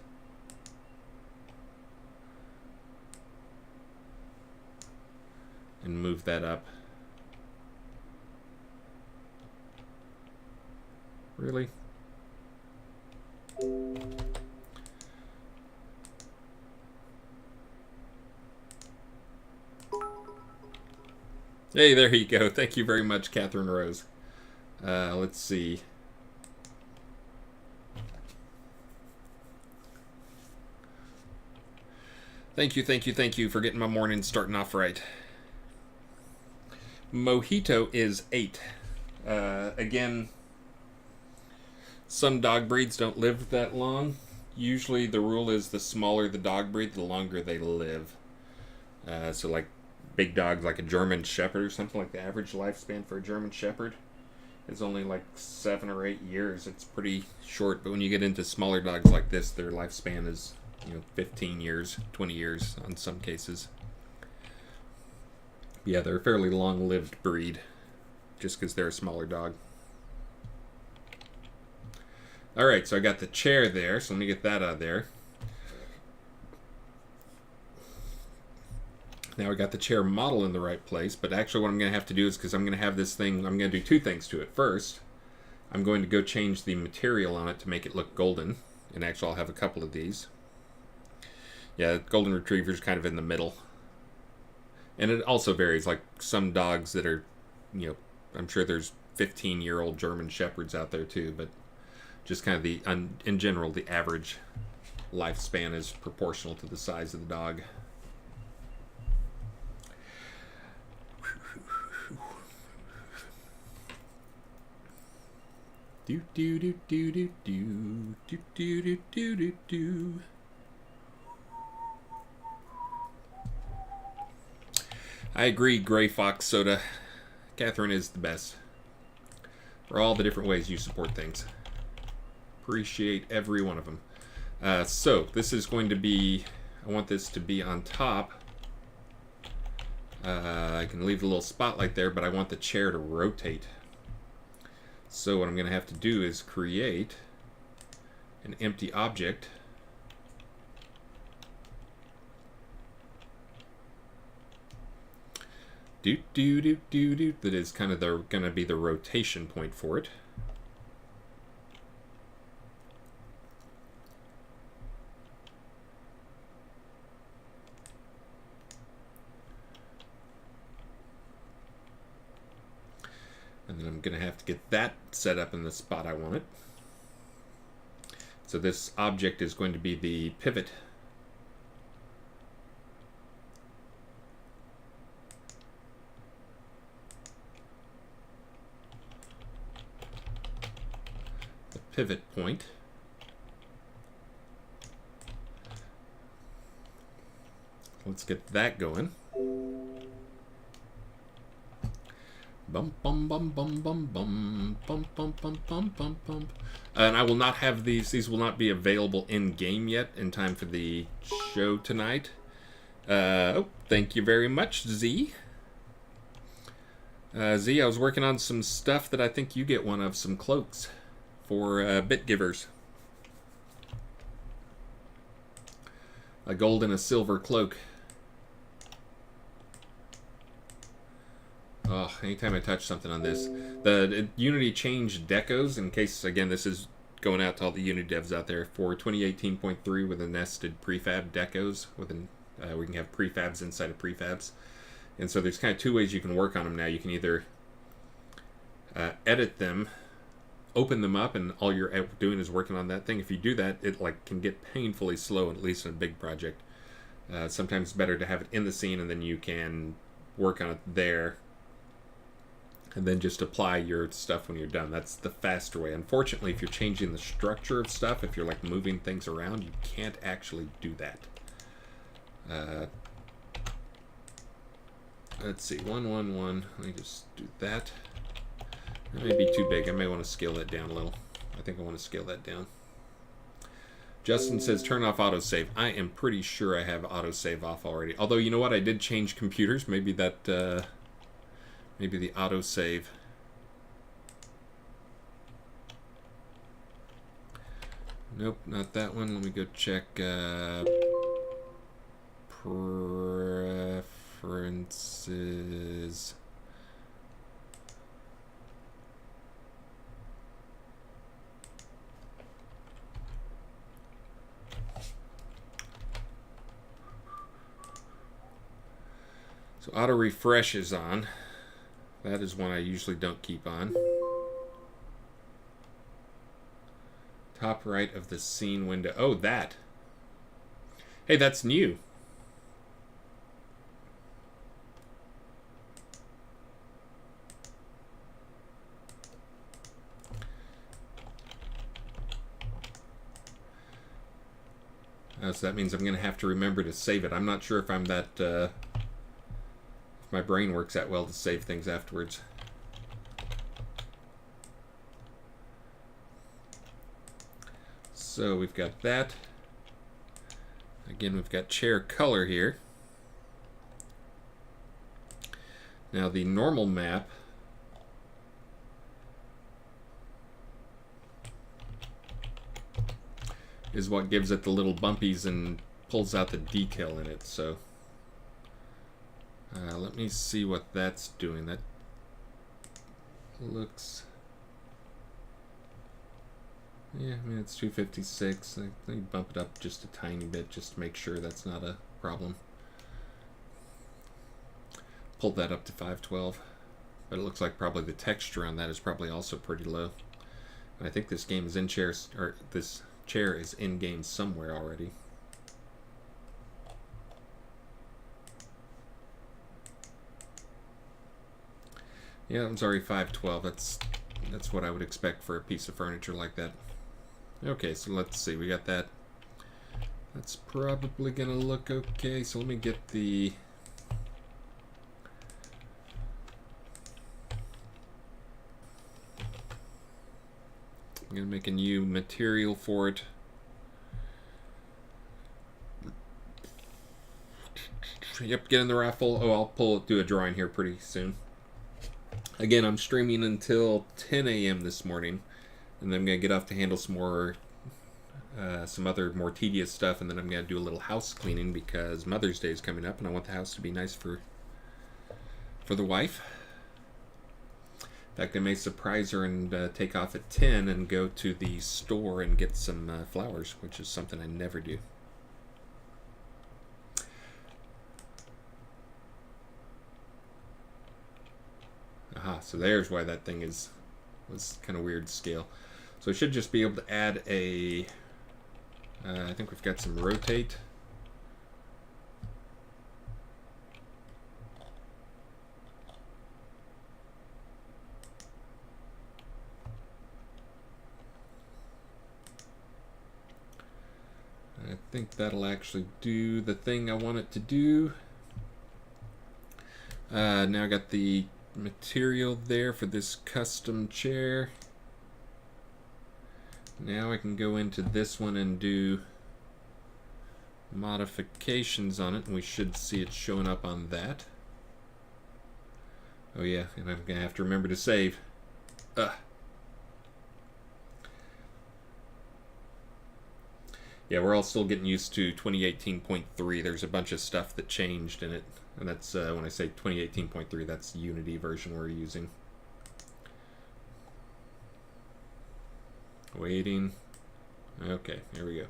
And move that up. Really? Hey, there you go. Thank you very much, Catherine Rose. Let's see. Thank you for getting my morning starting off right. Mojito is 8. Again, some dog breeds don't live that long. Usually the rule is the smaller the dog breed, the longer they live. So like big dogs like a German Shepherd or something, like the average lifespan for a German Shepherd is only like 7 or 8 years. It's pretty short, but when you get into smaller dogs like this, their lifespan is 15 years, 20 years in some cases. Yeah, they're a fairly long-lived breed, just because they're a smaller dog. Alright, so I got the chair there, so let me get that out of there. Now I got the chair model in the right place, but actually what I'm going to have to do is, because I'm going to have this thing, I'm going to do two things to it. First, I'm going to go change the material on it to make it look golden. And actually I'll have a couple of these. Yeah, golden retriever's kind of in the middle. And it also varies, like some dogs that are, you know, I'm sure there's 15-year-old German Shepherds out there too, but just kind of the, in general, the average lifespan is proportional to the size of the dog. Do do do do do do do do do do do do. I agree, Gray Fox Soda. Catherine is the best. For all the different ways you support things. Appreciate every one of them. So, this is going to be... I want this to be on top. I can leave a little spotlight there, but I want the chair to rotate. So what I'm going to have to do is create an empty object. That is kind of going to be the rotation point for it. And then I'm going to have to get that set up in the spot I want it. So this object is going to be the pivot. The pivot point. Let's get that going. Bum bum bum bum bum bum bum bum bum bum bum bum. And I will not have these. These will not be available in game yet in time for the show tonight. Oh, thank you very much, Z. Z, I was working on some stuff that I think you get one of, some cloaks for bit givers. A gold and a silver cloak. Oh, anytime I touch something on this. The Unity changed decos, in case, again, this is going out to all the Unity devs out there, for 2018.3 with the nested prefab decos. We can have prefabs inside of prefabs. And so there's kind of two ways you can work on them now. You can either edit them, open them up, and all you're doing is working on that thing. If you do that, it can get painfully slow, at least in a big project. Sometimes it's better to have it in the scene, and then you can work on it there. And then just apply your stuff when you're done. That's the faster way. Unfortunately, if you're changing the structure of stuff, if you're moving things around, you can't actually do that. Let's see, 1, 1, 1. Let me just do that. That may be too big. I may want to scale that down a little. I think I want to scale that down. Justin says turn off autosave. I am pretty sure I have autosave off already. Although, you know what? I did change computers. Maybe that... Maybe the autosave. Nope, not that one. Let me go check preferences. So auto refresh is on. That is one I usually don't keep on. Top right of the scene window. Oh, that. Hey, that's new. So that means I'm going to have to remember to save it. I'm not sure if I'm that... my brain works that well to save things afterwards. So we've got that. Again, we've got chair color here. Now the normal map is what gives it the little bumpies and pulls out the detail in it. So let me see what that's doing. That looks, yeah, I mean, it's 256. I think bump it up just a tiny bit just to make sure that's not a problem. Pulled that up to 512, but it looks like probably the texture on that is probably also pretty low. And I think this game is in chairs, or this chair is in game somewhere already. Yeah, I'm sorry, 512. That's what I would expect for a piece of furniture like that. Okay, so let's see. We got that. That's probably gonna look okay. So let me get the. I'm gonna make a new material for it. Yep, get in the raffle. Oh, I'll do a drawing here pretty soon. Again, I'm streaming until 10 a.m. this morning, and then I'm gonna get off to handle some other more tedious stuff, and then I'm gonna do a little house cleaning because Mother's Day is coming up, and I want the house to be nice for the wife. In fact, I may surprise her and take off at 10 and go to the store and get some flowers, which is something I never do. Aha, so there's why that thing was kind of weird scale. So I should just be able to add a, I think we've got some rotate. I think that'll actually do the thing I want it to do. Now I got the material there for this custom chair. Now I can go into this one and do modifications on it, and we should see it showing up on that. Oh yeah, and I'm gonna have to remember to save. Yeah, we're all still getting used to 2018.3. There's a bunch of stuff that changed in it. And that's, when I say 2018.3, that's the Unity version we're using. Waiting. Okay, here we go.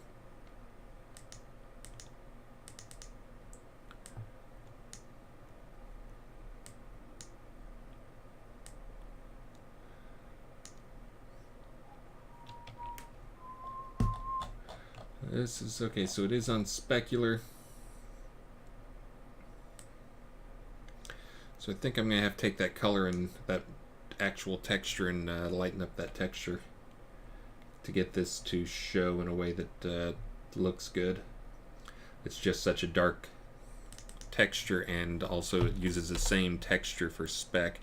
This is, okay, so it is on specular. So I think I'm going to have to take that color and that actual texture and lighten up that texture to get this to show in a way that looks good. It's just such a dark texture, and also it uses the same texture for spec.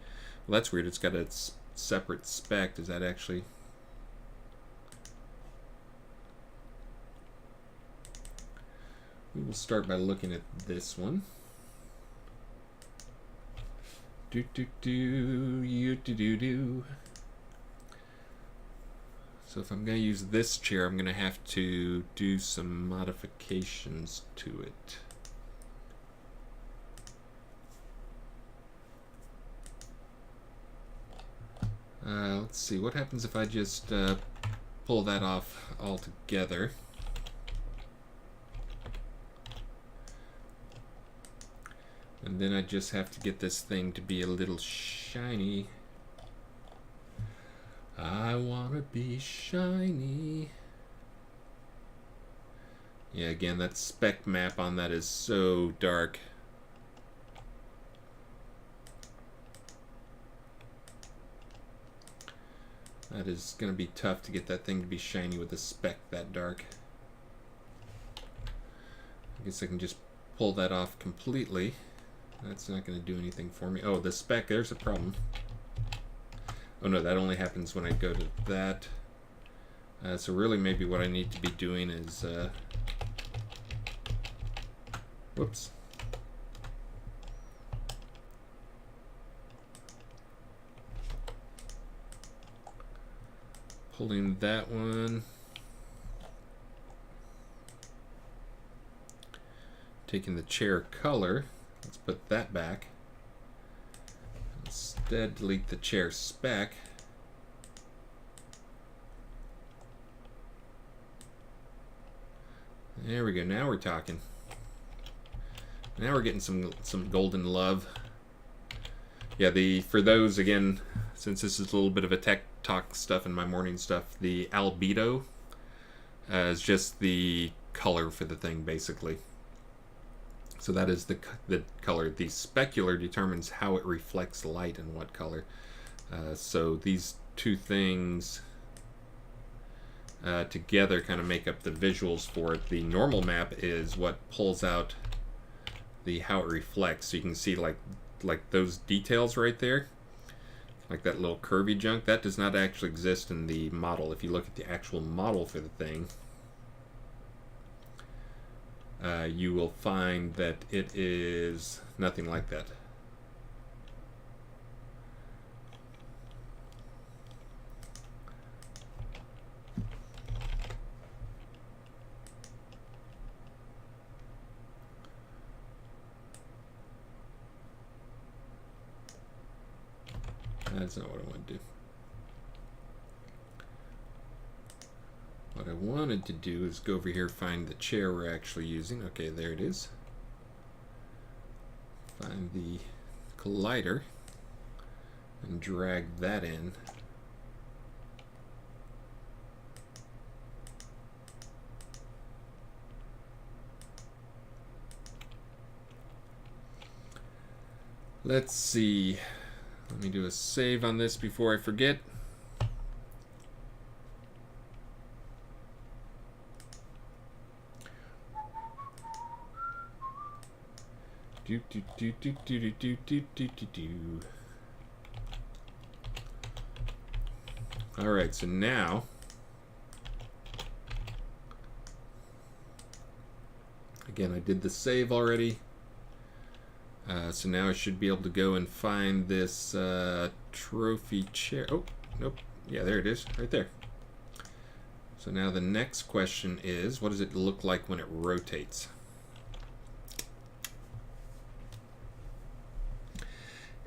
Well, that's weird. It's got a separate spec. Does that actually... We will start by looking at this one. So if I'm going to use this chair, I'm going to have to do some modifications to it. Let's see, what happens if I just pull that off altogether? And then I just have to get this thing to be a little shiny. I wanna be shiny. Yeah, again, that spec map on that is so dark. That is gonna be tough to get that thing to be shiny with the spec that dark. I guess I can just pull that off completely. That's not going to do anything for me. Oh, the spec, there's a problem. Oh no, that only happens when I go to that. So really maybe what I need to be doing is... whoops. Pulling that one. taking the chair color. Let's put that back. Instead, delete the chair spec. There we go. Now we're talking. Now we're getting some golden love. Yeah, for those, again, since this is a little bit of a tech talk stuff and my morning stuff, the albedo is just the color for the thing, basically. So that is the color. The specular determines how it reflects light and what color. So these two things together kind of make up the visuals for it. The normal map is what pulls out how it reflects. So you can see like those details right there, like that little curvy junk. That does not actually exist in the model. If you look at the actual model for the thing, you will find that it is nothing like that. That's not what I want to do. What I wanted to do is go over here, find the chair we're actually using. Okay, there it is. Find the collider and drag that in. Let's see. Let me do a save on this before I forget. All right, so now again, I did the save already. So now I should be able to go and find this trophy chair. Oh, nope. Yeah, there it is, right there. So now the next question is, what does it look like when it rotates?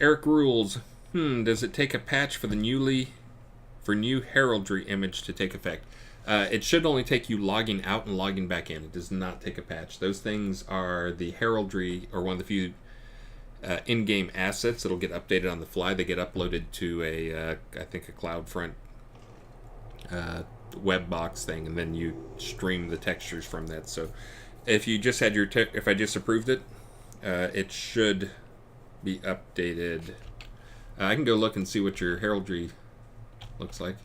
Eric Rules, does it take a patch for the new heraldry image to take effect? It should only take you logging out and logging back in. It does not take a patch. Those things are the heraldry, or one of the few in-game assets that'll get updated on the fly. They get uploaded to I think a CloudFront web box thing, and then you stream the textures from that. So if you just had if I just approved it, it should be updated. I can go look and see what your heraldry looks like.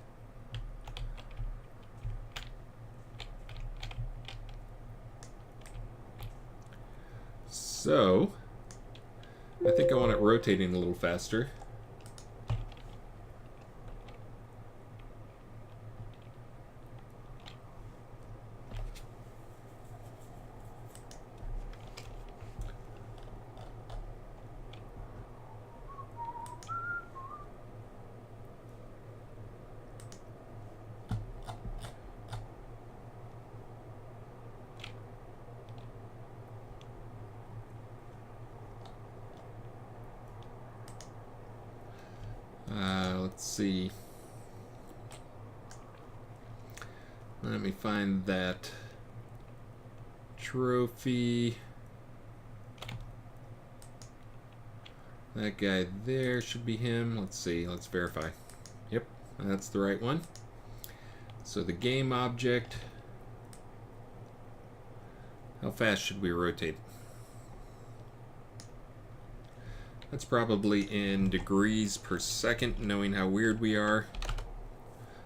So I think I want it rotating a little faster. Let's see. Let me find that trophy. That guy there should be him. Let's see. Let's verify. Yep, that's the right one. So the game object. How fast should we rotate? That's probably in degrees per second, knowing how weird we are.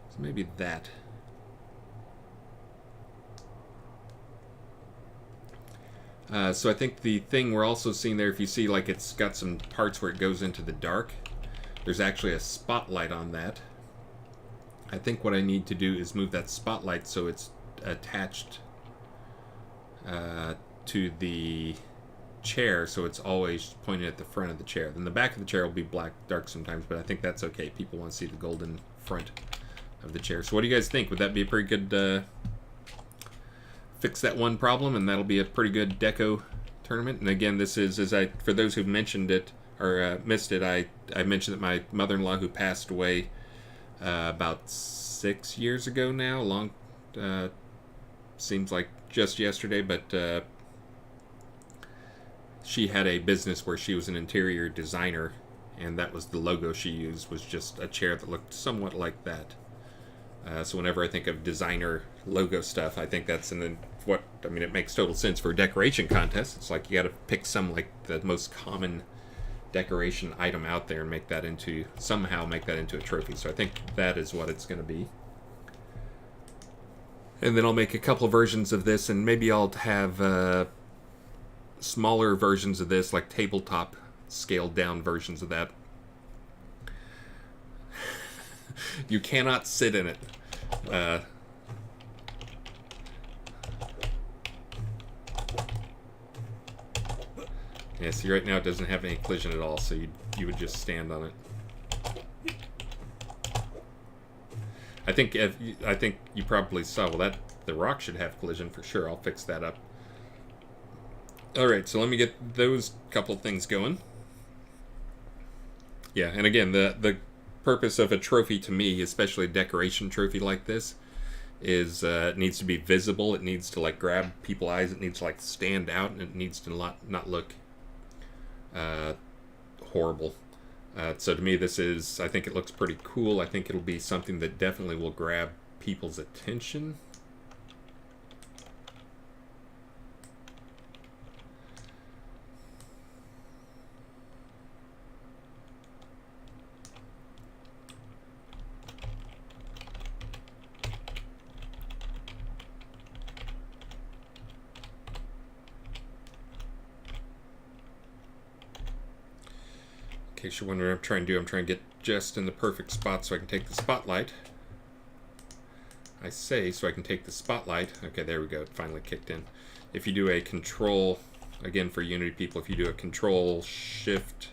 So maybe that. So I think the thing we're also seeing there, if you see like it's got some parts where it goes into the dark, there's actually a spotlight on that. I think what I need to do is move that spotlight so it's attached to the chair, so it's always pointed at the front of the chair. Then the back of the chair will be black dark sometimes, but I think that's okay. People want to see the golden front of the chair. So what do you guys think? Would that be a pretty good fix that one problem, and that'll be a pretty good deco tournament. And again, this is, for those who've mentioned it or missed it, I mentioned that my mother-in-law, who passed away about 6 years ago now, seems like just yesterday, but she had a business where she was an interior designer, and that was the logo she used, was just a chair that looked somewhat like that. So whenever I think of designer logo stuff, I think that's it makes total sense for a decoration contest. It's like you got to pick some, like, the most common decoration item out there and somehow make that into a trophy. So I think that is what it's going to be. And then I'll make a couple versions of this, and maybe I'll have smaller versions of this, like tabletop scaled down versions of that. You cannot sit in it. Yeah, see, right now it doesn't have any collision at all, so you would just stand on it. I think you probably saw, the rock should have collision for sure. I'll fix that up. Alright, so let me get those couple things going. Yeah, and again, the purpose of a trophy to me, especially a decoration trophy like this, is it needs to be visible. It needs to, like, grab people's eyes. It needs to, like, stand out, and it needs to not look horrible. So to me, I think it looks pretty cool. I think it'll be something that definitely will grab people's attention. In case you're wondering what I'm trying to do, I'm trying to get just in the perfect spot so I can take the spotlight. I say so I can take the spotlight. Okay, there we go. It finally kicked in. If you do a control, again for Unity people, if you do a control shift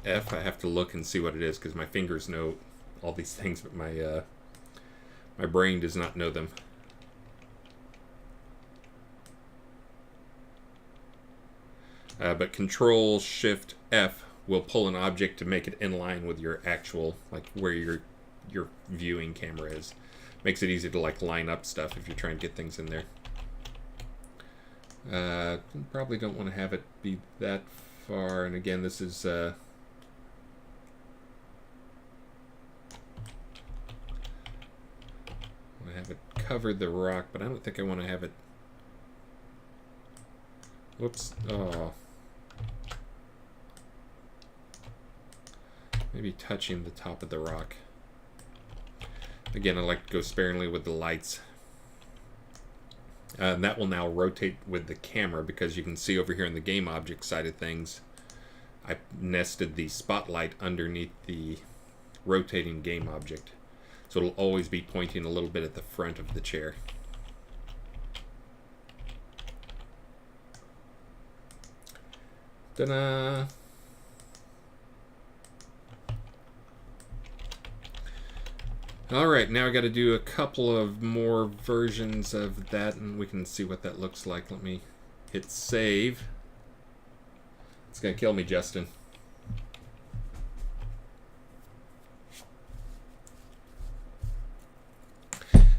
F, I have to look and see what it is because my fingers know all these things, but my brain does not know them. But control shift F will pull an object to make it in line with your actual, like, where your viewing camera is. Makes it easy to, like, line up stuff if you're trying to get things in there. Probably don't want to have it be that far. And again, this is I want to have it cover the rock, but I don't think I want to have it. Whoops. Oh. Maybe touching the top of the rock. Again, I like to go sparingly with the lights. And that will now rotate with the camera because you can see over here in the game object side of things, I nested the spotlight underneath the rotating game object. So it'll always be pointing a little bit at the front of the chair. Ta-da! Alright, now I got to do a couple of more versions of that, and we can see what that looks like. Let me hit save. It's going to kill me, Justin.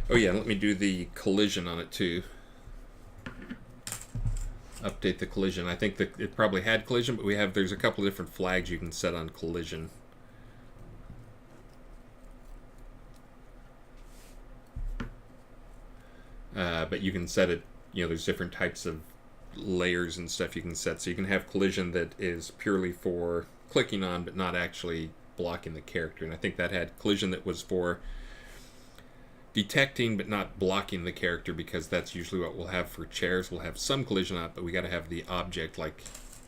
Oh yeah, let me do the collision on it too. Update the collision. I think that it probably had collision, but there's a couple of different flags you can set on collision. But you can set it, there's different types of layers and stuff you can set. So you can have collision that is purely for clicking on, but not actually blocking the character. And I think that had collision that was for detecting, but not blocking the character, because that's usually what we'll have for chairs. We'll have some collision on it, but we got to have the object, like,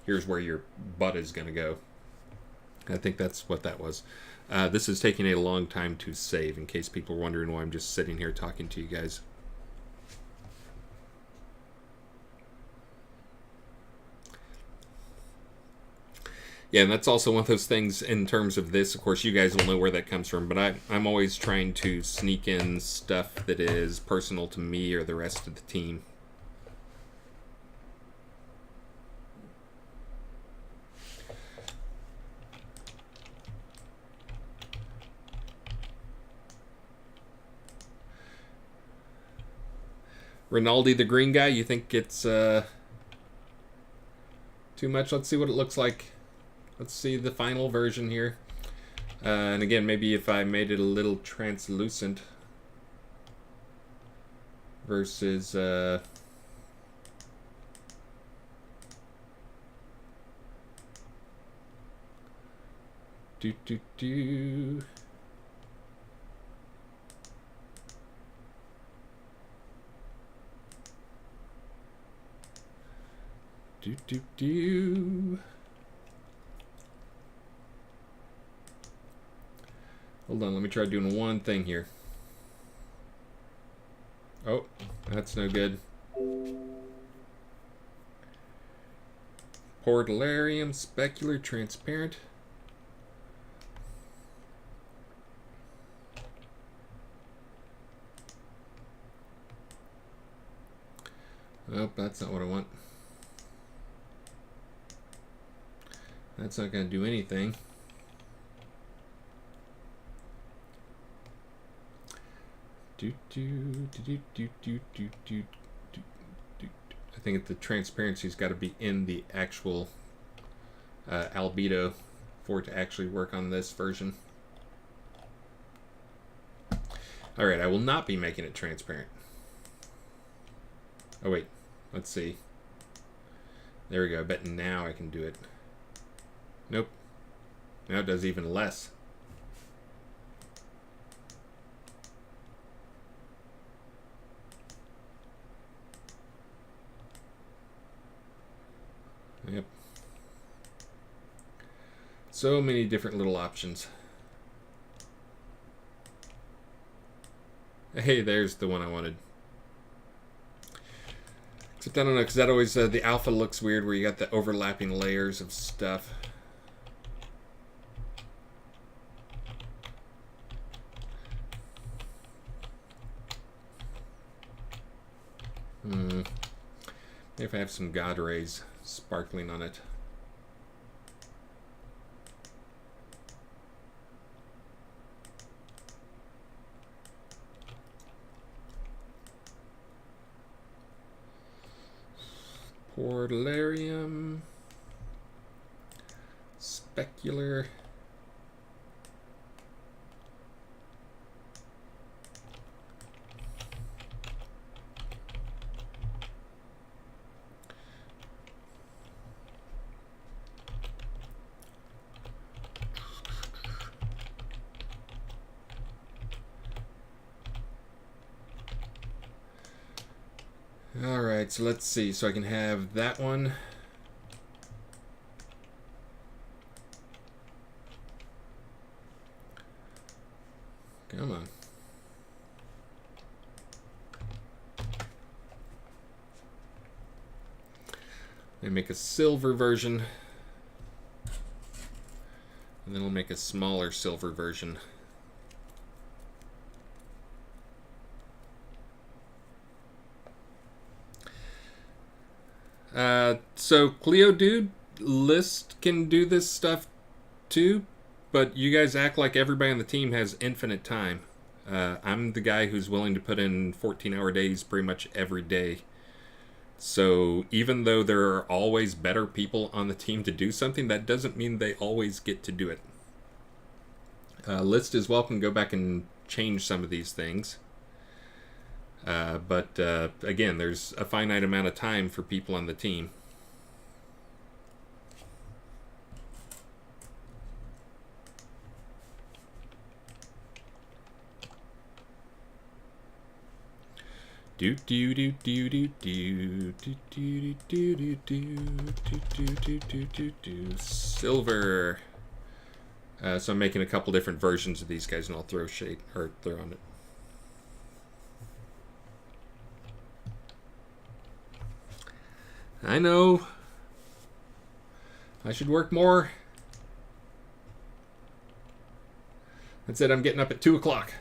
here's where your butt is going to go. I think that's what that was. This is taking a long time to save, in case people are wondering why I'm just sitting here talking to you guys. Yeah, and that's also one of those things in terms of this. Of course, you guys will know where that comes from, but I'm always trying to sneak in stuff that is personal to me or the rest of the team. Rinaldi, the green guy, you think it's too much? Let's see what it looks like. Let's see the final version here. And again, maybe if I made it a little translucent versus do. Hold on, let me try doing one thing here. Oh, that's no good. Portalarium, specular, transparent. Oh, that's not what I want. That's not going to do anything. I think the transparency's got to be in the actual albedo for it to actually work on this version. Alright, I will not be making it transparent. Oh wait, let's see. There we go, I bet now I can do it. Nope. Now it does even less. Yep. So many different little options. Hey, there's the one I wanted. Except I don't know, because that always, the alpha looks weird where you got the overlapping layers of stuff. Maybe if I have some God rays sparkling on it. Portalarium, specular. Alright, so let's see. So I can have that one. Come on. And make a silver version. And then we'll make a smaller silver version. So Cleo Dude, List can do this stuff too, but you guys act like everybody on the team has infinite time. I'm the guy who's willing to put in 14-hour days pretty much every day. So even though there are always better people on the team to do something, that doesn't mean they always get to do it. List is welcome to go back and change some of these things. But again, there's a finite amount of time for people on the team. Silver. So I'm making a couple different versions of these guys, and I'll throw shade or throw on it. I know. I should work more. That's it. I'm getting up at 2 o'clock.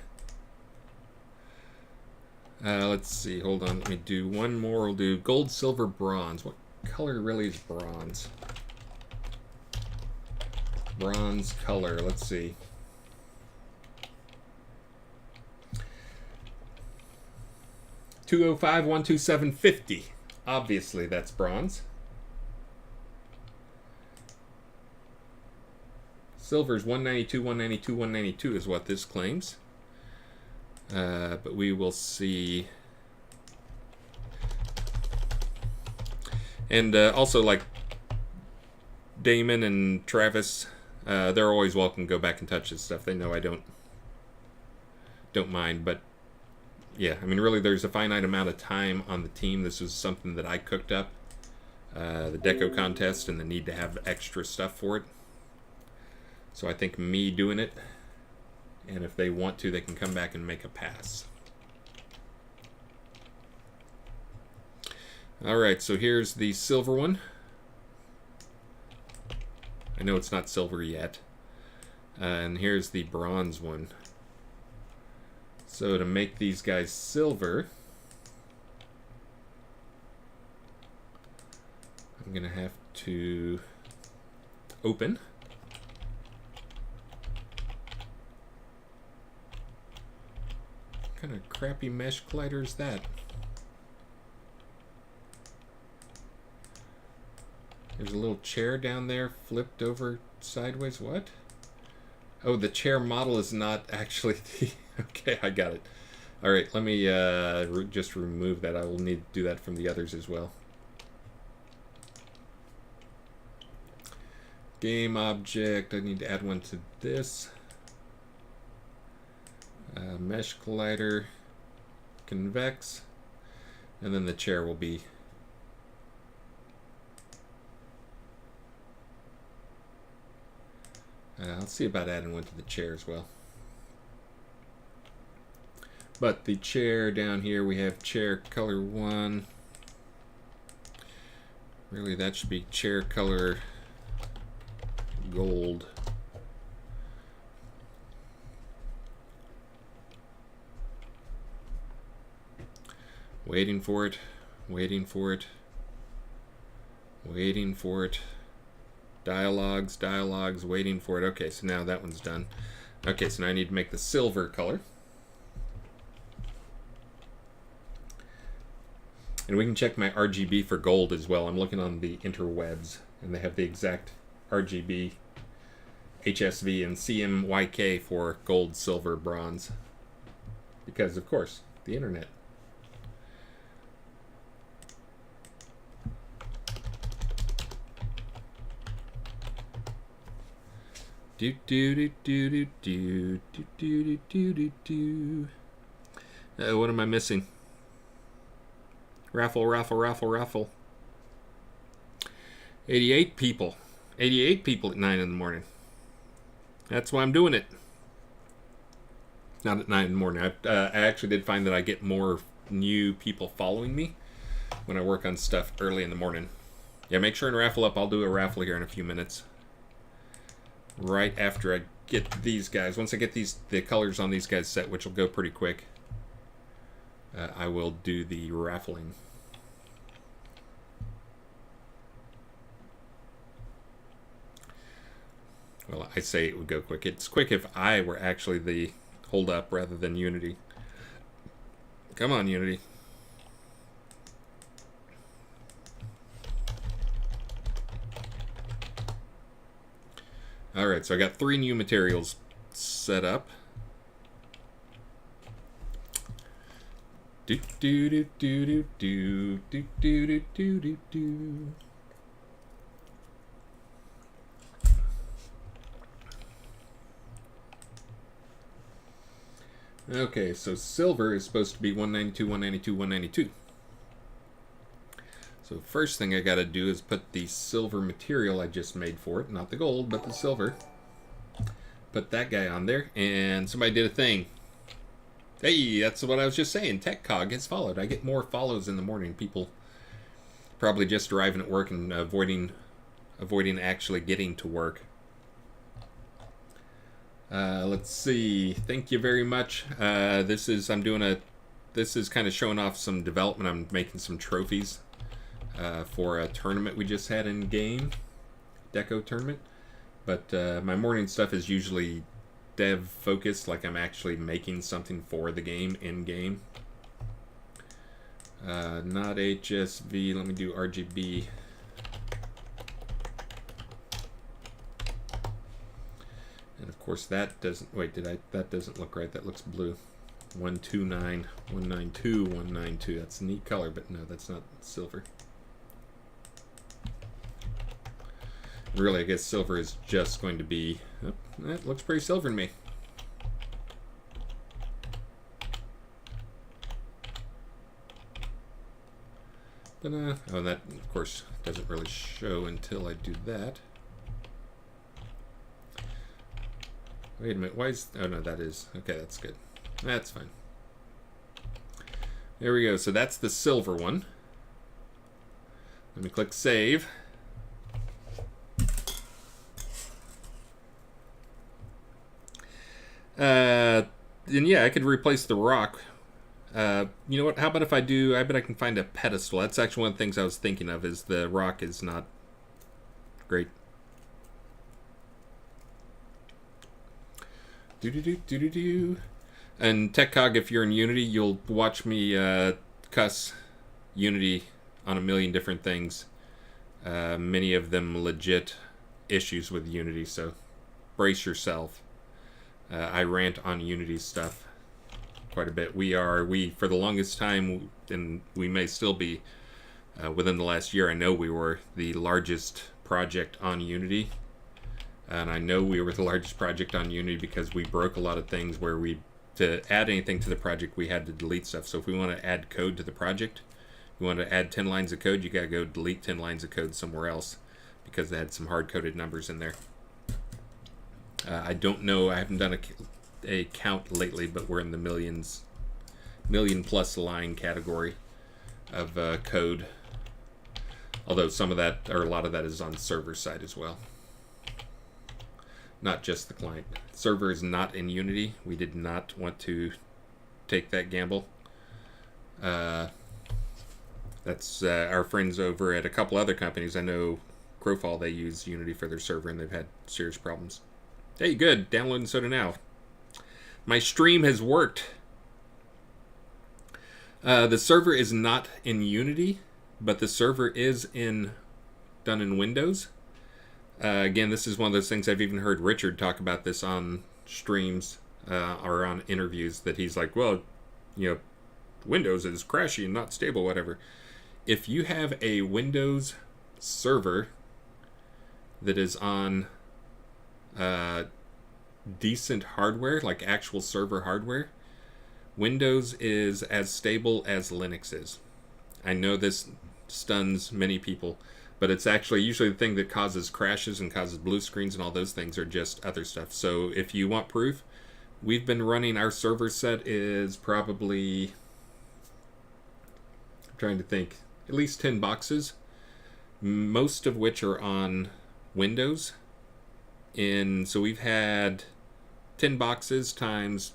Let's see. Hold on. Let me do one more. We'll do gold, silver, bronze. What color really is bronze? Bronze color. Let's see. 205, 12750. Obviously, that's bronze. Silver's 192, 192, 192 is what this claims. But we will see. And also, like Damon and Travis, they're always welcome to go back and touch this stuff. They know I don't mind, but yeah, I mean, really, there's a finite amount of time on the team. This was something that I cooked up, the deco contest, and the need to have extra stuff for it. So I think me doing it, and if they want to, they can come back and make a pass. Alright, so here's the silver one. I know it's not silver yet. And here's the bronze one. So to make these guys silver, I'm going to have to open. What kind of crappy mesh collider is that? There's a little chair down there flipped over sideways. What? Oh, the chair model is not actually the... Okay, I got it. All right, let me just remove that. I will need to do that from the others as well. Game object. I need to add one to this. Mesh collider. Convex. And then the chair will be... I'll see about adding one to the chair as well. But the chair down here, we have chair color 1. Really, that should be chair color gold. Waiting for it, waiting for it, waiting for it. Dialogues, waiting for it. Okay, so now that one's done. Okay, so now I need to make the silver color. And we can check my RGB for gold as well. I'm looking on the interwebs, and they have the exact RGB, HSV, and CMYK for gold, silver, bronze. Because, of course, the internet. Do do do do do do do do do do do. What am I missing? Raffle, raffle, raffle, raffle. 88 people. 88 people at 9 in the morning. That's why I'm doing it. Not at 9 in the morning. I actually did find that I get more new people following me when I work on stuff early in the morning. Yeah, make sure and raffle up. I'll do a raffle here in a few minutes. Right after I get these guys. Once I get the colors on these guys set, which will go pretty quick, I will do the raffling. Well, I say it would go quick. It's quick if I were actually the hold-up rather than Unity. Come on, Unity. Alright, so I got 3 new materials set up. Do do do do do do do do do do do. Okay, so silver is supposed to be 192, 192, 192. So first thing I gotta do is put the silver material I just made for it, not the gold, but the silver. Put that guy on there, and somebody did a thing. Hey, that's what I was just saying. TechCog has followed. I get more follows in the morning. People probably just arriving at work and avoiding actually getting to work. Let's see. Thank you very much. This is kind of showing off some development. I'm making some trophies for a tournament we just had in game, deco tournament. But my morning stuff is usually dev focused, like I'm actually making something for the game in game. Not HSV. Let me do RGB. And of course that doesn't, wait, that doesn't look right. That looks blue. 129, 192, 192. That's a neat color, but no, that's not silver. Really, I guess silver is just going to be, oh, that looks pretty silver to me. But, oh, that, of course, doesn't really show until I do that. Wait a minute, why is, oh no, that is, okay, that's good. That's fine. There we go, so that's the silver one. Let me click save. And yeah, I could replace the rock. You know what? How about if I do? I bet I can find a pedestal. That's actually one of the things I was thinking of. Is the rock is not great. Do. And TechCog, if you're in Unity, you'll watch me cuss Unity on a million different things. Many of them legit issues with Unity. So brace yourself. I rant on Unity stuff quite a bit. We for the longest time, and we may still be within the last year, I know we were the largest project on Unity. And I know we were the largest project on Unity because we broke a lot of things where to add anything to the project, we had to delete stuff. So if we want to add code to the project, we want to add 10 lines of code, you got to go delete 10 lines of code somewhere else because they had some hard-coded numbers in there. I don't know, I haven't done a count lately, but we're in the million plus line category of code. Although some of that, or a lot of that, is on server side as well. Not just the client. Server is not in Unity. We did not want to take that gamble. That's our friends over at a couple other companies. I know Crowfall, they use Unity for their server and they've had serious problems. Hey, good. Downloading soda now. My stream has worked. The server is not in Unity, but the server is done in Windows. Again, this is one of those things I've even heard Richard talk about this on streams or on interviews, that he's like, well, you know, Windows is crashy and not stable, whatever. If you have a Windows server that is on decent hardware, like actual server hardware, Windows is as stable as Linux is. I know this stuns many people, but it's actually usually the thing that causes crashes and causes blue screens and all those things are just other stuff. So if you want proof, we've been running, our server set is probably, I'm trying to think, at least 10 boxes, most of which are on Windows. So we've had 10 boxes times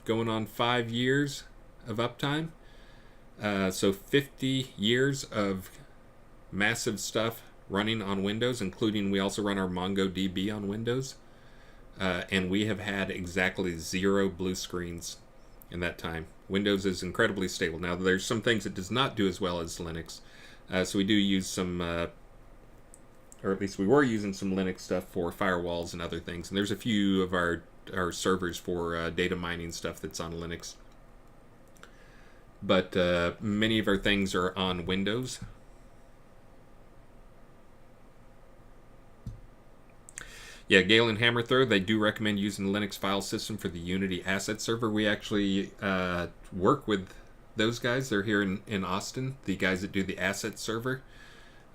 going on 5 years of uptime. So 50 years of massive stuff running on Windows, including we also run our MongoDB on Windows. And we have had exactly 0 blue screens in that time. Windows is incredibly stable. Now, there's some things it does not do as well as Linux. So we do use some, or at least we were using some Linux stuff for firewalls and other things. And there's a few of our servers for data mining stuff that's on Linux. But many of our things are on Windows. Yeah, Gale and Hammerthrow, they do recommend using the Linux file system for the Unity asset server. We actually work with those guys. They're here in Austin, the guys that do the asset server,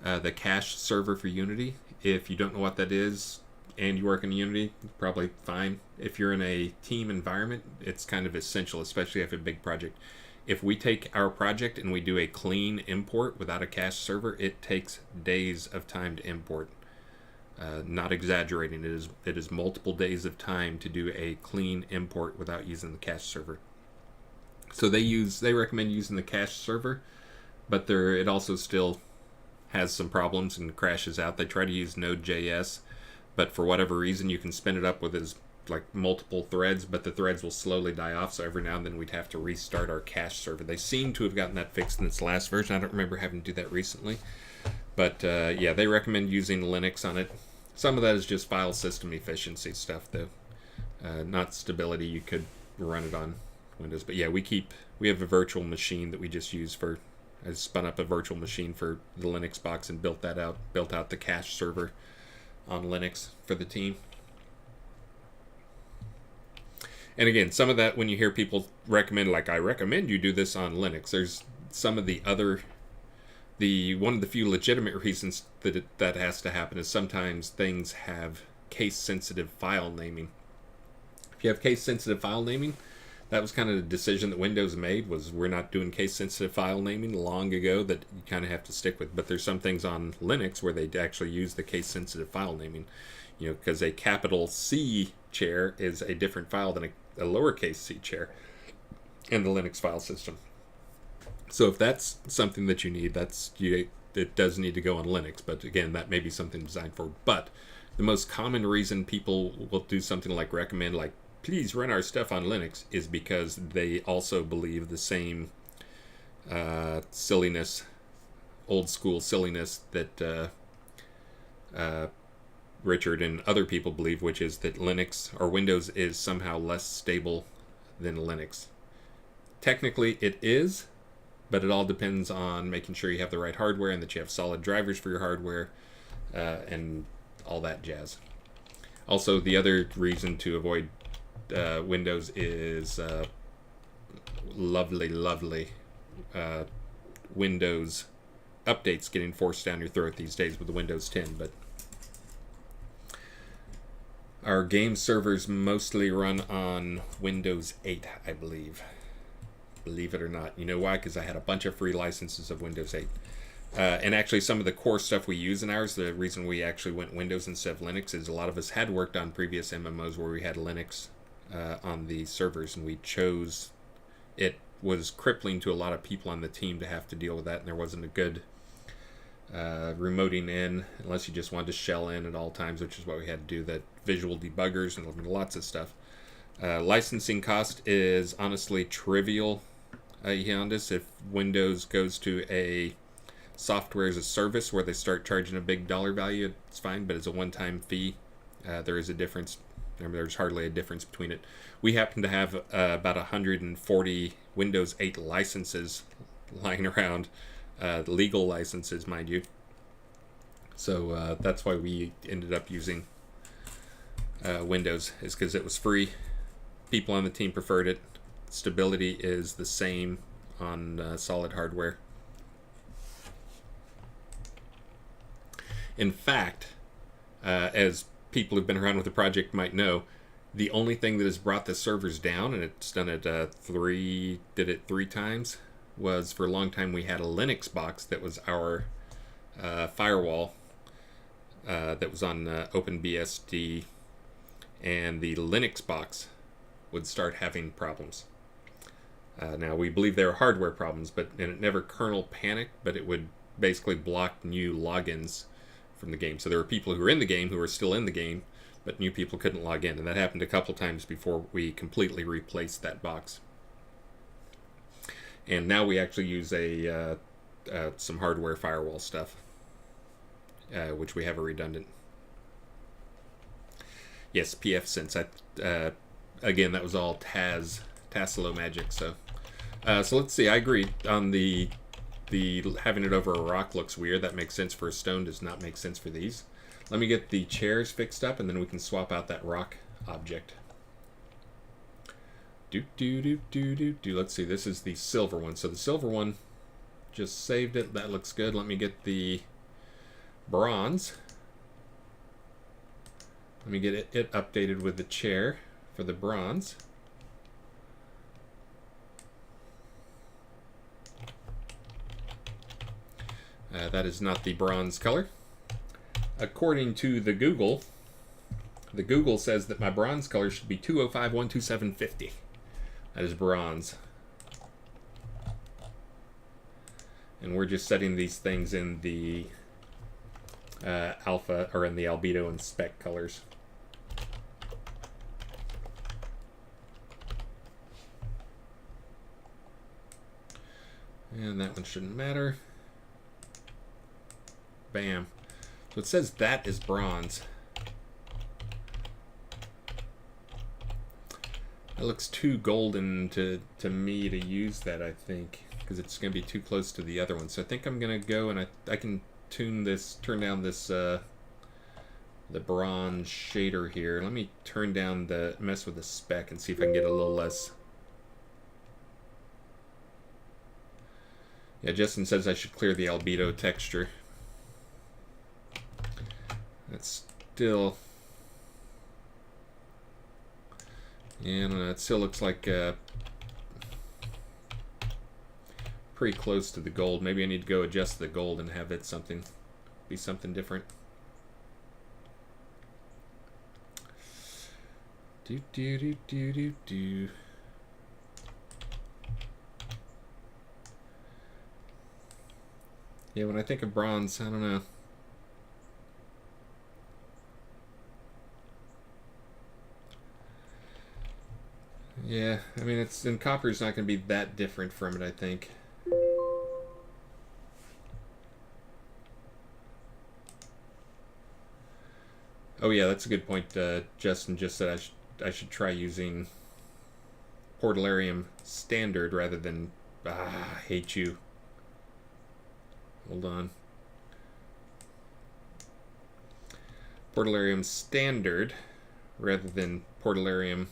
the cache server for Unity. If you don't know what that is and you work in Unity, probably fine. If you're in a team environment, it's kind of essential, especially if you have a big project. If we take our project and we do a clean import without a cache server, it takes days of time to import. Not exaggerating, it is multiple days of time to do a clean import without using the cache server. So they recommend using the cache server, but it also still has some problems and crashes out. They try to use Node.js, but for whatever reason you can spin it up with as like multiple threads, but the threads will slowly die off. So every now and then we'd have to restart our cache server. They seem to have gotten that fixed in its last version. I don't remember having to do that recently, but yeah, they recommend using Linux on it. Some of that is just file system efficiency stuff, though, not stability. You could run it on Windows, but yeah, we have a virtual machine that we just use for. I spun up a virtual machine for the Linux box and built out the cache server on Linux for the team. And again, some of that, when you hear people recommend, like, I recommend you do this on Linux, there's some of the other, one of the few legitimate reasons that has to happen is sometimes things have case-sensitive file naming. If you have case-sensitive file naming, that was kind of the decision that Windows made, was we're not doing case-sensitive file naming long ago, that you kind of have to stick with. But there's some things on Linux where they actually use the case-sensitive file naming, because a capital C chair is a different file than a lowercase c chair in the Linux file system. So if that's something that you need, it does need to go on Linux. But again, that may be something designed for. But the most common reason people will do something like recommend, like, please run our stuff on Linux, is because they also believe the same silliness, old school silliness that Richard and other people believe, which is that Linux or Windows is somehow less stable than Linux. Technically it is, but it all depends on making sure you have the right hardware and that you have solid drivers for your hardware and all that jazz. Also, the other reason to avoid Windows is lovely Windows updates getting forced down your throat these days with the Windows 10. But our game servers mostly run on Windows 8, I believe. Believe it or not. You know why? Because I had a bunch of free licenses of Windows 8. And actually, some of the core stuff we use in ours, the reason we actually went Windows instead of Linux is a lot of us had worked on previous MMOs where we had Linux on the servers, and we chose. It was crippling to a lot of people on the team to have to deal with that, and there wasn't a good remoting in unless you just wanted to shell in at all times, which is what we had to do. That visual debuggers and lots of stuff. Licensing cost is honestly trivial. If Windows goes to a software as a service where they start charging a big dollar value, it's fine, but as a one-time fee, there is a difference. There's hardly a difference between it. We happen to have about 140 Windows 8 licenses lying around, legal licenses, mind you. So that's why we ended up using Windows, is because it was free. People on the team preferred it. Stability is the same on solid hardware. In fact, as people who've been around with the project might know, the only thing that has brought the servers down, and it's done it three times, was for a long time we had a Linux box that was our firewall that was on OpenBSD, and the Linux box would start having problems. Now, we believe there are hardware problems, and it never kernel panicked, but it would basically block new logins from the game. So there were people who were in the game who were still in the game, but new people couldn't log in, and that happened a couple times before we completely replaced that box. And now we actually use some hardware firewall stuff, which we have a redundant. Yes, pfSense. Again, that was all Tassilo magic. So let's see. I agree on the having it over a rock looks weird. That makes sense for a stone. Does not make sense for these. Let me get the chairs fixed up, and then we can swap out that rock object. Let's see. This is the silver one. So the silver one, just saved it. That looks good. Let me get the bronze. Let me get it updated with the chair for the bronze. That is not the bronze color. According to the Google says that my bronze color should be 205-12750. That is bronze. And we're just setting these things in the alpha, or in the albedo and spec colors. And that one shouldn't matter. Bam. So it says that is bronze. That looks too golden to me to use that, I think, because it's going to be too close to the other one. So I think I'm going to go and I can turn down this the bronze shader here. Let me mess with the spec and see if I can get a little less. Yeah, Justin says I should clear the albedo texture. That's still... Yeah, I don't know. It still looks like pretty close to the gold. Maybe I need to go adjust the gold and have it be something different. Do do do do do do. Yeah, when I think of bronze, I don't know. Yeah, I mean, copper's not going to be that different from it, I think. Oh yeah, that's a good point. Justin just said I should try using Portallarium Standard rather than... I hate you. Hold on. Portallarium Standard rather than Portallarium...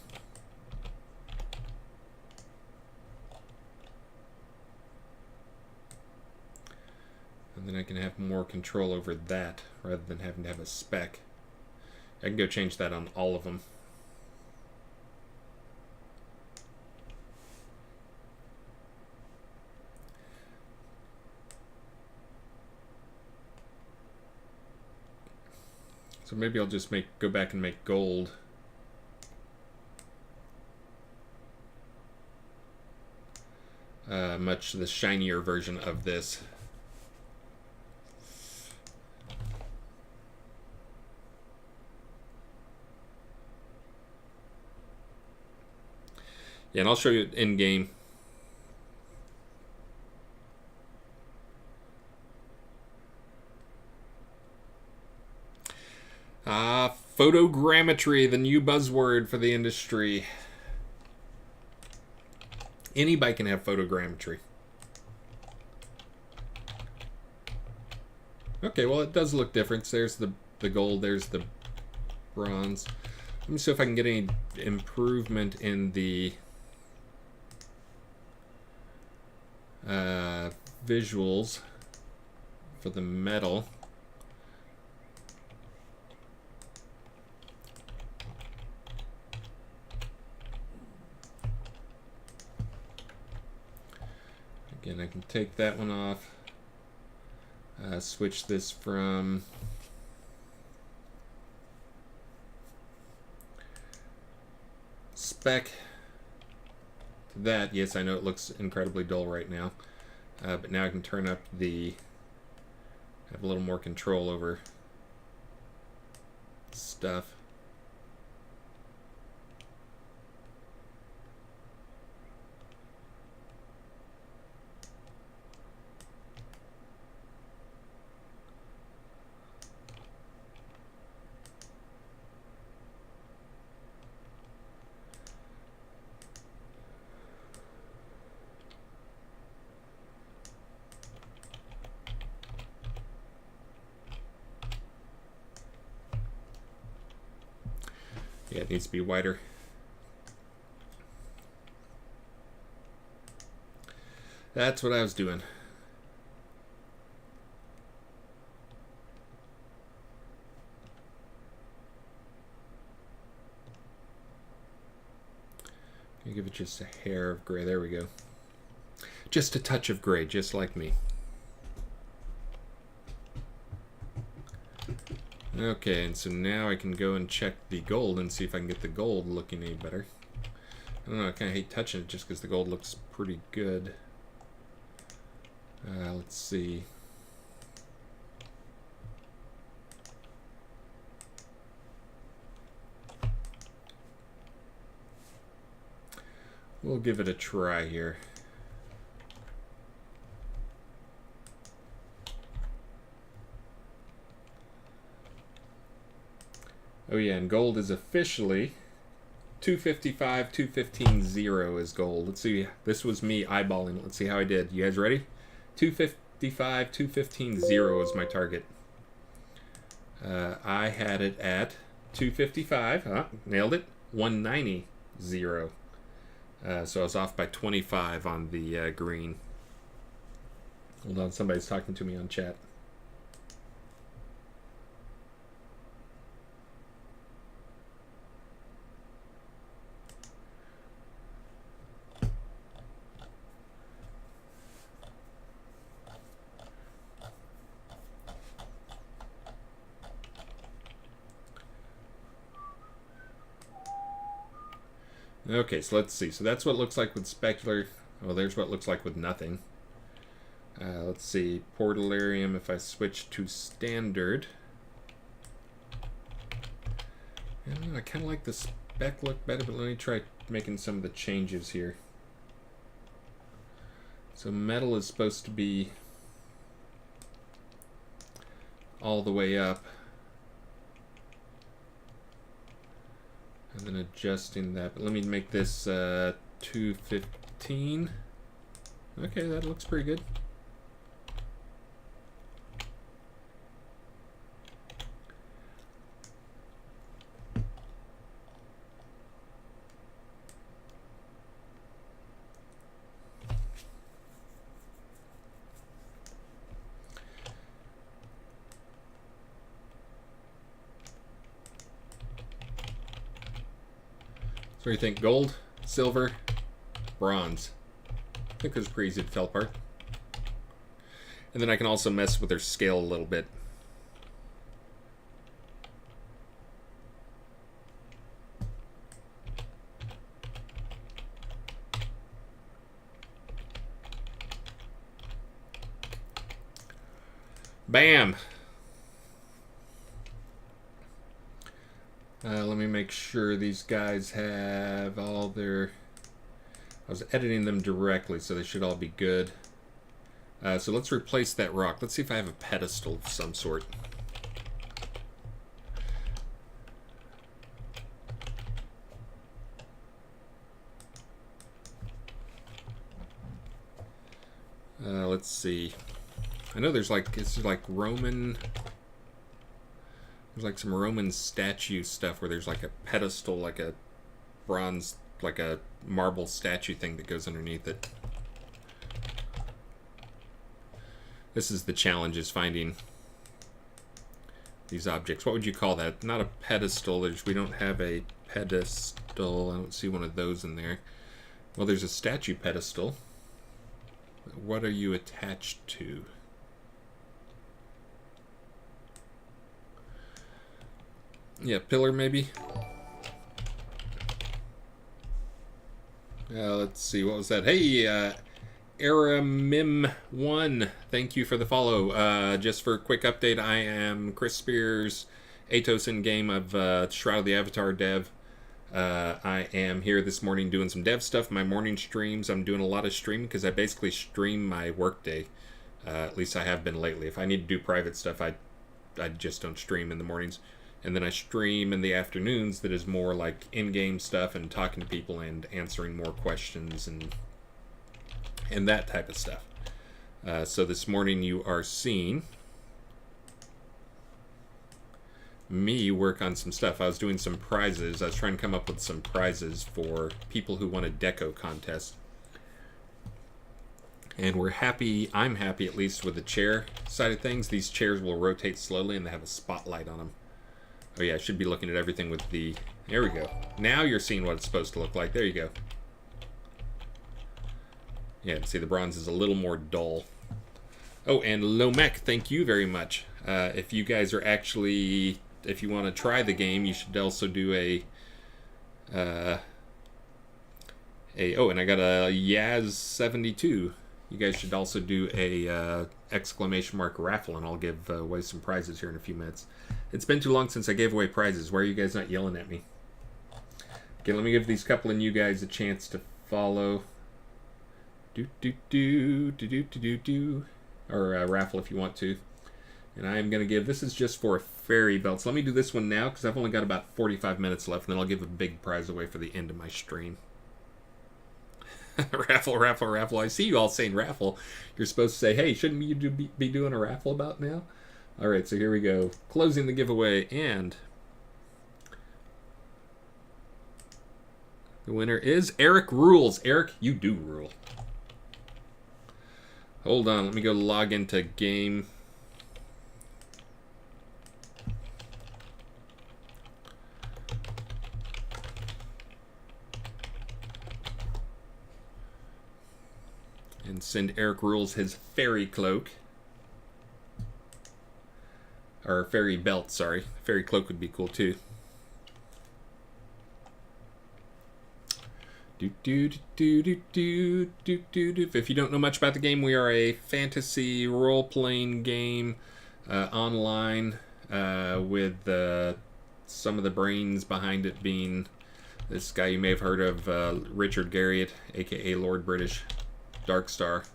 And then I can have more control over that rather than having to have a spec. I can go change that on all of them. So maybe I'll just go back and make gold. Much the shinier version of this. Yeah, and I'll show you in game. Photogrammetry, the new buzzword for the industry. Anybody can have photogrammetry. Okay, well, it does look different. So there's the gold, there's the bronze. Let me see if I can get any improvement in the visuals for the metal. Again, I can take that one off. Switch this from spec to that. Yes, I know it looks incredibly dull right now, but now I can turn up have a little more control over stuff. Yeah, it needs to be wider. That's what I was doing. Give it just a hair of gray. There we go. Just a touch of gray, just like me. Okay, and so now I can go and check the gold and see if I can get the gold looking any better. I don't know, I kind of hate touching it just because the gold looks pretty good. Let's see. We'll give it a try here. Oh yeah, and gold is officially 255, 215, 0 is gold. Let's see. This was me eyeballing it. Let's see how I did. You guys ready? 255, 215, 0 is my target. I had it at 255. Nailed it. 190, 0. So I was off by 25 on the green. Hold on, somebody's talking to me on chat. Okay, so let's see. So that's what it looks like with specular. Oh, there's what it looks like with nothing. Let's see. Portalarium, if I switch to standard. I don't know, I kind of like the spec look better, but let me try making some of the changes here. So metal is supposed to be all the way up. And then adjusting that. But let me make this 215. Okay, that looks pretty good. So what do you think? Gold, silver, bronze. I think it's pretty easy to tell apart. And then I can also mess with their scale a little bit. Bam! Let me make sure these guys have all their... I was editing them directly, so they should all be good. So let's replace that rock. Let's see if I have a pedestal of some sort. Let's see. I know there's like, it's like Roman... There's like some Roman statue stuff where there's like a pedestal, like a bronze, like a marble statue thing that goes underneath it. This is the challenge, is finding these objects. What would you call that? Not a pedestal. We don't have a pedestal. I don't see one of those in there. Well, there's a statue pedestal. What are you attached to? Yeah, pillar maybe. Let's see, what was that? Hey, Aramim1, thank you for the follow. Just for a quick update, I am Chris Spears, Atos in game of Shroud of the Avatar dev. I am here this morning doing some dev stuff, my morning streams. I'm doing a lot of streaming because I basically stream my workday. At least I have been lately. If I need to do private stuff, I just don't stream in the mornings. And then I stream in the afternoons that is more like in-game stuff and talking to people and answering more questions and that type of stuff. So this morning you are seeing me work on some stuff. I was doing some prizes. I was trying to come up with some prizes for people who won a deco contest. And we're happy, I'm happy at least with the chair side of things. These chairs will rotate slowly and they have a spotlight on them. Oh yeah, I should be looking at everything with the... There we go. Now you're seeing what it's supposed to look like. There you go. Yeah, see the bronze is a little more dull. Oh, and Lomek, thank you very much. If you guys are actually... If you want to try the game, you should also do oh, and I got a Yaz72. You guys should also do a exclamation mark raffle, and I'll give away some prizes here in a few minutes. It's been too long since I gave away prizes. Why are you guys not yelling at me? Okay, let me give these couple of you guys a chance to follow. Or raffle if you want to. And I am going to give, this is just for fairy belts. Let me do this one now because I've only got about 45 minutes left, and then I'll give a big prize away for the end of my stream. Raffle, raffle, raffle. I see you all saying raffle. You're supposed to say, hey, shouldn't you be doing a raffle about now? All right, so here we go. Closing the giveaway, and the winner is Eric Rules. Eric, you do rule. Hold on, let me go log into game. And send Eric Rules his fairy cloak. Or fairy belt, sorry. Fairy cloak would be cool too. If you don't know much about the game, we are a fantasy role-playing game online with some of the brains behind it being this guy you may have heard of, Richard Garriott, aka Lord British Darkstar.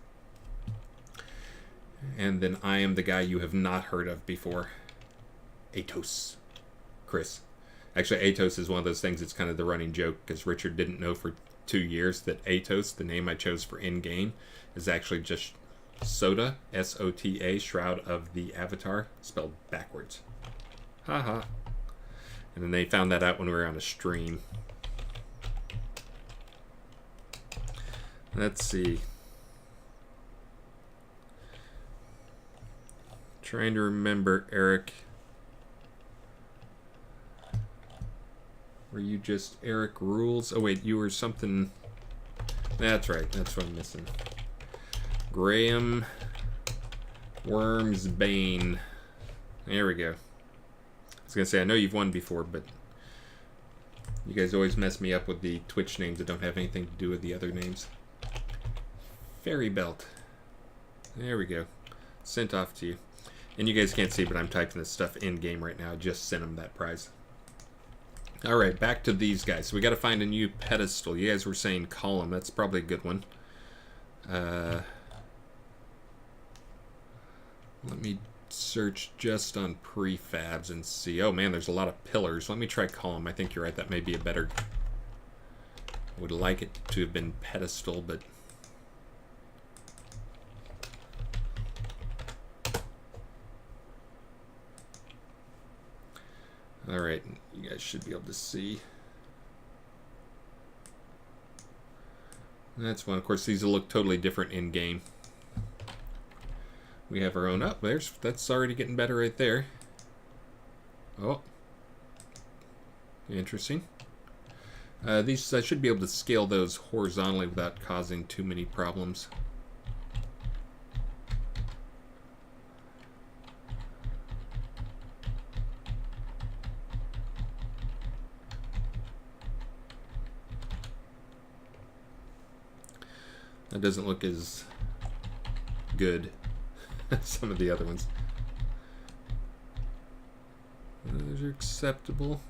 And then I am the guy you have not heard of before, Atos, Chris. Actually, Atos is one of those things that's kind of the running joke because Richard didn't know for 2 years that Atos, the name I chose for in-game, is actually just Sota, S-O-T-A, Shroud of the Avatar, spelled backwards. Haha. And then they found that out when we were on a stream. Let's see. Trying to remember, Eric. Were you just Eric Rules? Oh wait, you were something. That's right, that's what I'm missing. Graham Wormsbane. There we go. I was gonna say, I know you've won before, but you guys always mess me up with the Twitch names that don't have anything to do with the other names. Fairy belt. There we go. Sent off to you. And you guys can't see, but I'm typing this stuff in-game right now. I just sent them that prize. Alright, back to these guys. So we got to find a new pedestal. You guys were saying column. That's probably a good one. Let me search just on prefabs and see. Oh man, there's a lot of pillars. Let me try column. I think you're right. That may be a better... I would like it to have been pedestal, but... Alright, you guys should be able to see. That's one. Of course, these will look totally different in-game. We have our own up. That's already getting better right there. Oh. Interesting. These, I should be able to scale those horizontally without causing too many problems. That doesn't look as good as some of the other ones. Those are acceptable.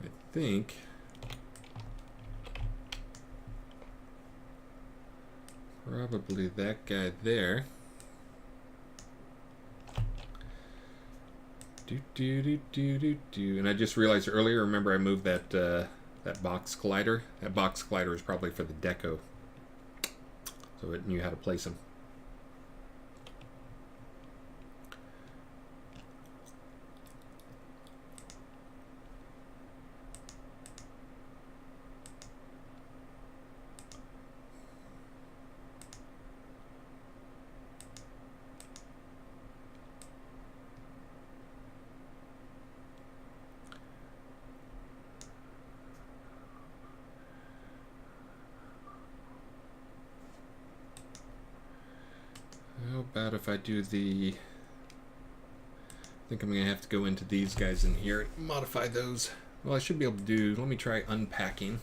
I think probably that guy there. And I just realized earlier, remember I moved that that box collider? That box collider is probably for the deco. So it knew how to place them. How about if I do the... I think I'm going to have to go into these guys in here and modify those. Well, I should be able to do... Let me try unpacking.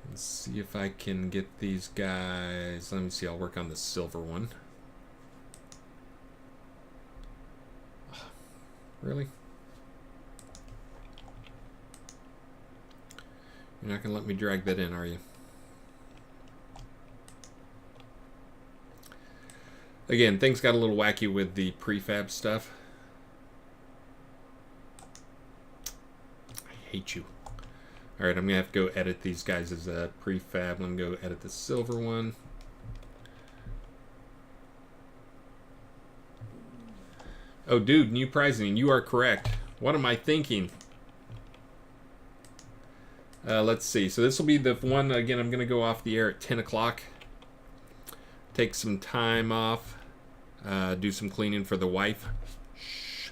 And see if I can get these guys... Let me see, I'll work on the silver one. Really? You're not going to let me drag that in, are you? Again, things got a little wacky with the prefab stuff. I hate you. Alright, I'm going to have to go edit these guys as a prefab. Let me go edit the silver one. Oh, dude, new pricing. You are correct. What am I thinking? Let's see. So this will be the one, again, I'm going to go off the air at 10 o'clock. Take some time off. Do some cleaning for the wife. Shh.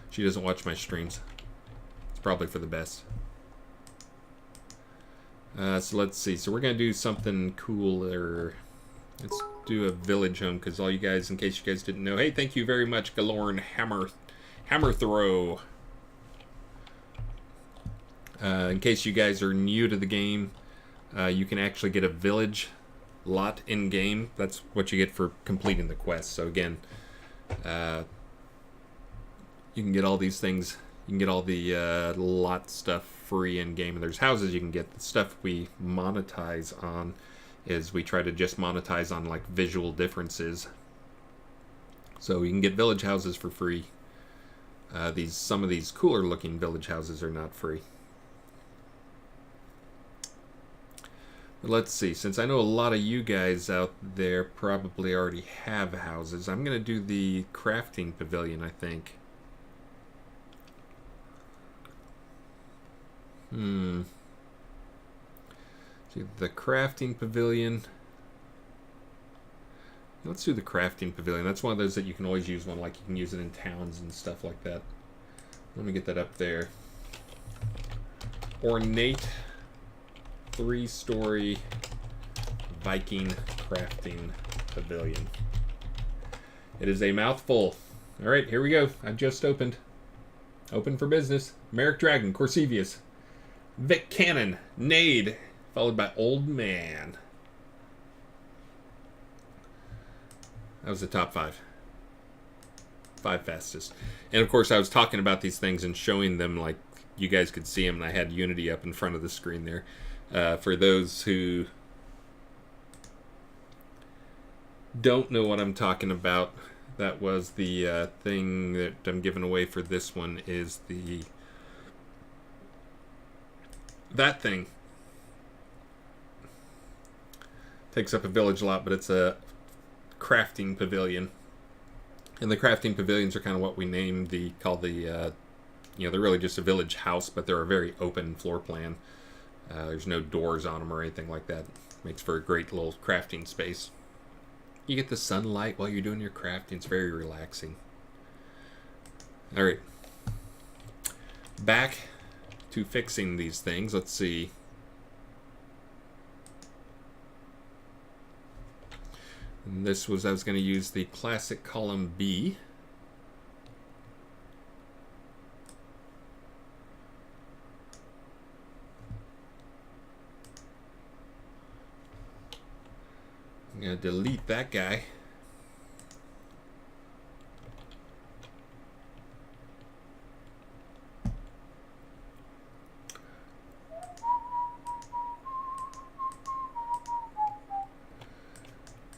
She doesn't watch my streams. It's probably for the best. So let's see. So we're going to do something cooler. Let's do a village home, because all you guys, in case you guys didn't know, hey, thank you very much, Galorn Hammer Throw. In case you guys are new to the game, you can actually get a village lot in game. That's what you get for completing the quest. So again, you can get all these things. You can get all the lot stuff free in game, and there's houses you can get. The stuff we monetize on is we try to just monetize on like visual differences. So you can get village houses for free. Some of these cooler looking village houses are not free. But let's see, since I know a lot of you guys out there probably already have houses, I'm going to do the crafting pavilion, I think. See, the crafting pavilion. Let's do the crafting pavilion. That's one of those that you can always use one, like you can use it in towns and stuff like that. Let me get that up there. Ornate 3-story Viking crafting pavilion. It is a mouthful. All right, here we go. I've just opened. Open for business. Merrick Dragon, Corsevius, Vic Cannon, Nade, followed by Old Man. That was the top 5. 5 fastest. And of course, I was talking about these things and showing them like you guys could see them, and I had Unity up in front of the screen there. For those who don't know what I'm talking about, that was the thing that I'm giving away for this one is that thing. Takes up a village lot, but it's a crafting pavilion. And the crafting pavilions are kind of what we named they're really just a village house, but they're a very open floor plan. There's no doors on them or anything like that. Makes for a great little crafting space. You get the sunlight while you're doing your crafting. It's very relaxing. Alright. Back to fixing these things. Let's see. And I was going to use the classic column B. I'm going to delete that guy.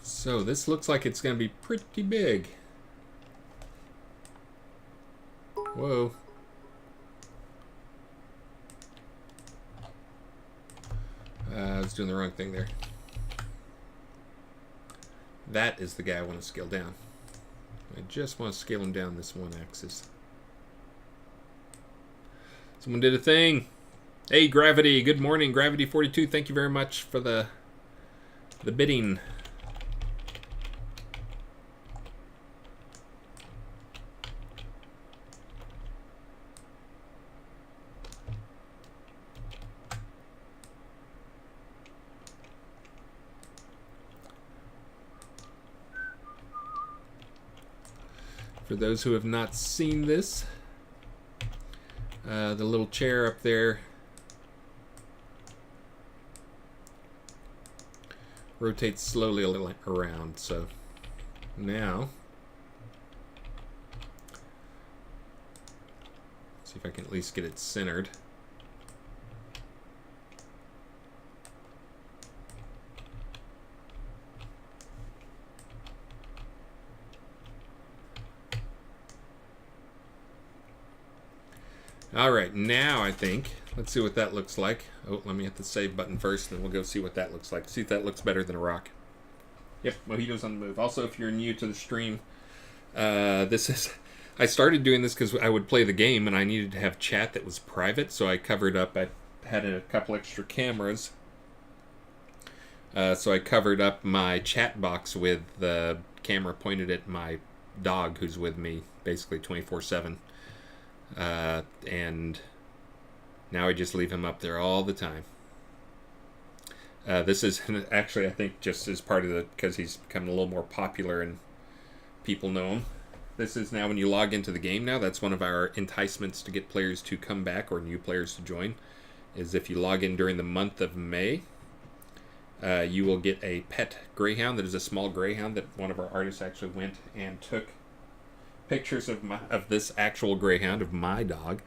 So this looks like it's going to be pretty big. Whoa. I was doing the wrong thing there. That is the guy I want to scale down. I just want to scale him down this one axis. Someone did a thing. Hey, Gravity. Good morning, Gravity42. Thank you very much for the bidding. For those who have not seen this, the little chair up there rotates slowly a little around. So now See if I can at least get it centered. All right, now I think, let's see what that looks like. Oh, let me hit the save button first, and then we'll go see what that looks like. See if that looks better than a rock. Yep, Mojito's on the move. Also, if you're new to the stream, I started doing this because I would play the game, and I needed to have chat that was private, so I covered up, I had a couple extra cameras. So I covered up my chat box with the camera pointed at my dog who's with me basically 24/7. And now I just leave him up there all the time. This is actually, I think, just as part of the, because he's becoming a little more popular and people know him. This is now when you log into the game now, that's one of our enticements to get players to come back or new players to join, is if you log in during the month of May, you will get a pet greyhound that is a small greyhound that one of our artists actually went and took pictures of this actual greyhound of my dog,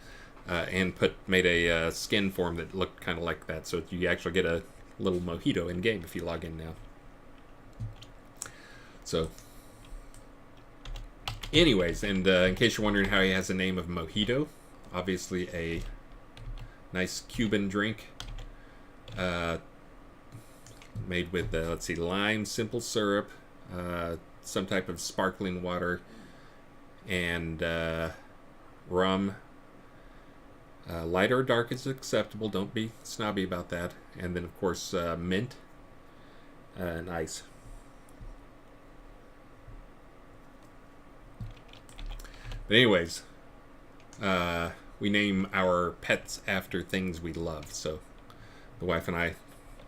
and made a skin form that looked kind of like that. So you actually get a little mojito in game if you log in now. So, anyways, and in case you're wondering how he has the name of Mojito, obviously a nice Cuban drink, made with let's see, lime, simple syrup, some type of sparkling water, and rum. Light or dark is acceptable. Don't be snobby about that. And then, of course, mint and ice. But anyways, we name our pets after things we love. So the wife and I,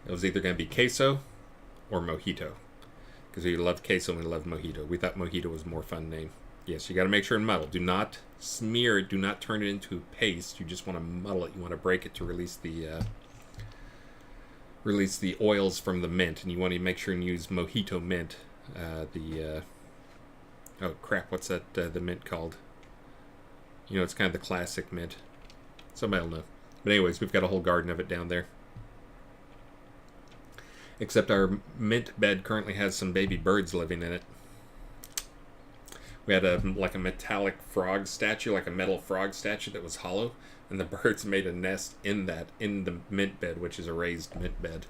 it was either going to be queso or mojito, because we loved queso and we loved mojito. We thought mojito was a more fun name. Yes, you got to make sure and muddle. Do not smear it. Do not turn it into paste. You just want to muddle it. You want to break it to release the oils from the mint, and you want to make sure and use mojito mint. Oh crap, what's that? The mint called? You know, it's kind of the classic mint. Somebody will know. But anyways, we've got a whole garden of it down there. Except our mint bed currently has some baby birds living in it. We had like a metallic frog statue, like a metal frog statue that was hollow, and the birds made a nest in the mint bed, which is a raised mint bed.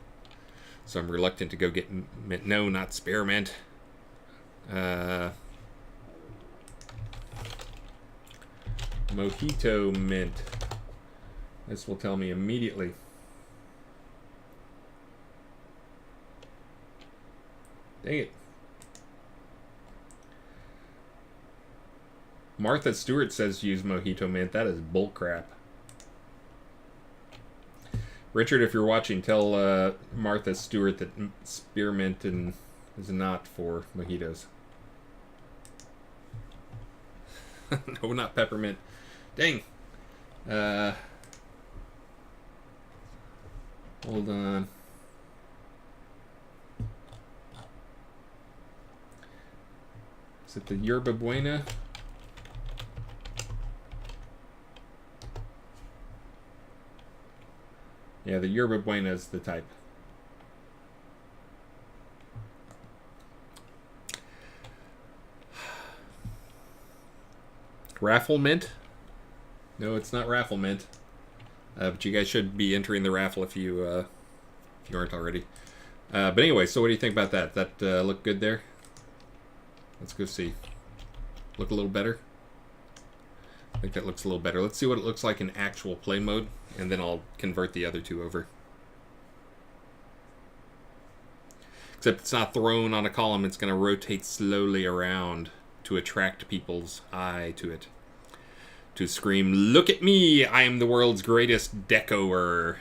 So I'm reluctant to go get mint. No, not spearmint. Mojito mint. This will tell me immediately. Dang it. Martha Stewart says use mojito mint. That is bullcrap. Richard, if you're watching, tell Martha Stewart that spearmint is not for mojitos. No, not peppermint. Dang. Hold on. Is it the yerba buena? Yeah, the yerba buena is the type. Raffle mint? No, it's not raffle mint. But you guys should be entering the raffle if you aren't already. But anyway, so what do you think about that? That look good there? Let's go see. Look a little better? I think that looks a little better. Let's see what it looks like in actual play mode, and then I'll convert the other two over. Except it's not thrown on a column. It's going to rotate slowly around to attract people's eye to it. To scream, "Look at me! I am the world's greatest decoer."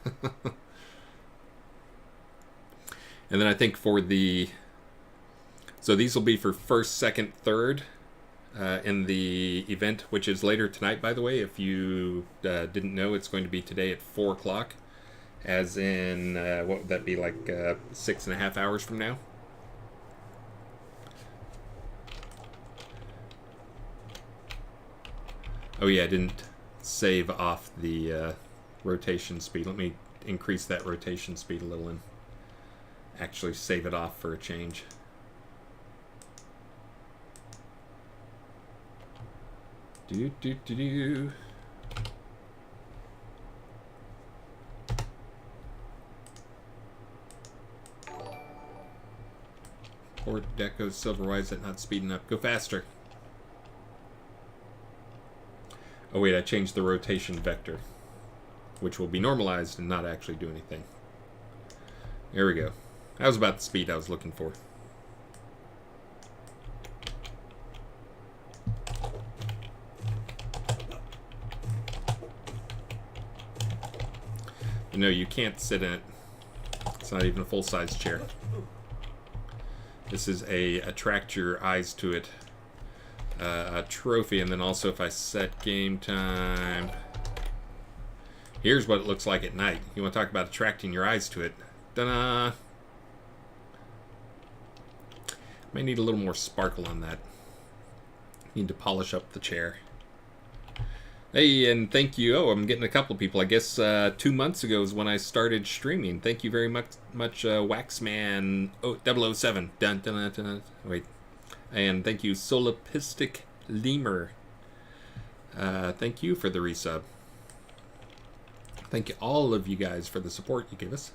And then I think for the... So these will be for first, second, third in the event, which is later tonight, by the way. If you didn't know, it's going to be today at 4 o'clock. As in, what would that be, like 6.5 hours from now? Oh yeah, I didn't save off the rotation speed. Let me increase that rotation speed a little and actually save it off for a change. Do do do do. Poor Deco Silver, why is that not speeding up? Go faster. Oh wait, I changed the rotation vector, which will be normalized and not actually do anything. There we go. That was about the speed I was looking for. No, you can't sit in it. It's not even a full-size chair. This is a attract your eyes to it a trophy, and then also if I set game time, here's what it looks like at night. You want to talk about attracting your eyes to it. Ta-da! Might need a little more sparkle on that. Need to polish up the chair. Hey, and thank you. Oh, I'm getting a couple of people. I guess 2 months ago is when I started streaming. Thank you very much, Waxman 007. Dun, dun, dun, dun. Wait. And thank you, Solopistic Lemur. Thank you for the resub. Thank you, all of you guys, for the support you give us.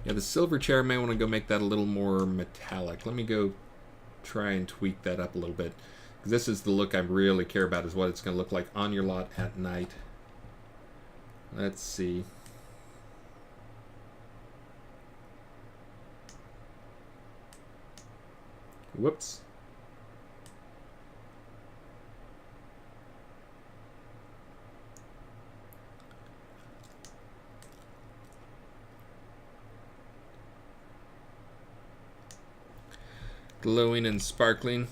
Yeah, the silver chair, I may want to go make that a little more metallic. Let me go try and tweak that up a little bit. Because this is the look I really care about, is what it's going to look like on your lot at night. Let's see. Whoops. Glowing and sparkling.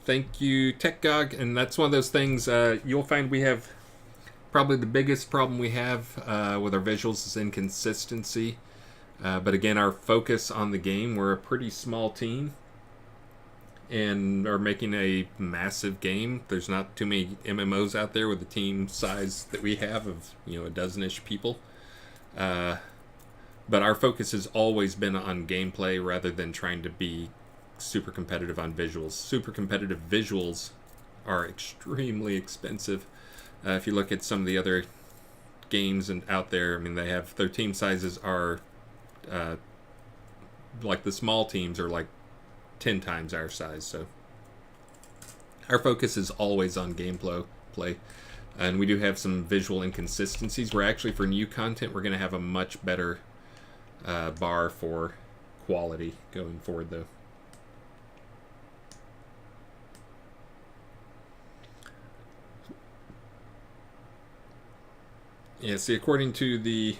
Thank you, TechGog. And that's one of those things you'll find we have. Probably the biggest problem we have with our visuals is inconsistency. But again, our focus on the game, we're a pretty small team and are making a massive game. There's not too many MMOs out there with the team size that we have of, a dozen-ish people. But our focus has always been on gameplay rather than trying to be super competitive on visuals. Super competitive visuals are extremely expensive. If you look at some of the other games and out there, I mean, they have their team sizes are like the small teams are like 10 times our size. So our focus is always on gameplay, and we do have some visual inconsistencies. We're actually, for new content, we're going to have a much better bar for quality going forward, though. Yeah, see, according to the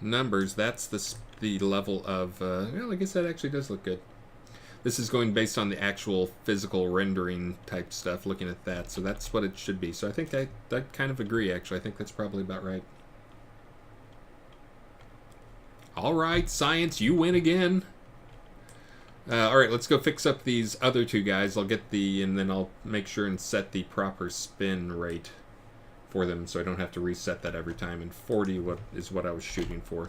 numbers, that's the level of, well, I guess that actually does look good. This is going based on the actual physical rendering type stuff, looking at that, so that's what it should be. So I think I kind of agree, actually. I think that's probably about right. All right, science, you win again. All right, let's go fix up these other two guys. I'll get and then I'll make sure and set the proper spin rate for them, so I don't have to reset that every time. And 40 is what I was shooting for.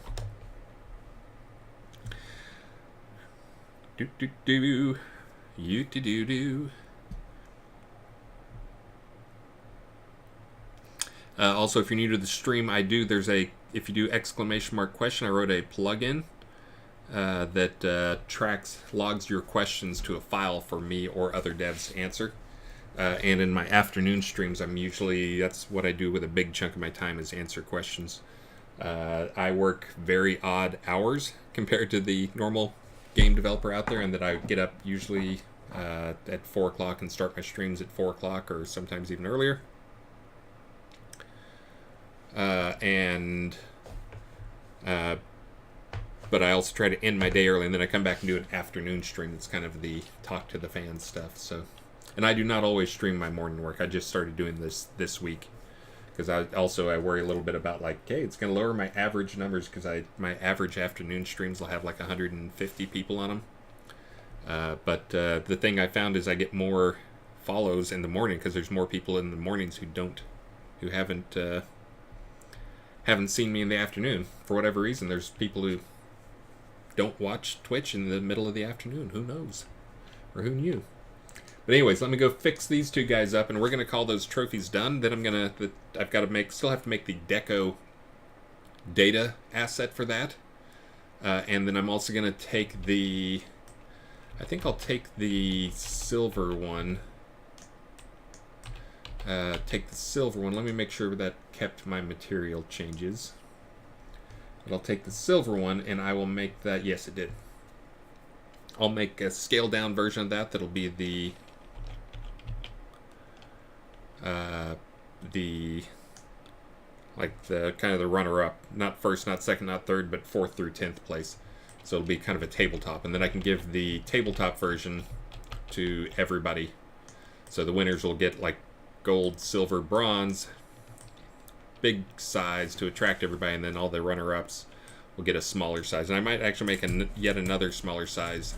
Also, if you're new to the stream, if you do !question, I wrote a plugin that logs your questions to a file for me or other devs to answer. And in my afternoon streams, that's what I do with a big chunk of my time, is answer questions. I work very odd hours compared to the normal game developer out there, and that I get up usually at 4 o'clock and start my streams at 4 o'clock or sometimes even earlier. But I also try to end my day early, and then I come back and do an afternoon stream. It's kind of the talk to the fans stuff. So. And I do not always stream my morning work. I just started doing this week because I worry a little bit about like, hey, it's going to lower my average numbers because my average afternoon streams will have like 150 people on them. But the thing I found is I get more follows in the morning because there's more people in the mornings who haven't seen me in the afternoon for whatever reason. There's people who don't watch Twitch in the middle of the afternoon. Who knows, or who knew? But anyways, let me go fix these two guys up, and we're gonna call those trophies done. Then I've got to still have to make the deco data asset for that, and then I'm also gonna take I think I'll take the silver one. Take the silver one. Let me make sure that kept my material changes. But I'll take the silver one, and I will make that. Yes, it did. I'll make a scaled down version of that. That'll be the kind of the runner-up, not first, not second, not third, but 4th through 10th place. So it'll be kind of a tabletop, and then I can give the tabletop version to everybody. So the winners will get like gold, silver, bronze, big size to attract everybody, and then all the runner-ups will get a smaller size. And I might actually make yet another smaller size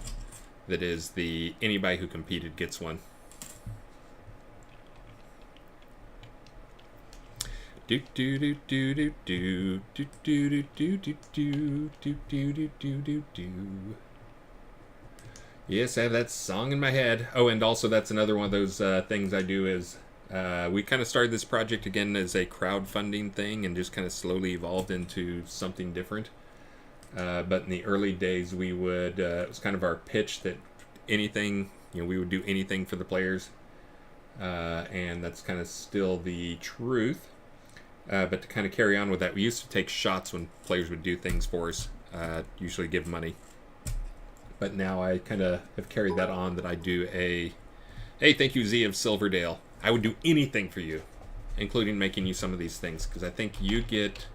that is the anybody who competed gets one. Yes, I have that song in my head. Oh, and also that's another one of those things I do is we kind of started this project again as a crowdfunding thing and just kind of slowly evolved into something different. But in the early days, we would it was kind of our pitch that anything, we would do anything for the players, and that's kind of still the truth. But to kind of carry on with that, we used to take shots when players would do things for us, usually give money. But now I kind of have carried that on, that I do hey, thank you, Z of Silverdale. I would do anything for you, including making you some of these things, because I think you get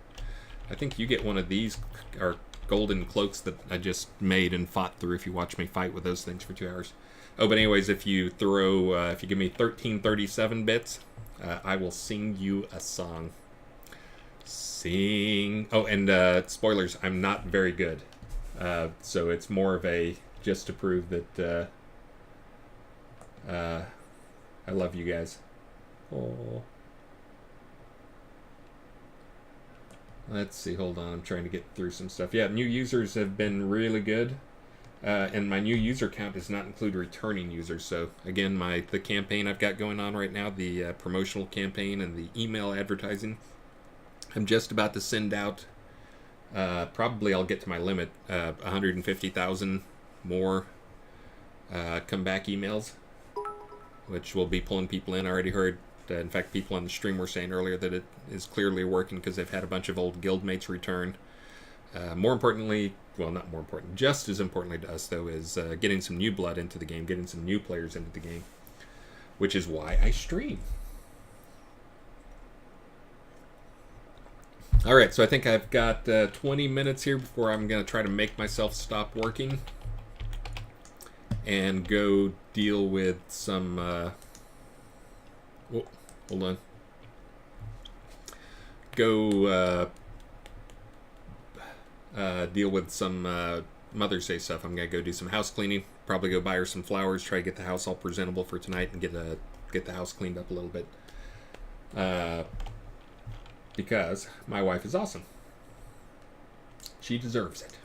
one of these, or golden cloaks that I just made and fought through if you watch me fight with those things for 2 hours. Oh, but anyways, if you give me 1337 bits, I will sing you a song. Sing. Oh, and spoilers, I'm not very good. So it's more of a just to prove that I love you guys. Oh. Let's see, hold on, I'm trying to get through some stuff. Yeah, new users have been really good. And my new user count does not include returning users. So again, the campaign I've got going on right now, the promotional campaign and the email advertising, I'm just about to send out, probably I'll get to my limit, 150,000 more comeback emails, which will be pulling people in. I already heard, in fact, people on the stream were saying earlier that it is clearly working because they've had a bunch of old guildmates return. More importantly, well, not more important, just as importantly to us, though, is getting some new blood into the game, getting some new players into the game, which is why I stream. All right, so I think I've got 20 minutes here before I'm going to try to make myself stop working and go deal with some... hold on. Go deal with some Mother's Day stuff. I'm going to go do some house cleaning, probably go buy her some flowers, try to get the house all presentable for tonight and get the house cleaned up a little bit. Because my wife is awesome. She deserves it.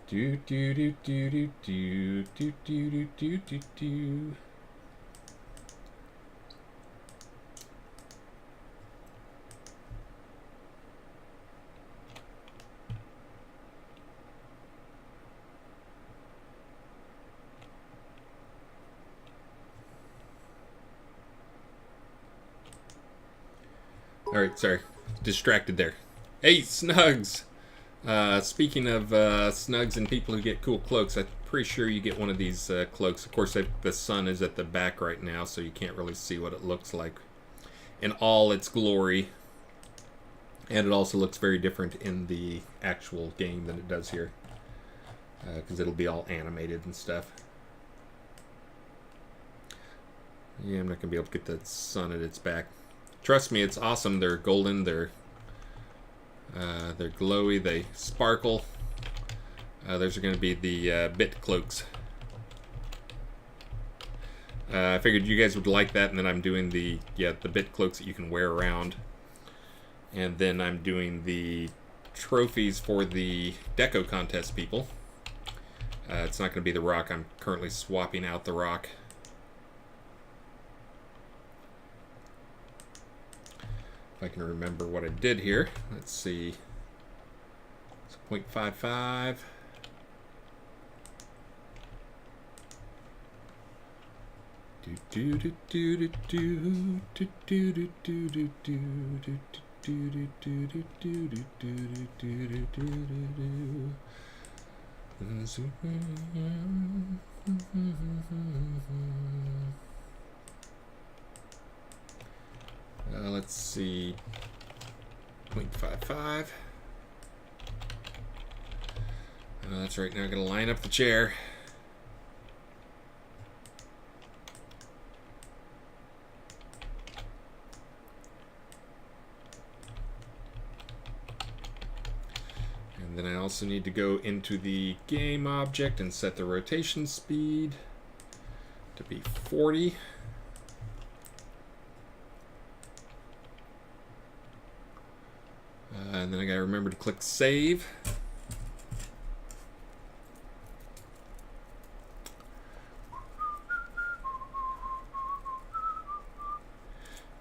Do do do do do do do do do do do. Alright, sorry. Distracted there. Hey, Snugs! Speaking of Snugs and people who get cool cloaks, I'm pretty sure you get one of these cloaks. Of course, the sun is at the back right now, so you can't really see what it looks like in all its glory. And it also looks very different in the actual game than it does here, because it'll be all animated and stuff. Yeah, I'm not gonna be able to get the sun at its back. Trust me, it's awesome. They're golden. They're glowy. They sparkle. Those are going to be the bit cloaks. I figured you guys would like that, and then I'm doing the bit cloaks that you can wear around, and then I'm doing the trophies for the deco contest people. It's not going to be the rock. I'm currently swapping out the rock. If I can remember what I did here. Let's see. It's 0.55. Let's see. 0.55. That's right. Now I'm going to line up the chair. And then I also need to go into the game object and set the rotation speed to be 40. And then I gotta remember to click save.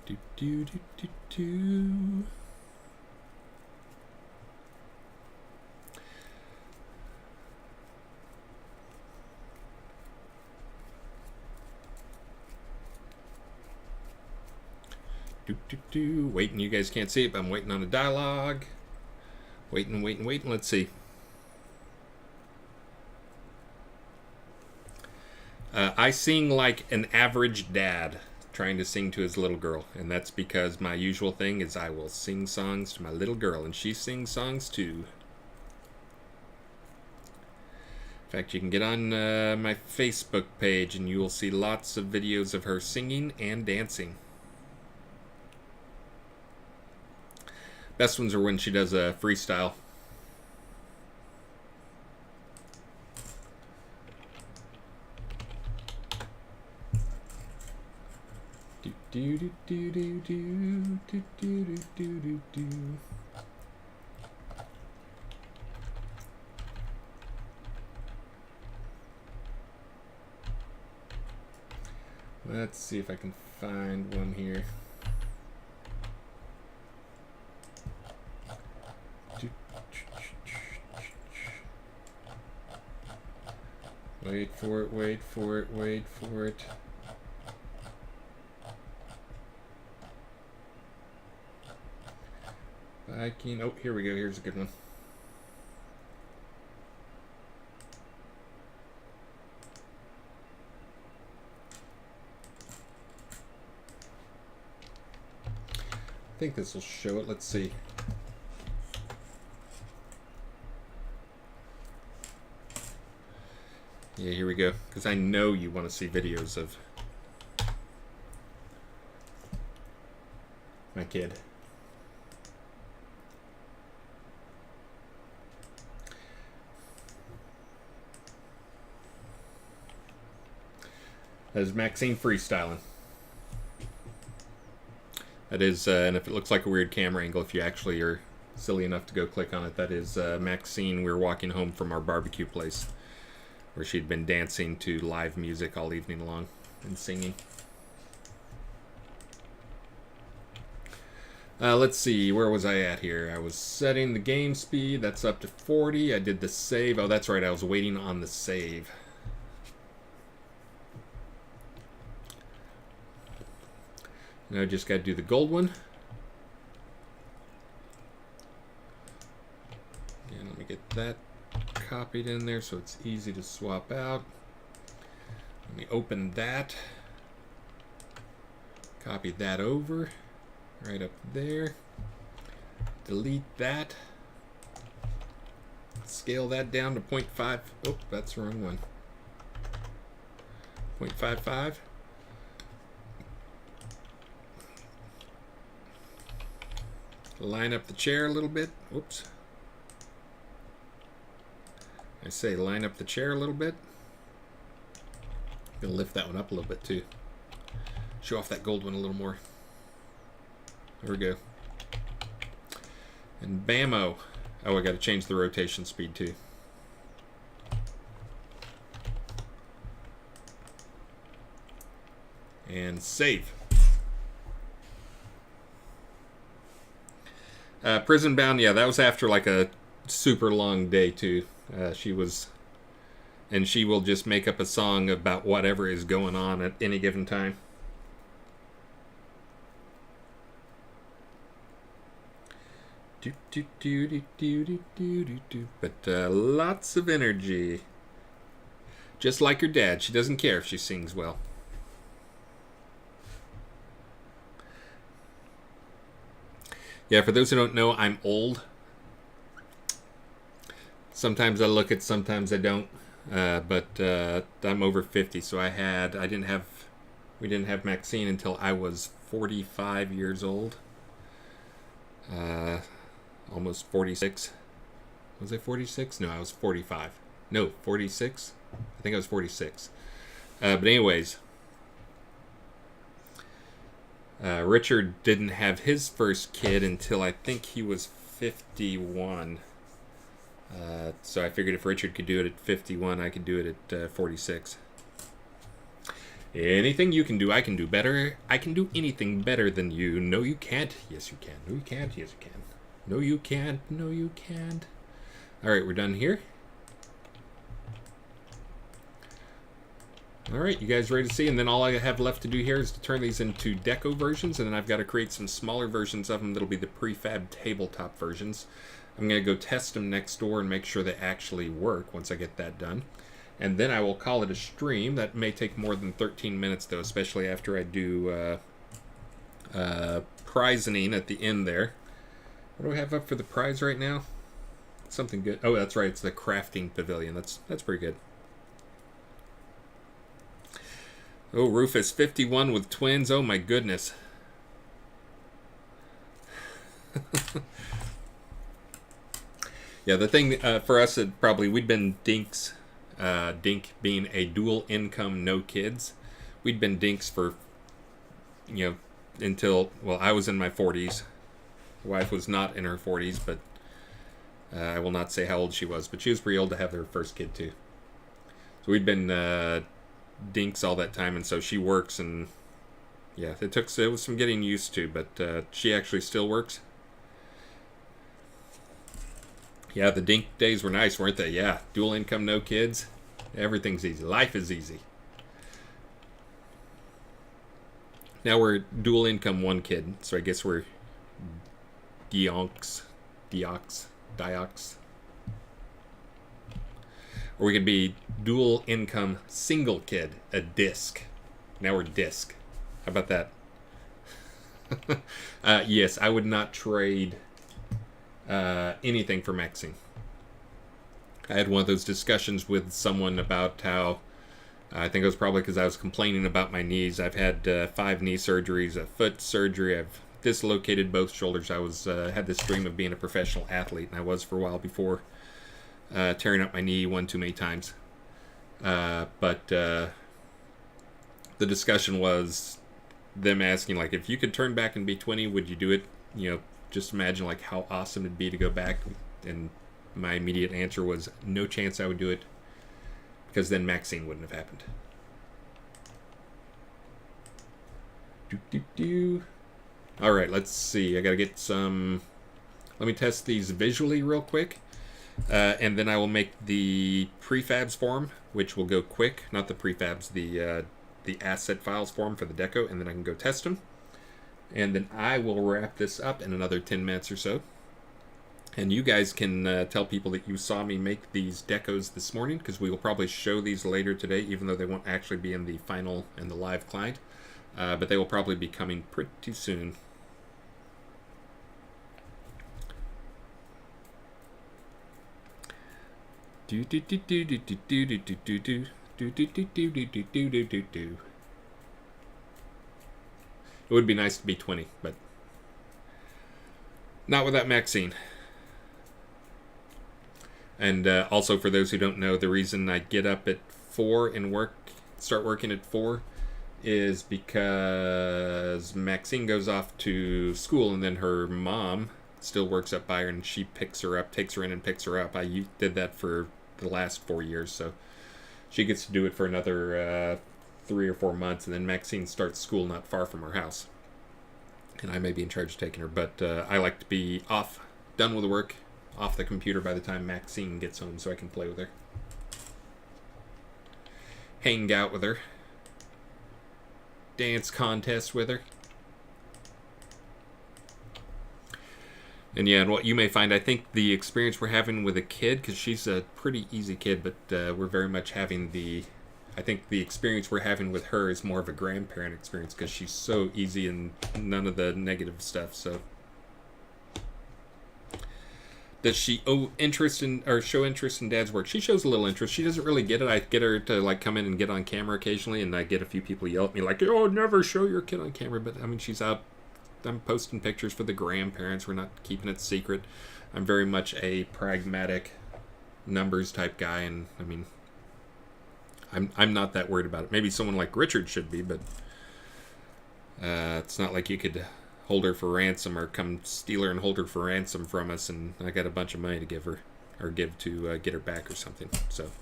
Do do do do do. Waiting, you guys can't see it, but I'm waiting on a dialogue. Waiting. Let's see. I sing like an average dad trying to sing to his little girl, and that's because my usual thing is I will sing songs to my little girl, and she sings songs too. In fact, you can get on my Facebook page, and you will see lots of videos of her singing and dancing. Best ones are when she does a freestyle. Do do do do do do do do do do do. Let's see if I can find one here. Wait for it. Viking. Oh, here we go. Here's a good one. I think this will show it. Let's see. Yeah, here we go. Because I know you want to see videos of my kid. That is Maxine freestyling. That is, and if it looks like a weird camera angle, if you actually are silly enough to go click on it, that is Maxine. We were walking home from our barbecue place, where she'd been dancing to live music all evening long and singing. Let's see, where was I at here? I was setting the game speed. That's up to 40. I did the save. Oh, that's right. I was waiting on the save. Now I just got to do the gold one. And let me get that copied in there so it's easy to swap out. Let me open that. Copy that over. Right up there. Delete that. Scale that down to 0.5. Oh, that's the wrong one. 0.55. line up the chair a little bit. Oops. I say line up the chair a little bit. Gonna lift that one up a little bit too. Show off that gold one a little more. There we go. And bammo. Oh, I gotta change the rotation speed too. And save. Prison Bound, yeah, that was after like a super long day too. She will just make up a song about whatever is going on at any given time. But lots of energy. Just like her dad, she doesn't care if she sings well. Yeah, for those who don't know, I'm old. Sometimes I look it, sometimes I don't. But I'm over 50, so we didn't have Maxine until I was 45 years old. Almost 46. Was I 46? No, I was 45. No, 46? I think I was 46. But anyways, Richard didn't have his first kid until I think he was 51. So I figured if Richard could do it at 51, I could do it at 46. Anything you can do, I can do better. I can do anything better than you. No, you can't. Yes, you can. No, you can't. Yes, you can. No, you can't. No, you can't. All right, we're done here. All right, you guys ready to see? And then all I have left to do here is to turn these into deco versions, and then I've got to create some smaller versions of them that'll be the prefab tabletop versions. I'm going to go test them next door and make sure they actually work once I get that done. And then I will call it a stream. That may take more than 13 minutes, though, especially after I do prizing at the end there. What do I have up for the prize right now? Something good. Oh, that's right. It's the crafting pavilion. That's pretty good. Oh, Rufus, 51 with twins. Oh, my goodness. Yeah, the thing for us, we'd been dinks. Dink being a dual income, no kids. We'd been dinks for, until, well, I was in my 40s. The wife was not in her 40s, but I will not say how old she was, but she was pretty old to have her first kid, too. So we'd been dinks all that time, and so she works, and yeah, it was some getting used to, but she actually still works. Yeah, the dink days were nice, weren't they? Yeah, dual income, no kids. Everything's easy. Life is easy. Now we're dual income, one kid, so I guess we're diox. Or we could be dual income, single kid, a disc. Now we're disc. How about that? Yes, I would not trade anything for Maxine. I had one of those discussions with someone about how, I think it was probably because I was complaining about my knees. I've had 5 knee surgeries, a foot surgery. I've dislocated both shoulders. I had this dream of being a professional athlete, and I was for a while before tearing up my knee one too many times. But the discussion was them asking, like, if you could turn back and be 20, would you do it? Just imagine, like, how awesome it'd be to go back. And my immediate answer was, no chance I would do it, because then Maxine wouldn't have happened. All right, let's see. I gotta get some. Let me test these visually real quick, and then I will make the prefabs form, which will go quick. Not the prefabs, the asset files form for the deco, and then I can go test them. And then I will wrap this up in another 10 minutes or so. And you guys can tell people that you saw me make these decos this morning, because we will probably show these later today, even though they won't actually be in the final and the live client. But they will probably be coming pretty soon. It would be nice to be 20, but Not without Maxine. And also, for those who don't know, the reason I get up at 4 and start working at 4, is because Maxine goes off to school, and then her mom still works up by her, and she picks her up, takes her in and picks her up. I did that for the last 4 years, so she gets to do it for another 3 or 4 months, and then Maxine starts school not far from her house. And I may be in charge of taking her, but I like to be off, done with the work, off the computer by the time Maxine gets home so I can play with her. Hang out with her. Dance contest with her. And yeah, and what you may find, I think the experience we're having with a kid, because she's a pretty easy kid, but we're very much having I think the experience we're having with her is more of a grandparent experience, because she's so easy and none of the negative stuff, so. Does she show interest in Dad's work? She shows a little interest. She doesn't really get it. I get her to like come in and get on camera occasionally, and I get a few people yell at me like, "Oh, never show your kid on camera." But I mean, she's out. I'm posting pictures for the grandparents. We're not keeping it secret. I'm very much a pragmatic, numbers type guy, and I mean, I'm not that worried about it. Maybe someone like Richard should be, but it's not like you could hold her for ransom or come steal her and hold her for ransom from us, and I got a bunch of money to give her or give to get her back or something. So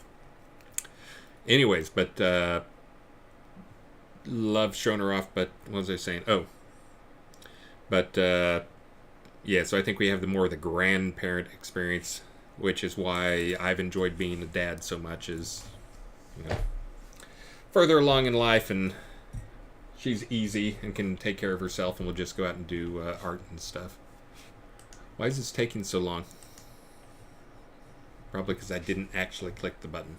anyways, but love showing her off. But what was I saying? Yeah, so I think we have more of the grandparent experience, which is why I've enjoyed being a dad so much, is, you know, further along in life, and she's easy and can take care of herself, and we'll just go out and do art and stuff. Why is this taking so long? Probably because I didn't actually click the button.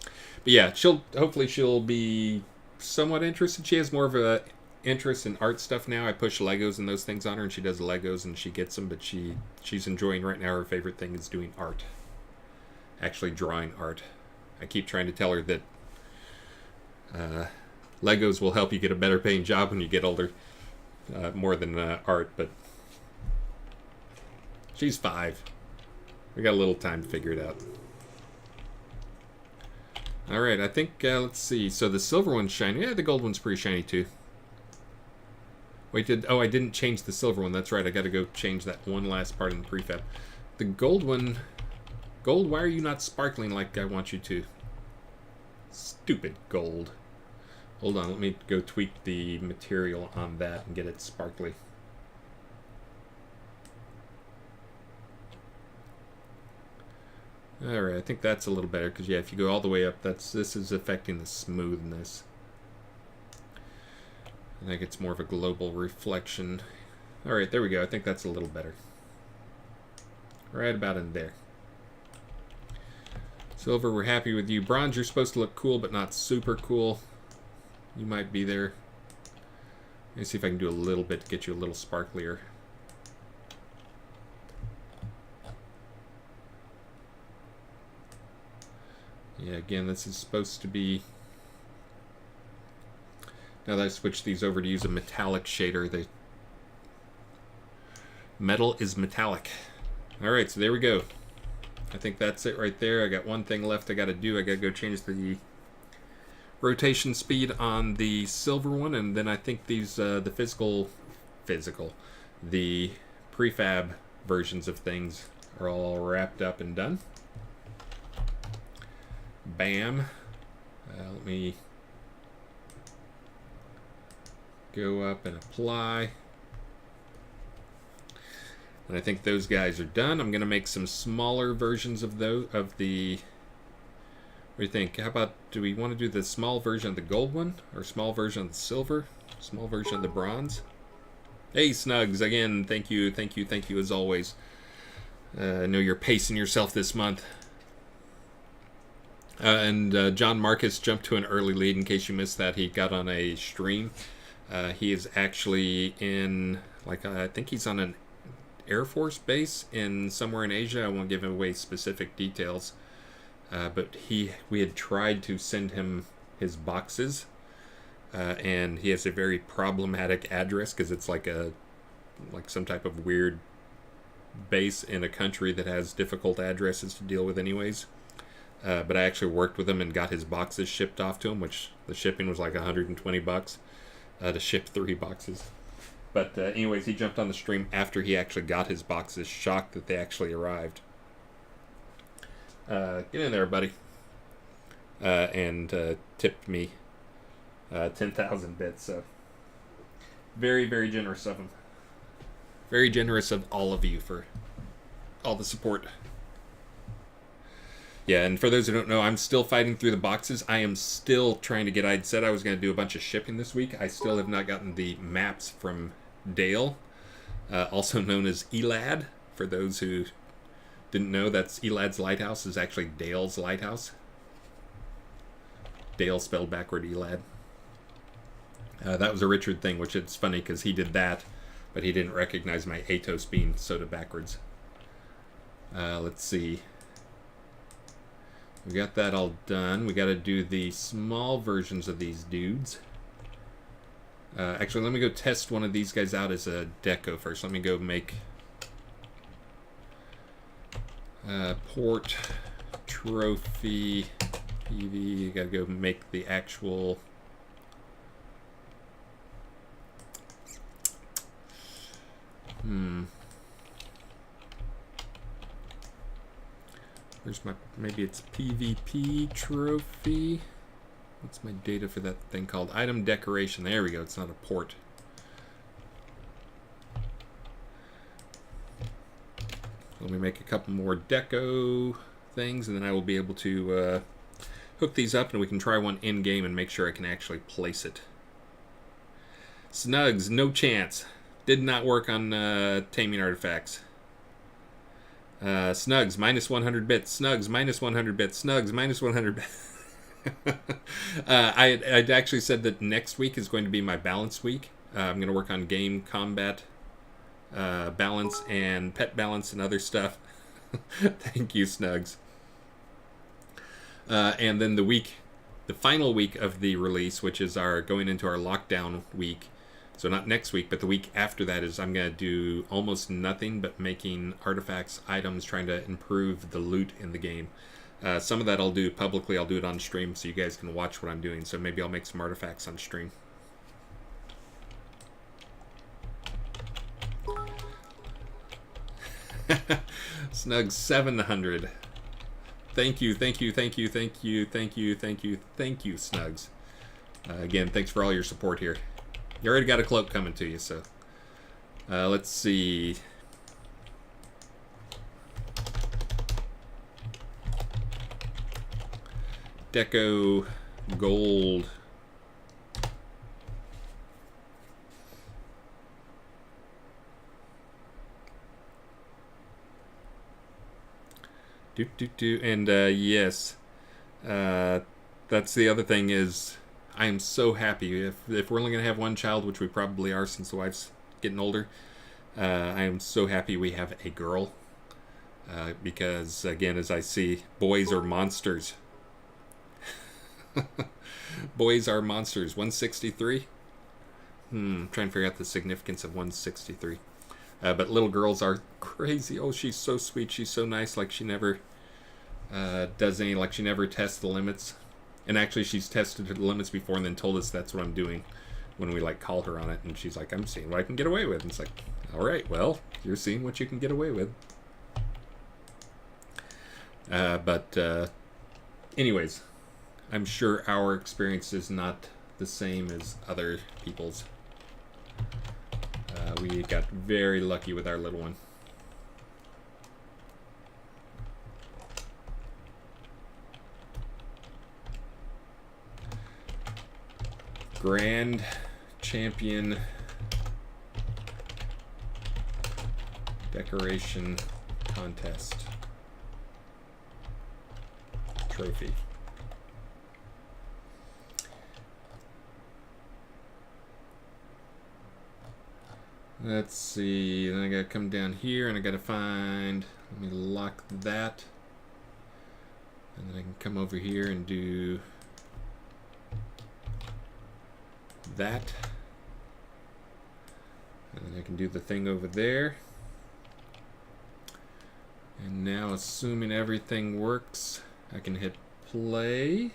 But yeah, hopefully she'll be somewhat interested. She has more of a interest in art stuff now. I push Legos and those things on her, and she does Legos and she gets them, but she's enjoying right now. Her favorite thing is doing art. Actually drawing art. I keep trying to tell her that Legos will help you get a better paying job when you get older, more than art, but she's 5. We got a little time to figure it out. Alright, I think, let's see. So the silver one's shiny. Yeah, the gold one's pretty shiny too. Wait, I didn't change the silver one. That's right, I gotta go change that one last part in the prefab. The gold one... Gold, why are you not sparkling like I want you to? Stupid gold. Hold on, let me go tweak the material on that and get it sparkly. Alright, I think that's a little better, because yeah, if you go all the way up, this is affecting the smoothness. I think it's more of a global reflection. Alright, there we go. I think that's a little better. Right about in there. Silver, we're happy with you. Bronze, you're supposed to look cool, but not super cool. You might be there. Let me see if I can do a little bit to get you a little sparklier. Yeah, again, this is supposed to be... Now that I switched these over to use a metallic shader, metal is metallic. Alright, so there we go. I think that's it right there. I got one thing left I got to do. I got to go change the rotation speed on the silver one, and then I think these the the prefab versions of things are all wrapped up and done. Bam. Let me go up and apply. And I think those guys are done. I'm going to make some smaller versions of those, what do you think? How about, do we want to do the small version of the gold one? Or small version of the silver? Small version of the bronze? Hey, Snugs, again, thank you as always. I know you're pacing yourself this month. And John Marcus jumped to an early lead. In case you missed that, he got on a stream. He is actually in, I think he's on an Air Force base in somewhere in Asia. I won't give away specific details, but we had tried to send him his boxes, and he has a very problematic address because it's like a like some type of weird base in a country that has difficult addresses to deal with anyways. But I actually worked with him and got his boxes shipped off to him, which the shipping was like $120 to ship 3 boxes. But anyways, he jumped on the stream after he actually got his boxes, shocked that they actually arrived. Get in there, buddy. And tipped me 10,000 bits. So very, very generous of him. Very generous of all of you for all the support. Yeah, and for those who don't know, I'm still fighting through the boxes. I am still trying to get... I'd said I was going to do a bunch of shipping this week. I still have not gotten the maps from Dale, also known as Elad. For those who didn't know, that's Elad's Lighthouse is actually Dale's Lighthouse. Dale spelled backward Elad. That was a Richard thing, which it's funny because he did that, but he didn't recognize my Atos being soda backwards. Let's see. We got that all done. We got to do the small versions of these dudes. Actually, let me go test one of these guys out as a deco first. Let me go make port trophy PV. You got to go make the actual... Where's my... Maybe it's PvP trophy. What's my data for that thing called? Item decoration. There we go. It's not a port. Let me make a couple more deco things, and then I will be able to hook these up, and we can try one in-game and make sure I can actually place it. Snugs, no chance. Did not work on taming artifacts. Snugs, minus 100 bits. Snugs, minus 100 bits. Snugs, minus 100 bits. I'd actually said that next week is going to be my balance week. I'm going to work on game combat balance and pet balance and other stuff. Thank you, Snugs. And then the final week of the release, which is our going into our lockdown week. So not next week, but the week after that is I'm going to do almost nothing but making artifacts, items, trying to improve the loot in the game. Some of that I'll do publicly. I'll do it on stream so you guys can watch what I'm doing. So maybe I'll make some artifacts on stream. Snug 700. Thank you, thank you, thank you, thank you, thank you, thank you, thank you, Snugs. Again, thanks for all your support here. You already got a cloak coming to you, so let's see. Deco gold. And yes, that's the other thing is I am so happy if we're only gonna have one child, which we probably are since the wife's getting older. I am so happy we have a girl because again, as I see, boys are monsters. Boys are monsters. 163. Trying to figure out the significance of 163. But little girls are crazy. Oh, she's so sweet. She's so nice. Like she never does any. Like she never tests the limits. And actually, she's tested the limits before and then told us that's what I'm doing when we like call her on it. And she's like, "I'm seeing what I can get away with." And it's like, all right, well, you're seeing what you can get away with. Anyways, I'm sure our experience is not the same as other people's. We got very lucky with our little one. Grand Champion Decoration Contest Trophy. Let's see, then I gotta come down here and I gotta find, let me lock that. And then I can come over here and do that. And then I can do the thing over there. And now, assuming everything works, I can hit play.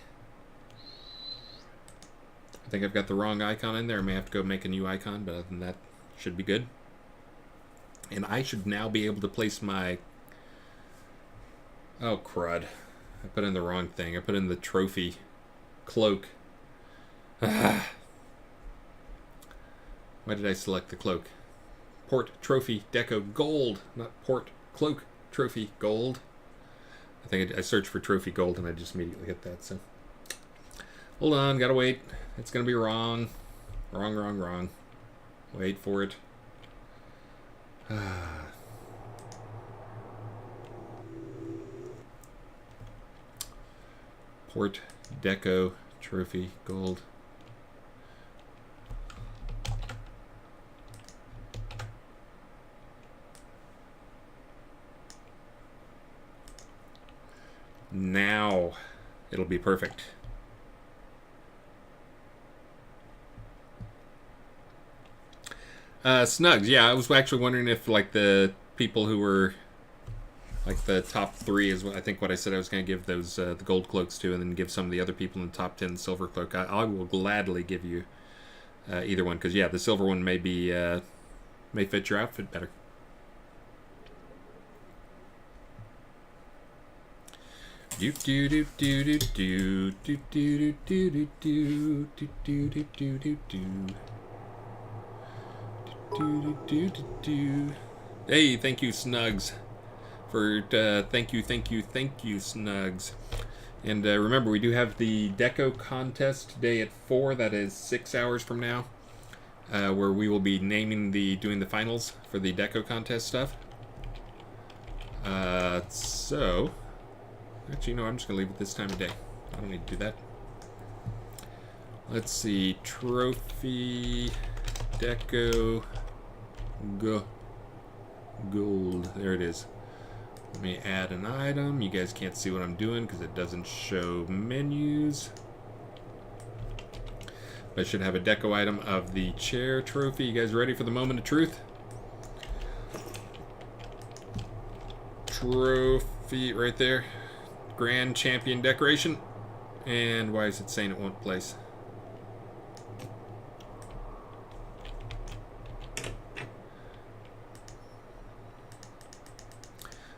I think I've got the wrong icon in there. I may have to go make a new icon, but other than that, should be good. And I should now be able to place my... Oh, crud. I put in the wrong thing. I put in the trophy cloak. Why did I select the cloak? Port Trophy Deco Gold, not Port Cloak Trophy Gold. I think I searched for Trophy Gold and I just immediately hit that, so. Hold on, gotta wait. It's gonna be wrong. Wrong. Wait for it. Port Deco Trophy Gold. Now it'll be perfect. Snugs, yeah, I was actually wondering if like the people who were like the top 3 is what I think what I said I was going to give those the gold cloaks to, and then give some of the other people in the top 10 silver cloak. I will gladly give you either one, because yeah, the silver one may be may fit your outfit better. Do do do do do do do do do do do do do do do do. Hey, thank you, Snugs, for thank you, Snugs. And remember, we do have the Deco contest today at 4. That is 6 hours from now, where we will be doing the finals for the Deco contest stuff. So. Actually, no, I'm just going to leave it this time of day. I don't need to do that. Let's see. Trophy Deco Gold. There it is. Let me add an item. You guys can't see what I'm doing because it doesn't show menus. But I should have a deco item of the chair trophy. You guys ready for the moment of truth? Trophy right there. Grand Champion decoration. And why is it saying it won't place?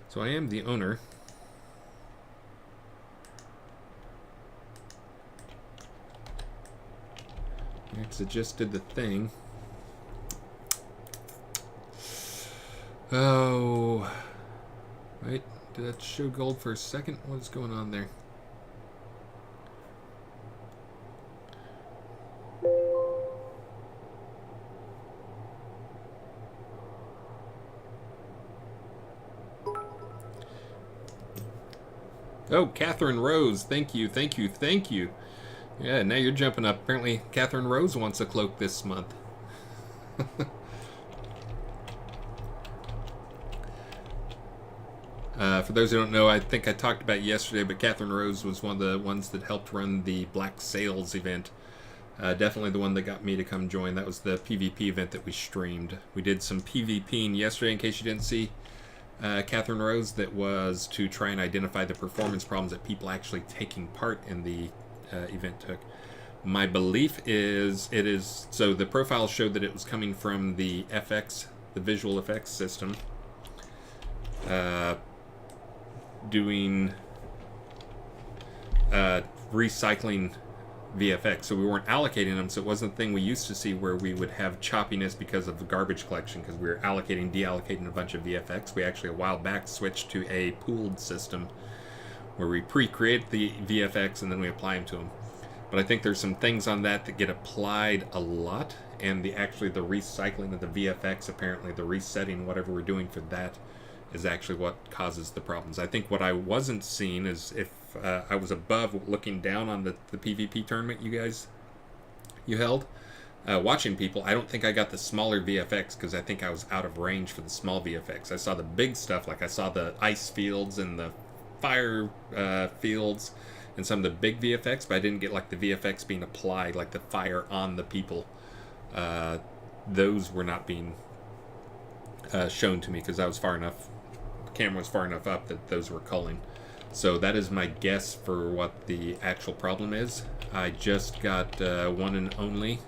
So I am the owner. Because it just did the thing. Oh. Right. Did that show gold for a second? What is going on there? Oh, Catherine Rose. Thank you. Yeah, now you're jumping up. Apparently, Catherine Rose wants a cloak this month. For those who don't know, I think I talked about it yesterday, but Catherine Rose was one of the ones that helped run the Black Sails event. Definitely the one that got me to come join. That was the PvP event that we streamed. We did some PvPing yesterday, in case you didn't see. Catherine Rose, that was to try and identify the performance problems that people actually taking part in the event took. My belief is so the profile showed that it was coming from the FX, the visual effects system, doing recycling VFX. So we weren't allocating them, so it wasn't a thing we used to see where we would have choppiness because of the garbage collection, because we were allocating, deallocating a bunch of VFX. We actually a while back switched to a pooled system where we pre-create the VFX and then we apply them to them. But I think there's some things on that get applied a lot, and the recycling of the VFX, apparently the resetting, whatever we're doing for that, is actually what causes the problems. I think what I wasn't seeing is if I was above looking down on the PvP tournament you held, watching people, I don't think I got the smaller VFX because I think I was out of range for the small VFX. I saw the big stuff, like I saw the ice fields and the fire fields and some of the big VFX, but I didn't get like the VFX being applied, like the fire on the people. Those were not being shown to me because I was far enough, the camera was far enough up that those were culling. So that is my guess for what the actual problem is. I just got one and only.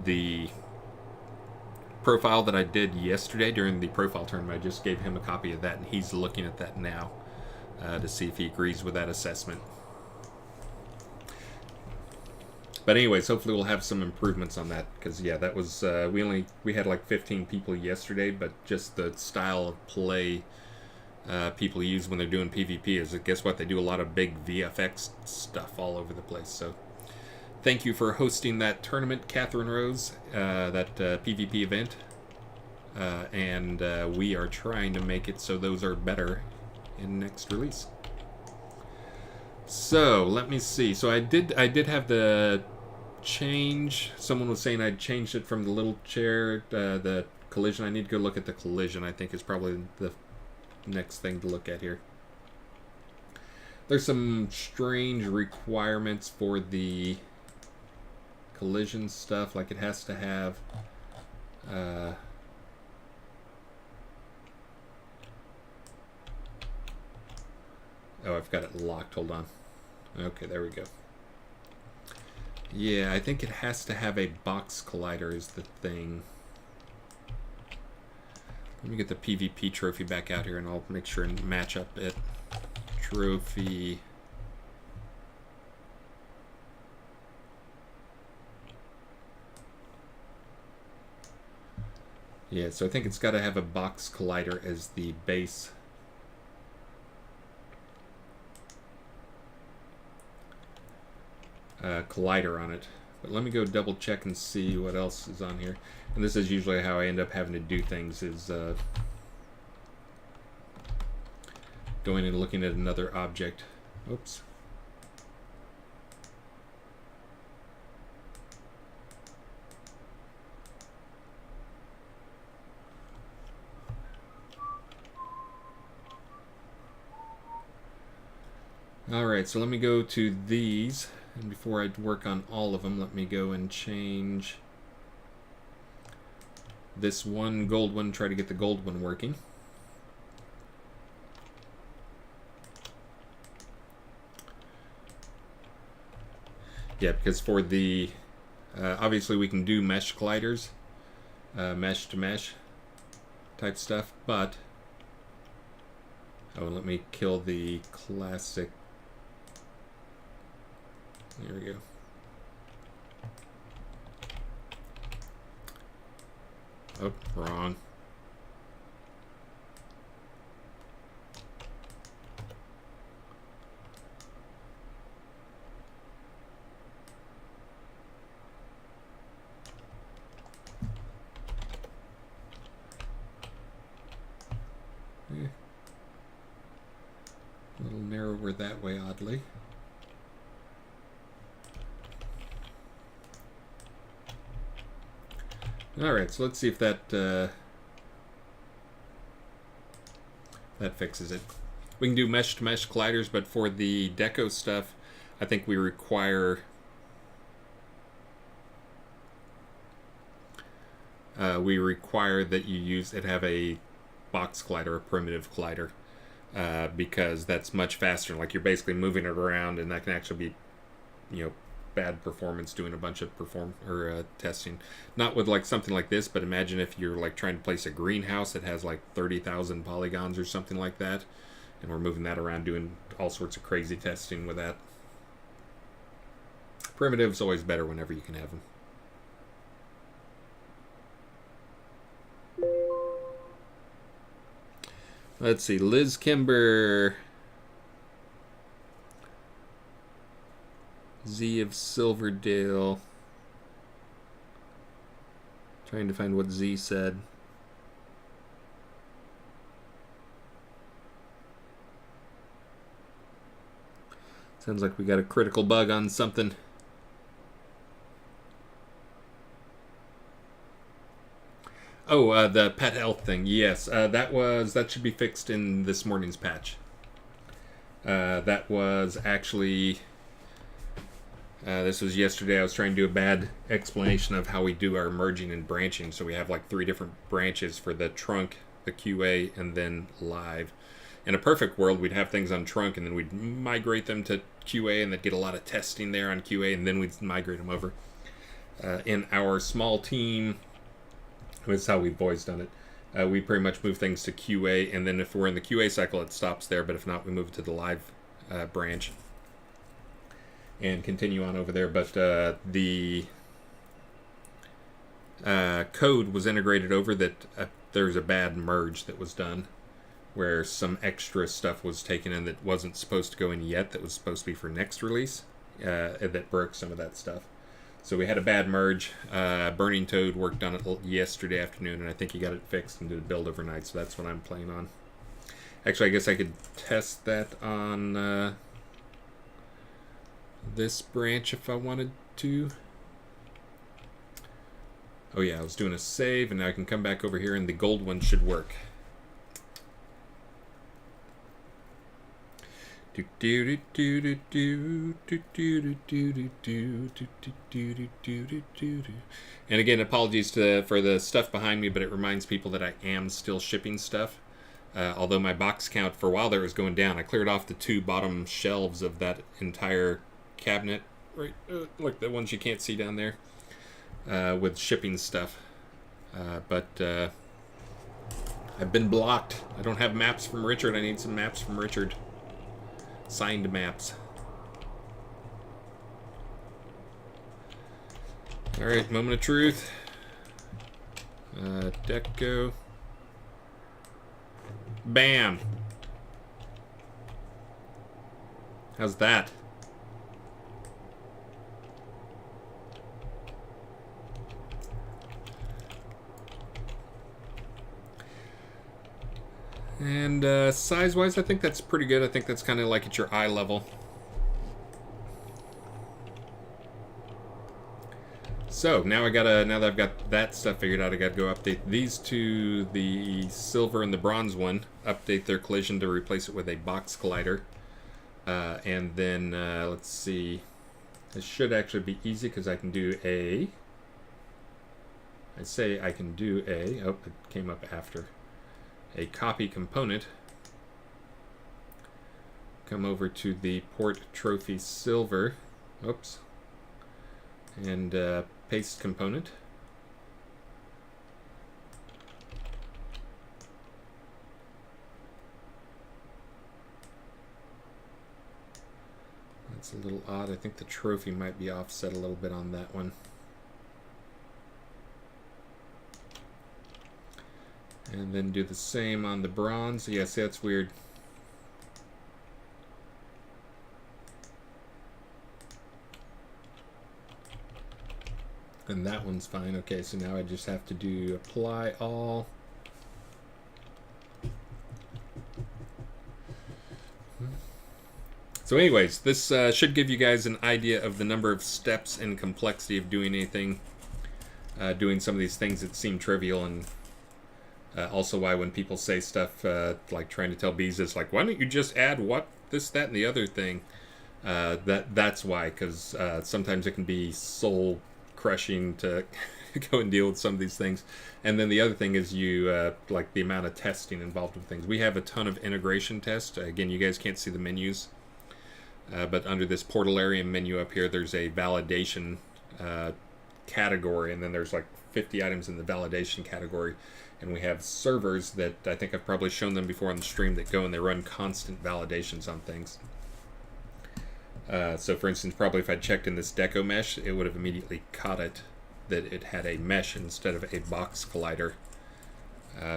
The profile that I did yesterday during the profile tournament, I just gave him a copy of that, and he's looking at that now to see if he agrees with that assessment. But anyways, hopefully we'll have some improvements on that, because yeah, that was we had like 15 people yesterday, but just the style of play people use when they're doing PvP is that, guess what, they do a lot of big VFX stuff all over the place. So thank you for hosting that tournament, Catherine Rose, that PvP event, and we are trying to make it so those are better in next release. So let me see. So I did have the change. Someone was saying I'd changed it from the little chair, the collision. I need to go look at the collision. I think is probably the next thing to look at here. There's some strange requirements for the collision stuff, like it has to have oh, I've got it locked, hold on. Okay, there we go. Yeah, I think it has to have a box collider is the thing. Let me get the PvP trophy back out here and I'll make sure and match up it. Trophy. Yeah, so I think it's got to have a box collider as the base. Collider on it. But let me go double check and see what else is on here. And this is usually how I end up having to do things, is going and looking at another object. Oops. Alright, so let me go to these. And before I work on all of them, let me go and change this one gold one, try to get the gold one working. Yeah, because for the, obviously we can do mesh colliders, mesh to mesh type stuff, but, oh, let me kill the classic. There we go. Oh, wrong. A little narrower that way, oddly. Alright, so let's see if that that fixes it. We can do mesh-to-mesh colliders, but for the deco stuff, I think we require that you use it have a box collider, a primitive collider, because that's much faster. Like, you're basically moving it around, and that can actually be, you know, bad performance doing a bunch of testing. Not with like something like this, but imagine if you're like trying to place a greenhouse that has like 30,000 polygons or something like that, and we're moving that around doing all sorts of crazy testing with that. Primitive's always better whenever you can have them. Let's see, Liz Kimber. Z of Silverdale. Trying to find what Z said. Sounds like we got a critical bug on something. Oh, the pet health thing. Yes, that should be fixed in this morning's patch. That was actually This was yesterday. I was trying to do a bad explanation of how we do our merging and branching. So we have like 3 different branches for the trunk, the QA, and then live. In a perfect world, we'd have things on trunk, and then we'd migrate them to QA, and they'd get a lot of testing there on QA, and then we'd migrate them over. In our small team, that's how we've always done it. We pretty much move things to QA, and then if we're in the QA cycle, it stops there. But if not, we move it to the live branch and continue on over there. But the code was integrated over that. There's a bad merge that was done where some extra stuff was taken in that wasn't supposed to go in yet, that was supposed to be for next release, that broke some of that stuff. So we had a bad merge. Burning Toad worked on it yesterday afternoon, and I think he got it fixed and did a build overnight, so that's what I'm playing on. Actually, I guess I could test that on this branch if I wanted to. Oh yeah, I was doing a save, and now I can come back over here, and the gold one should work. And again, apologies for the stuff behind me, but it reminds people that I am still shipping stuff. Although my box count for a while there was going down, I cleared off the 2 bottom shelves of that entire cabinet, right? Like the ones you can't see down there, with shipping stuff. But I've been blocked. I don't have maps from Richard. I need some maps from Richard. Signed maps. Alright, moment of truth. Deco. Bam! How's that? And size-wise, I think that's pretty good. I think that's kind of like at your eye level. So now now that I've got that stuff figured out, I gotta go update these two, the silver and the bronze one, update their collision to replace it with a box collider. And then let's see, this should actually be easy because I can do I say I can do oh, it came up after. A copy component. Come over to the port trophy silver. Oops. And paste component. That's a little odd. I think the trophy might be offset a little bit on that one. And then do the same on the bronze. Yeah, see, that's weird. And that one's fine. Okay, so now I just have to do apply all. So anyways, this should give you guys an idea of the number of steps and complexity of doing anything. Doing some of these things that seem trivial, and also why when people say stuff like trying to tell bees, it's like, why don't you just add what, this, that, and the other thing? That's why, because sometimes it can be soul crushing to go and deal with some of these things. And then the other thing is like the amount of testing involved with things. We have a ton of integration tests. Again, you guys can't see the menus, but under this Portalarium menu up here, there's a validation category, and then there's like 50 items in the validation category. And we have servers that I think I've probably shown them before on the stream that go and they run constant validations on things. So for instance, probably if I checked in this deco mesh, it would have immediately caught it that it had a mesh instead of a box collider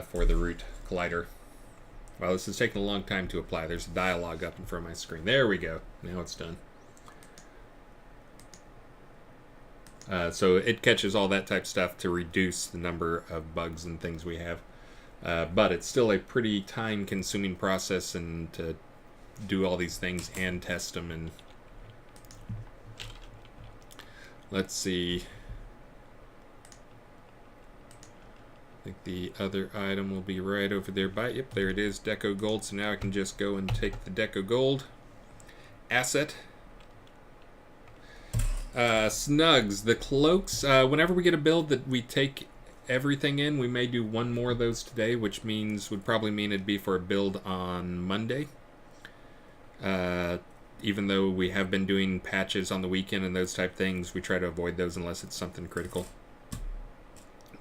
for the root collider. Well, this is taking a long time to apply. There's a dialog up in front of my screen. There we go. Now it's done. So it catches all that type of stuff to reduce the number of bugs and things we have. But it's still a pretty time-consuming process, and to do all these things and test them. And let's see. I think the other item will be right over there by, yep, there it is, Deco Gold. So now I can just go and take the Deco Gold asset Snugs, the cloaks. Whenever we get a build that we take everything in, we may do one more of those today, which would probably mean it'd be for a build on Monday. Even though we have been doing patches on the weekend and those type things, we try to avoid those unless it's something critical.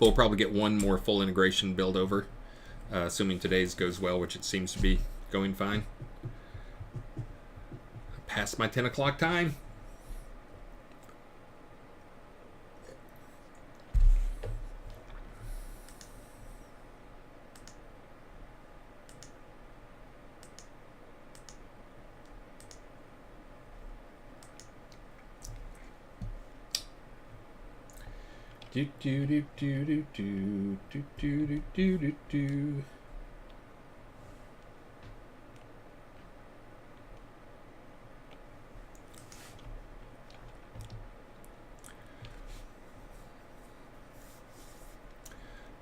We'll probably get one more full integration build over, assuming today's goes well, which it seems to be going fine. Past my 10 o'clock time. Do do do do do do do do do do do.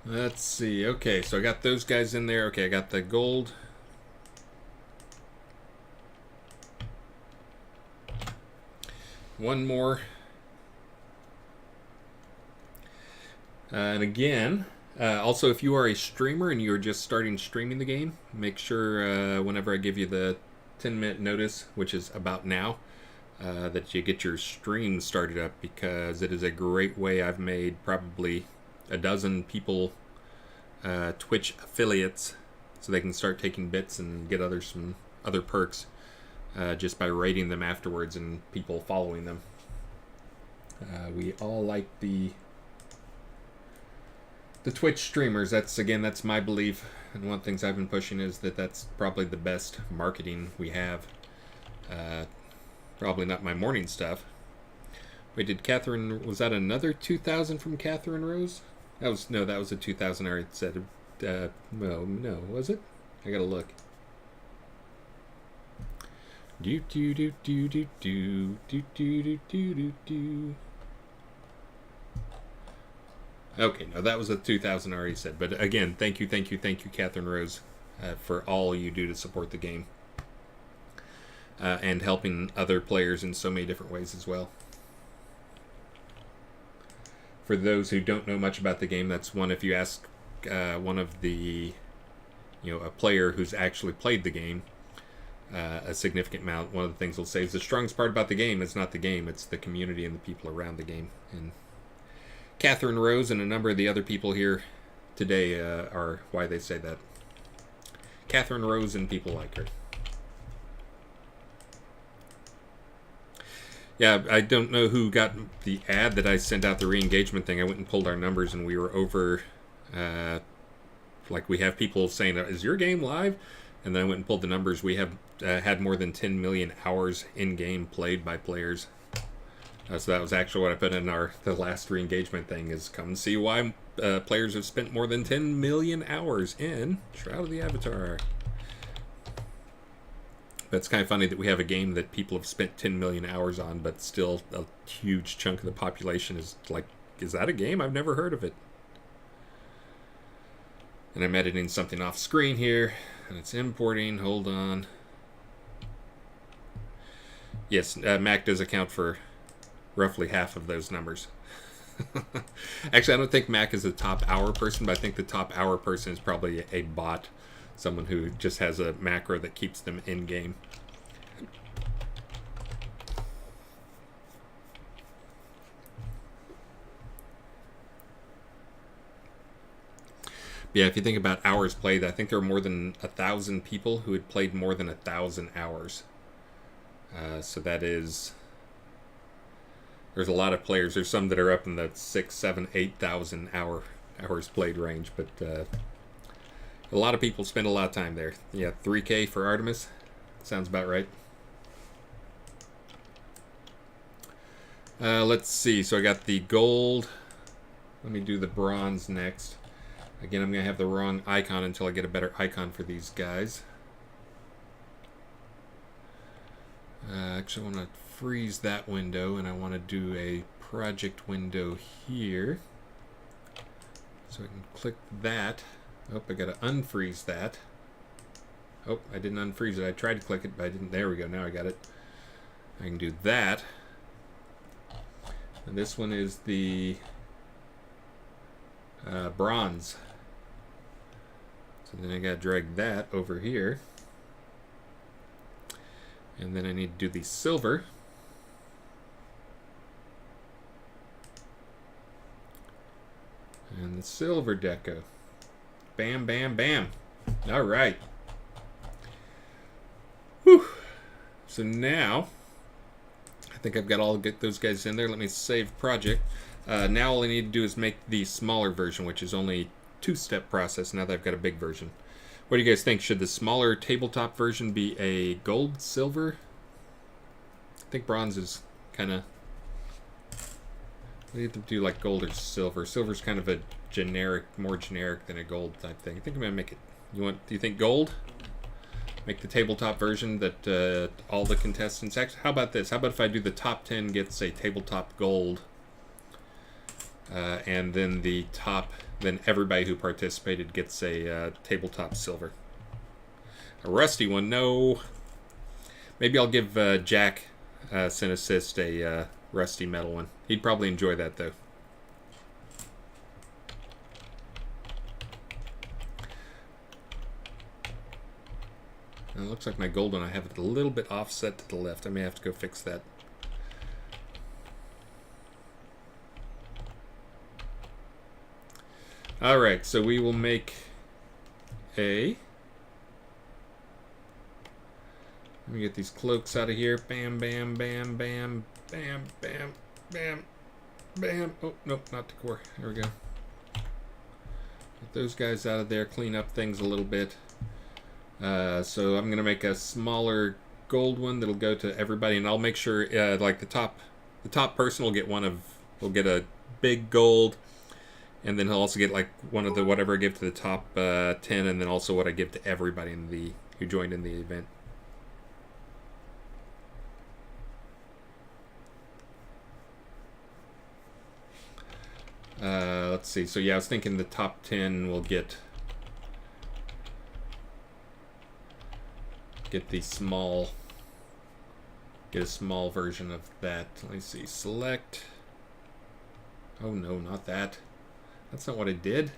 Let's see. Okay, so I got those guys in there. Okay, I got the gold. One more. And again, also if you are a streamer and you're just starting streaming the game, make sure whenever I give you the 10-minute notice, which is about now, that you get your stream started up, because it is a great way. I've made probably a dozen people Twitch affiliates so they can start taking bits and get some other perks just by rating them afterwards and people following them. We all like the Twitch streamers. That's my belief, and one of the things I've been pushing is that that's probably the best marketing we have. Probably not my morning stuff. Wait, did Catherine, was that another 2,000 from Catherine Rose? That was a 2,000 I already said. No, was it? I gotta look. Do do do do do do do do do do do. Okay, no, that was a 2,000 I already said. But again, thank you, Catherine Rose, for all you do to support the game. And helping other players in so many different ways as well. For those who don't know much about the game, that's one, if you ask one of the, a player who's actually played the game a significant amount, one of the things they'll say is the strongest part about the game is not the game, it's the community and the people around the game. And Catherine Rose and a number of the other people here today are why they say that. Catherine Rose and people like her. Yeah, I don't know who got the ad that I sent out, the re-engagement thing. I went and pulled our numbers and we were over, like we have people saying, is your game live? And then I went and pulled the numbers. We have had more than 10 million hours in-game played by players. So that was actually what I put in the last re-engagement thing, is come and see why players have spent more than 10 million hours in Shroud of the Avatar. But it's kind of funny that we have a game that people have spent 10 million hours on, but still a huge chunk of the population is like, is that a game? I've never heard of it. And I'm editing something off screen here, and it's importing. Hold on. Yes, Mac does account for roughly half of those numbers. Actually, I don't think Mac is the top hour person, but I think the top hour person is probably a bot. Someone who just has a macro that keeps them in game. Yeah, if you think about hours played, I think there were more than 1,000 people who had played more than 1,000 hours. So that is... There's a lot of players. There's some that are up in the 6, 7, 8,000 hours played range, but a lot of people spend a lot of time there. Yeah, 3K for Artemis. Sounds about right. Let's see. So I got the gold. Let me do the bronze next. Again, I'm going to have the wrong icon until I get a better icon for these guys. Actually, I want to freeze that window, and I want to do a project window here. So I can click that. Oh, I got to unfreeze that. Oh, I didn't unfreeze it. I tried to click it, but I didn't. There we go. Now I got it. I can do that. And this one is the bronze. So then I got to drag that over here. And then I need to do the silver. And the silver deco. Bam, bam, bam. All right. Whew. So now, I think I've got all get those guys in there. Let me save project. Now all I need to do is make the smaller version, which is only two-step process now that I've got a big version. What do you guys think? Should the smaller tabletop version be a gold, silver? I think bronze is kind of... We need to do like gold or silver. Silver's kind of a generic, more generic than a gold type thing. I think I'm gonna make it. Do you think gold? Make the tabletop version that all the contestants. Actually, how about this? How about if I do the top 10 gets a tabletop gold, and then then everybody who participated gets a tabletop silver. A rusty one, no. Maybe I'll give Jack Sin Assist a rusty metal one. He'd probably enjoy that though. Now, it looks like my gold one, I have it a little bit offset to the left. I may have to go fix that. Alright, so we will make a... Let me get these cloaks out of here. Bam, bam, bam, bam, bam, bam, bam, bam. Oh, nope, not decor. There we go. Get those guys out of there, clean up things a little bit. So I'm going to make a smaller gold one that'll go to everybody, and I'll make sure like the top person will get a big gold, and then he'll also get like one of the whatever I give to the top 10, and then also what I give to everybody who joined in the event. Let's see. So yeah, I was thinking the top 10 will get a small version of that. Let me see. Select. Oh no, not that. That's not what I did.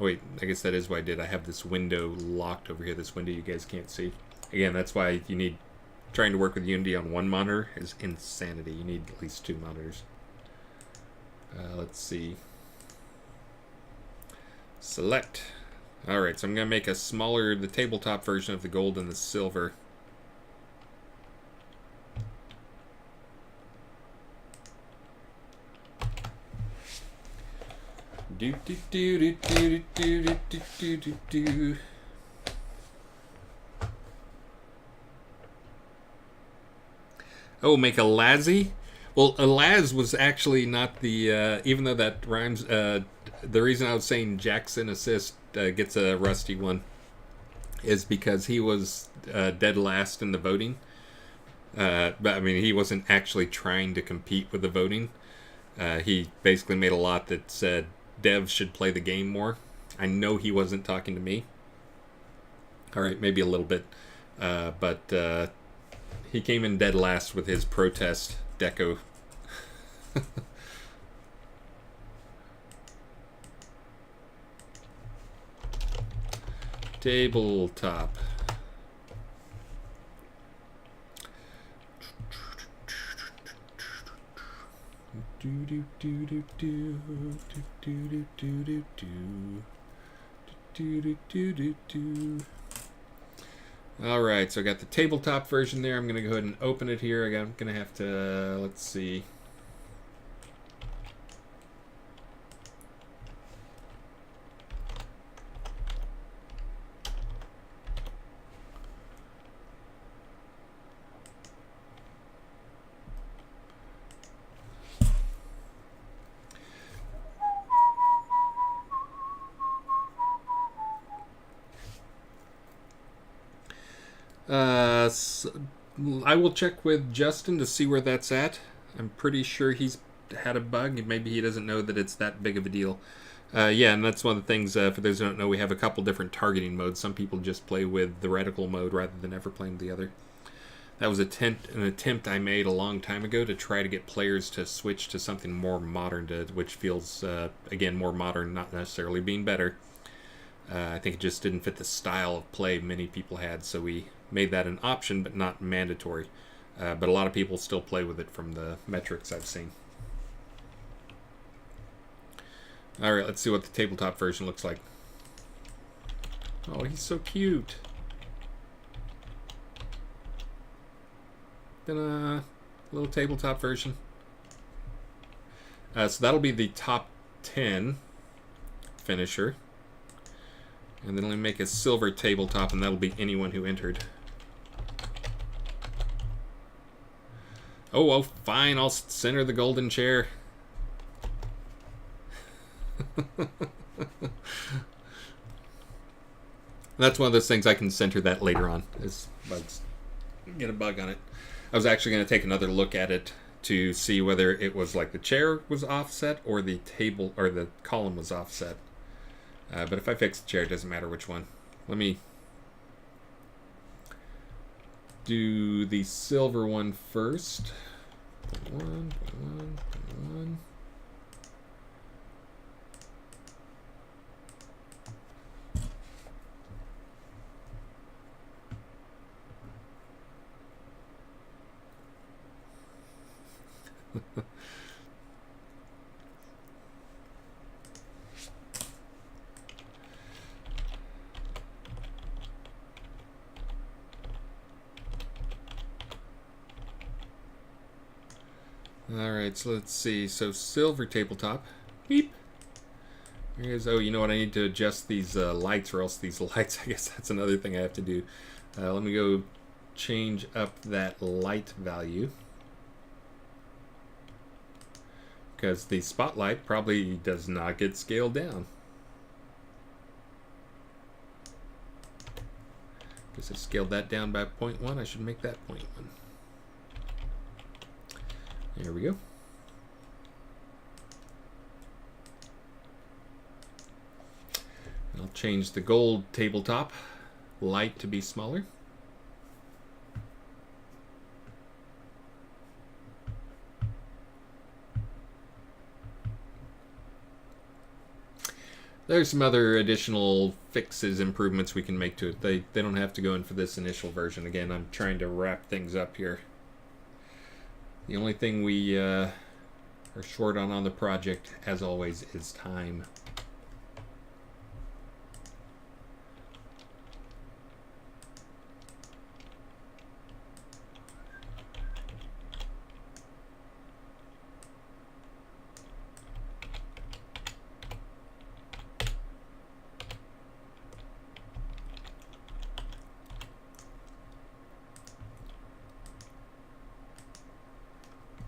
Oh wait, I guess that is what I did. I have this window locked over here. This window you guys can't see. Again, that's why you need... Trying to work with Unity on one monitor is insanity. You need at least 2 monitors. Let's see. Select. Alright, so I'm going to make the tabletop version of the gold and the silver. Do do do do do do do do do do. Oh, make a Lazzy? Well, a Laz was actually not the, even though that rhymes, the reason I was saying Jackson Assist gets a rusty one is because he was dead last in the voting. But I mean, he wasn't actually trying to compete with the voting. He basically made a lot that said devs should play the game more. I know he wasn't talking to me. Alright, maybe a little bit. But he came in dead last with his protest deco. Tabletop. Do do do do do do do do do do do do do do. All right, so I got the tabletop version there. I'm gonna go ahead and open it here. I'm gonna have to let's see. I will check with Justin to see where that's at. I'm pretty sure he's had a bug. Maybe he doesn't know that it's that big of a deal. Yeah, and that's one of the things, for those who don't know, we have a couple different targeting modes. Some people just play with the reticle mode rather than ever playing the other. That was an attempt I made a long time ago to try to get players to switch to something more modern, which feels, again, more modern, not necessarily being better. I think it just didn't fit the style of play many people had, so we made that an option but not mandatory. But a lot of people still play with it from the metrics I've seen. Alright, let's see what the tabletop version looks like. Oh, he's so cute. Then a little tabletop version. So that'll be the top 10 finisher. And then let me make a silver tabletop, and that'll be anyone who entered. Oh, fine, I'll center the golden chair. That's one of those things I can center that later on. Is bugs. Get a bug on it. I was actually going to take another look at it to see whether it was like the chair was offset or the table or the column was offset. But if I fix the chair, it doesn't matter which one. Let me do the silver one first. Point one, point one, point one. Alright, so let's see. So silver tabletop. Beep. Here's, oh, you know what? I need to adjust these lights, or else these lights, I guess that's another thing I have to do. Let me go change up that light value. Because the spotlight probably does not get scaled down. Guess I scaled that down by 0.1. I should make that 0.1. There we go. And I'll change the gold tabletop light to be smaller. There's some other additional fixes, improvements we can make to it. They don't have to go in for this initial version. Again, I'm trying to wrap things up here. The only thing we are short on the project, as always, is time.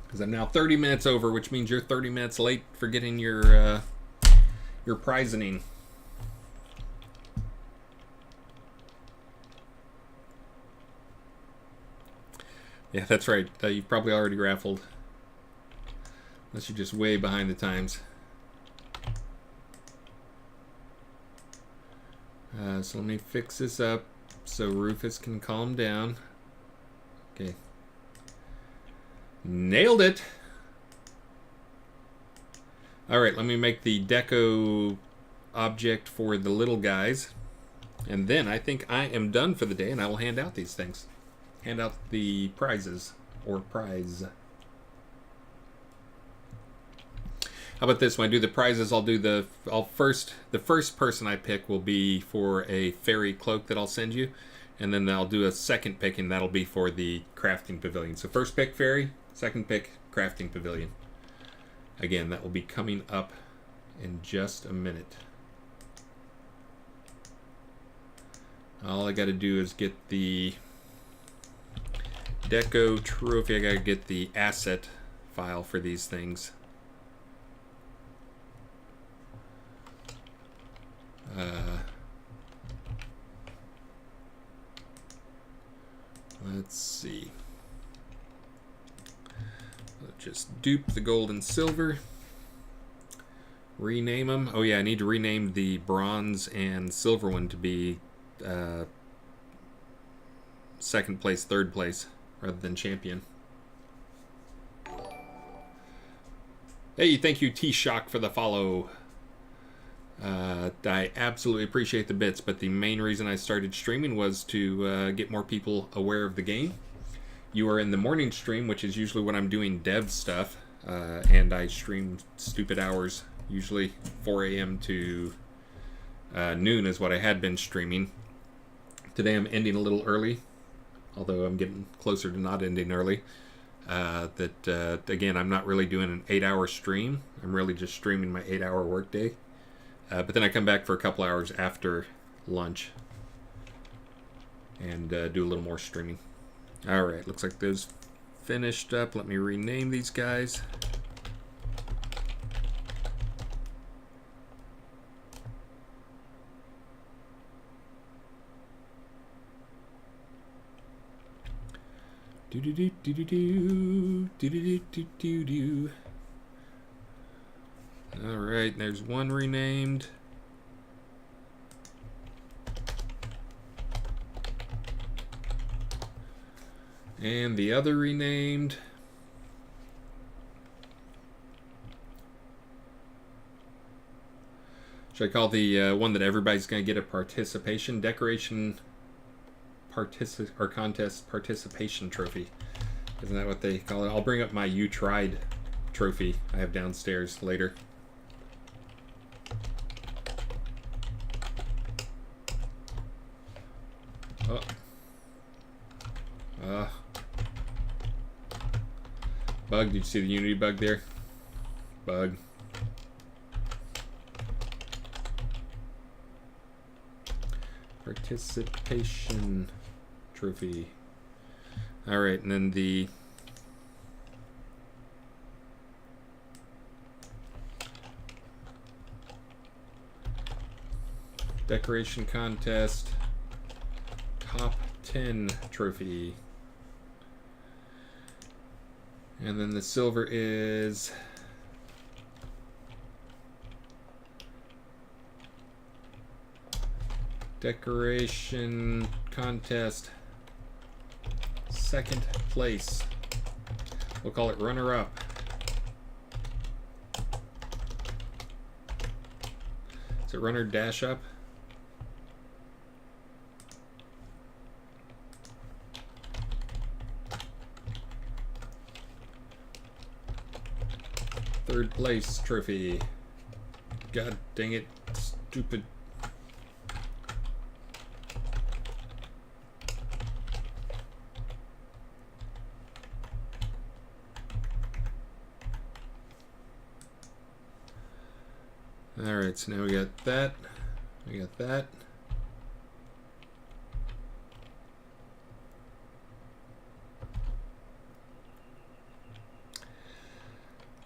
Because I'm now 30 minutes over, which means you're 30 minutes late for getting your prizing. Yeah, that's right. You've probably already raffled. Unless you're just way behind the times. So let me fix this up so Rufus can calm down. Okay. Nailed it! Alright, let me make the deco object for the little guys. And then I think I am done for the day, and I will hand out these things. Hand out the prizes, or prize. How about this? When I do the prizes, the first person I pick will be for a fairy cloak that I'll send you. And then I'll do a second pick, and that'll be for the crafting pavilion. So first pick fairy, second pick crafting pavilion. Again, that will be coming up in just a minute. All I got to do is get the deco trophy. I got to get the asset file for these things. Let's see. Let's just dupe the gold and silver. Rename them. Oh yeah, I need to rename the bronze and silver one to be second place, third place. rather than champion. Hey, thank you T-Shock for the follow. I absolutely appreciate the bits, but the main reason I started streaming was to get more people aware of the game. You are in the morning stream, which is usually when I'm doing dev stuff, and I stream stupid hours, usually 4 a.m. to noon is what I had been streaming. Today I'm ending a little early, although I'm getting closer to not ending early. Again, I'm not really doing an 8-hour stream. I'm really just streaming my 8-hour workday. But then I come back for a couple hours after lunch and do a little more streaming. Alright, looks like those finished up. Let me rename these guys. Alright, there's one renamed. And the other renamed. Should I call the one that everybody's going to get a participation decoration contest participation trophy? Isn't that what they call it? I'll bring up my You Tried trophy I have downstairs later. Bug, did you see the Unity bug there? Bug. Participation trophy. Alright, and then the decoration contest top 10 trophy. And then the silver is decoration contest second place. We'll call it runner-up. Is it runner dash up? Third place trophy. God dang it, stupid. Alright, so now we got that. We got that.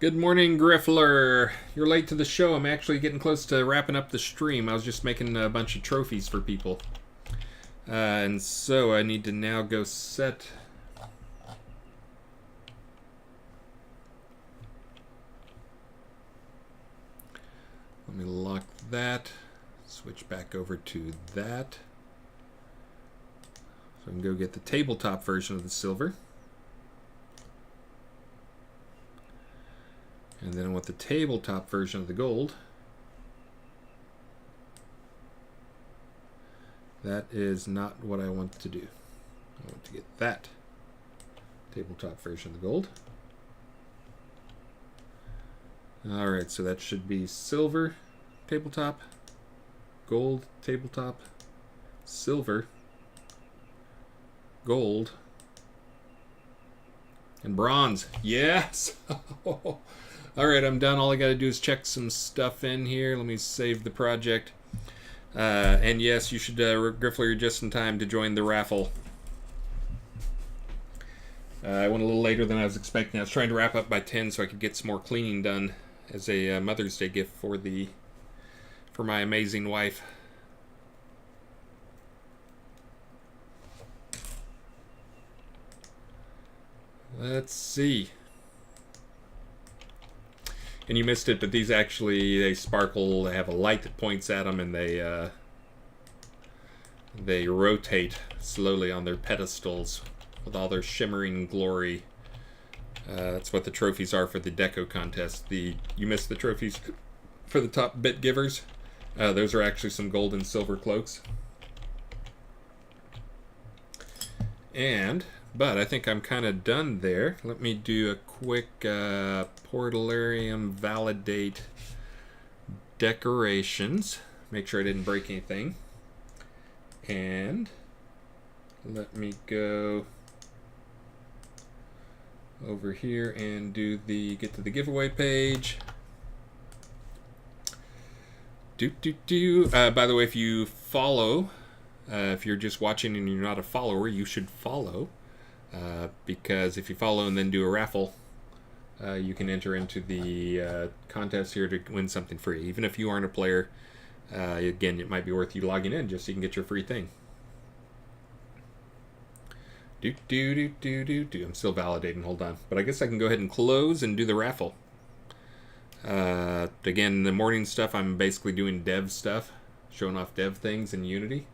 Good morning, Griffler. You're late to the show. I'm actually getting close to wrapping up the stream. I was just making a bunch of trophies for people. And so I need to now go set... Let me lock that. Switch back over to that. So I can go get the tabletop version of the silver. And then I want the tabletop version of the gold. That is not what I want to do. I want to get that tabletop version of the gold. Alright, so that should be silver tabletop, gold tabletop, silver, gold, and bronze. Yes! Alright, I'm done. All I gotta do is check some stuff in here. Let me save the project. And yes, you should, Griffler, you're just in time to join the raffle. I went a little later than I was expecting. I was trying to wrap up by 10 so I could get some more cleaning done as a Mother's Day gift for my amazing wife. Let's see. And you missed it, but these actually, they sparkle, they have a light that points at them, and they rotate slowly on their pedestals with all their shimmering glory. That's what the trophies are for the deco contest. You missed the trophies for the top bit givers. Those are actually some gold and silver cloaks. But I think I'm kind of done there. Let me do a quick Portalarium validate decorations. Make sure I didn't break anything. And let me go over here and get to the giveaway page. By the way, if you follow, if you're just watching and you're not a follower, you should follow. Because if you follow and then do a raffle, you can enter into the contest here to win something free. Even if you aren't a player, again, it might be worth you logging in just so you can get your free thing. I'm still validating, hold on. But I guess I can go ahead and close and do the raffle. Again, the morning stuff, I'm basically doing dev stuff, showing off dev things in Unity.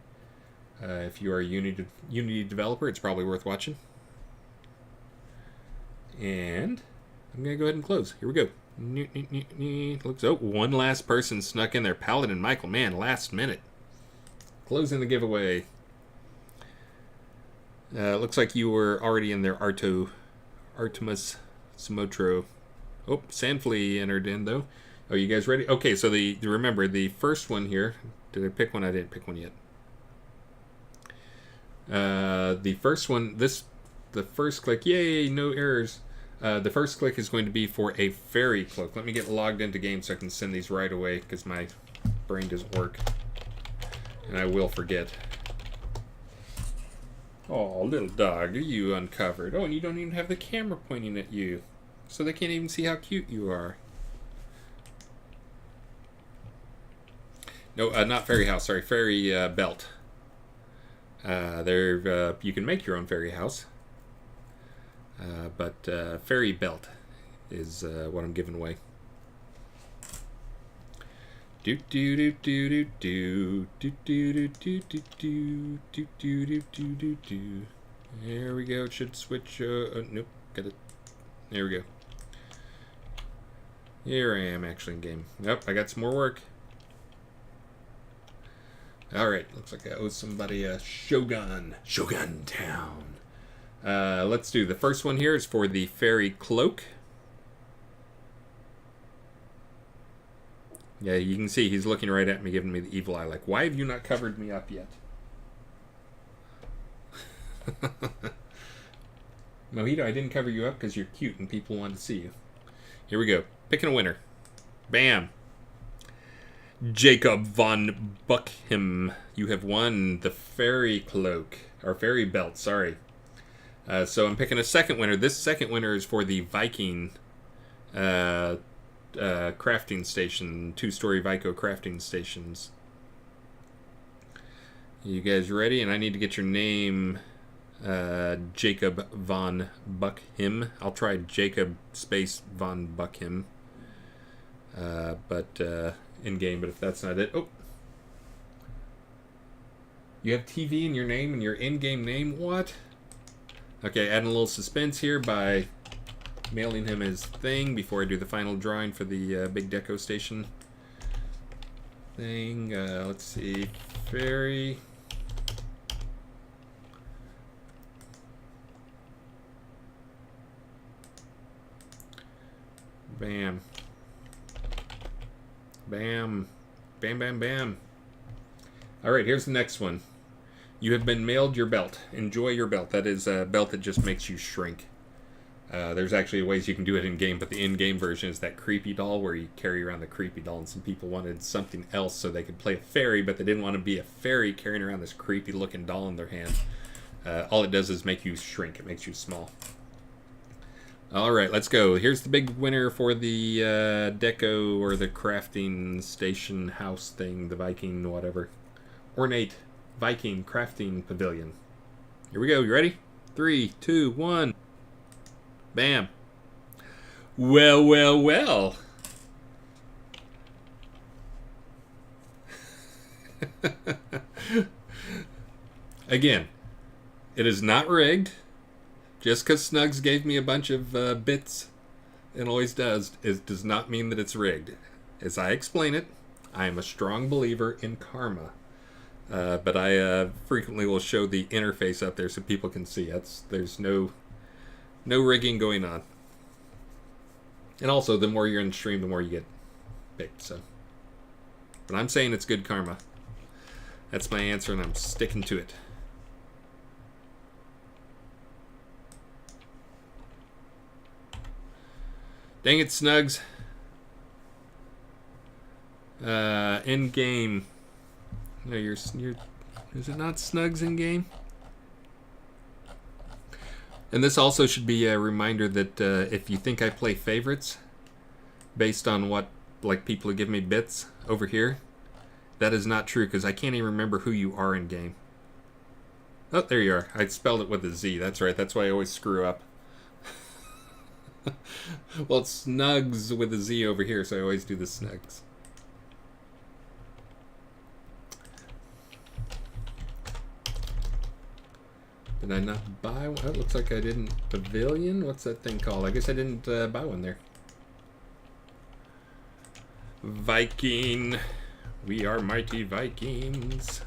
If you are a Unity developer, it's probably worth watching. And I'm going to go ahead and close. Here we go. Looks, oh, one last person snuck in there. Paladin Michael, man, last minute. Closing the giveaway. Looks like you were already in there, Artemis Simotro. Oh, Sandflea entered in, though. Oh, you guys ready? Okay, so remember, the first one here. Did I pick one? I didn't pick one yet. The first one, the first click, yay, no errors. The first click is going to be for a fairy cloak. Let me get logged into game so I can send these right away because my brain doesn't work. And I will forget. Oh, little dog, are you uncovered? Oh, and you don't even have the camera pointing at you. So they can't even see how cute you are. No, not fairy house, sorry, fairy belt. You can make your own fairy house. But fairy belt is what I'm giving away. There we go. It should switch. Nope. Got it. There we go. Here I am actually in game. Nope. I got some more work. All right. Looks like I owe somebody a Shogun Town. Let's do the first one here is for the fairy cloak. Yeah, you can see he's looking right at me, giving me the evil eye, like, why have you not covered me up yet? Mojito, I didn't cover you up because you're cute and people want to see you. Here we go. Picking a winner. Bam. Jacob von Buckham. You have won the fairy cloak. Or fairy belt, sorry. So I'm picking a second winner. This second winner is for the Viking crafting station, 2-story Vico crafting stations. You guys ready? And I need to get your name, Jacob von Buckham. I'll try Jacob space von Buckham. But in game, but if that's not it, oh. You have TV in your name and your in-game name? What? Okay, adding a little suspense here by mailing him his thing before I do the final drawing for the big deco station thing. Let's see. Fairy. Bam. Bam. Bam, bam, bam. Alright, here's the next one. You have been mailed your belt. Enjoy your belt. That is a belt that just makes you shrink. There's actually ways you can do it in-game, but the in-game version is that creepy doll where you carry around the creepy doll, and some people wanted something else so they could play a fairy, but they didn't want to be a fairy carrying around this creepy-looking doll in their hand. All it does is make you shrink. It makes you small. Alright, let's go. Here's the big winner for the deco or the crafting station house thing, the Viking whatever. Ornate Viking crafting pavilion. Here we go. You ready? 3, 2, 1. Bam. Well, well, well. Again, it is not rigged. Just because Snugs gave me a bunch of bits and always does, it does not mean that it's rigged. As I explain it, I am a strong believer in karma. But I frequently will show the interface up there so people can see. There's no rigging going on. And also, the more you're in the stream, the more you get picked. So, but I'm saying it's good karma. That's my answer, and I'm sticking to it. Dang it, Snugs. In game. No, you're. Is it not Snugs in game? And this also should be a reminder that if you think I play favorites based on what people give me bits over here, that is not true because I can't even remember who you are in game. Oh, there you are. I spelled it with a Z. That's right. That's why I always screw up. Well, it's Snugs with a Z over here, so I always do the Snugs. Did I not buy one? Oh, it looks like I didn't. Pavilion? What's that thing called? I guess I didn't buy one there. Viking. We are mighty Vikings.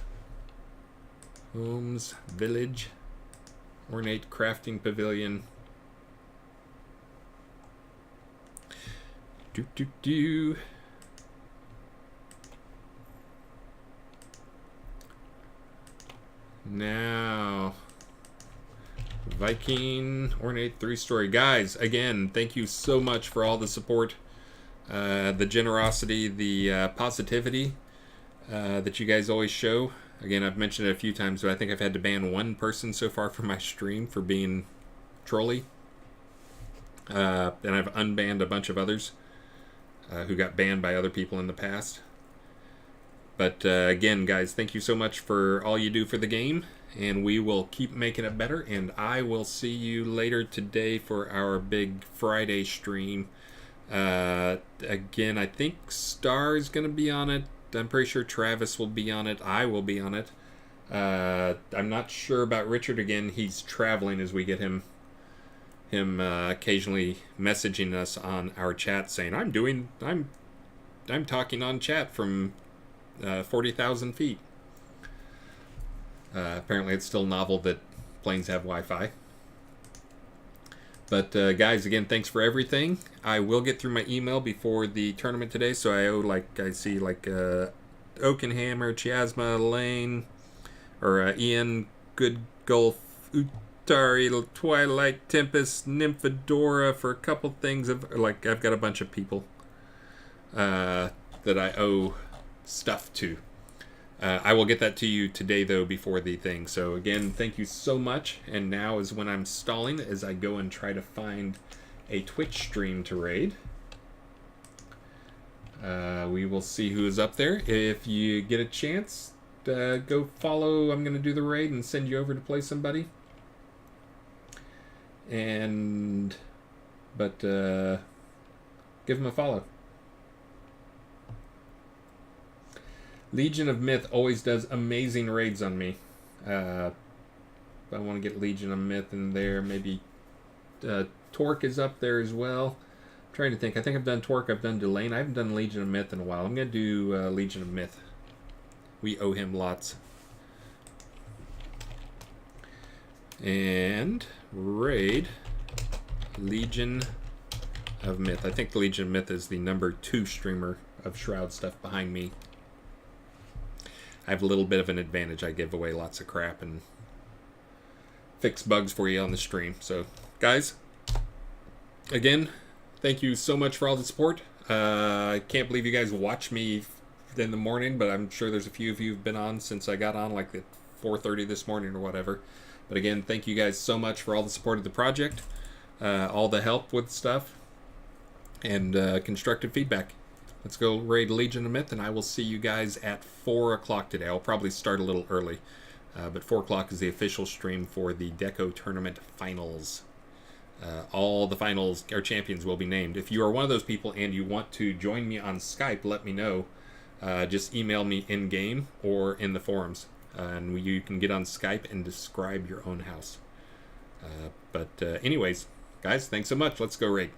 Homes, village, ornate crafting pavilion. Do. Now, Viking ornate 3-story. Guys, again, thank you so much for all the support, the generosity, the positivity that you guys always show. Again, I've mentioned it a few times, but I think I've had to ban one person so far from my stream for being trolly. And I've unbanned a bunch of others who got banned by other people in the past. But again, guys, thank you so much for all you do for the game. And we will keep making it better. And I will see you later today for our big Friday stream. Again, I think Star is going to be on it. I'm pretty sure Travis will be on it. I will be on it. I'm not sure about Richard again. He's traveling as we get him occasionally messaging us on our chat saying, I'm talking on chat from 40,000 feet. Apparently it's still novel that planes have Wi-Fi. But guys, again, thanks for everything. I will get through my email before the tournament today, so I owe I see Oakenhammer, Chiasma, Lane, or Ian, Good Gulf, Utari, Twilight, Tempest, Nymphadora for a couple things. I've got a bunch of people that I owe stuff to. I will get that to you today, though, before the thing. So, again, thank you so much. And now is when I'm stalling as I go and try to find a Twitch stream to raid. We will see who is up there. If you get a chance, go follow. I'm going to do the raid and send you over to play somebody. But give them a follow. Legion of Myth always does amazing raids on me. I want to get Legion of Myth in there. Maybe Torque is up there as well. I'm trying to think. I think I've done Torque. I've done Delane. I haven't done Legion of Myth in a while. I'm going to do Legion of Myth. We owe him lots. And raid Legion of Myth. I think the Legion of Myth is the #2 streamer of Shroud stuff behind me. I have a little bit of an advantage. I give away lots of crap and fix bugs for you on the stream. So, guys, again, thank you so much for all the support. I can't believe you guys watch me in the morning, but I'm sure there's a few of you who've been on since I got on like at 4:30 this morning or whatever. But again, thank you guys so much for all the support of the project, all the help with stuff, and constructive feedback. Let's go raid Legion of Myth, and I will see you guys at 4 o'clock today. I'll probably start a little early, but 4 o'clock is the official stream for the Deco Tournament Finals. All the finals, our champions, will be named. If you are one of those people and you want to join me on Skype, let me know. Just email me in-game or in the forums. And you can get on Skype and describe your own house. But anyways, guys, thanks so much. Let's go raid.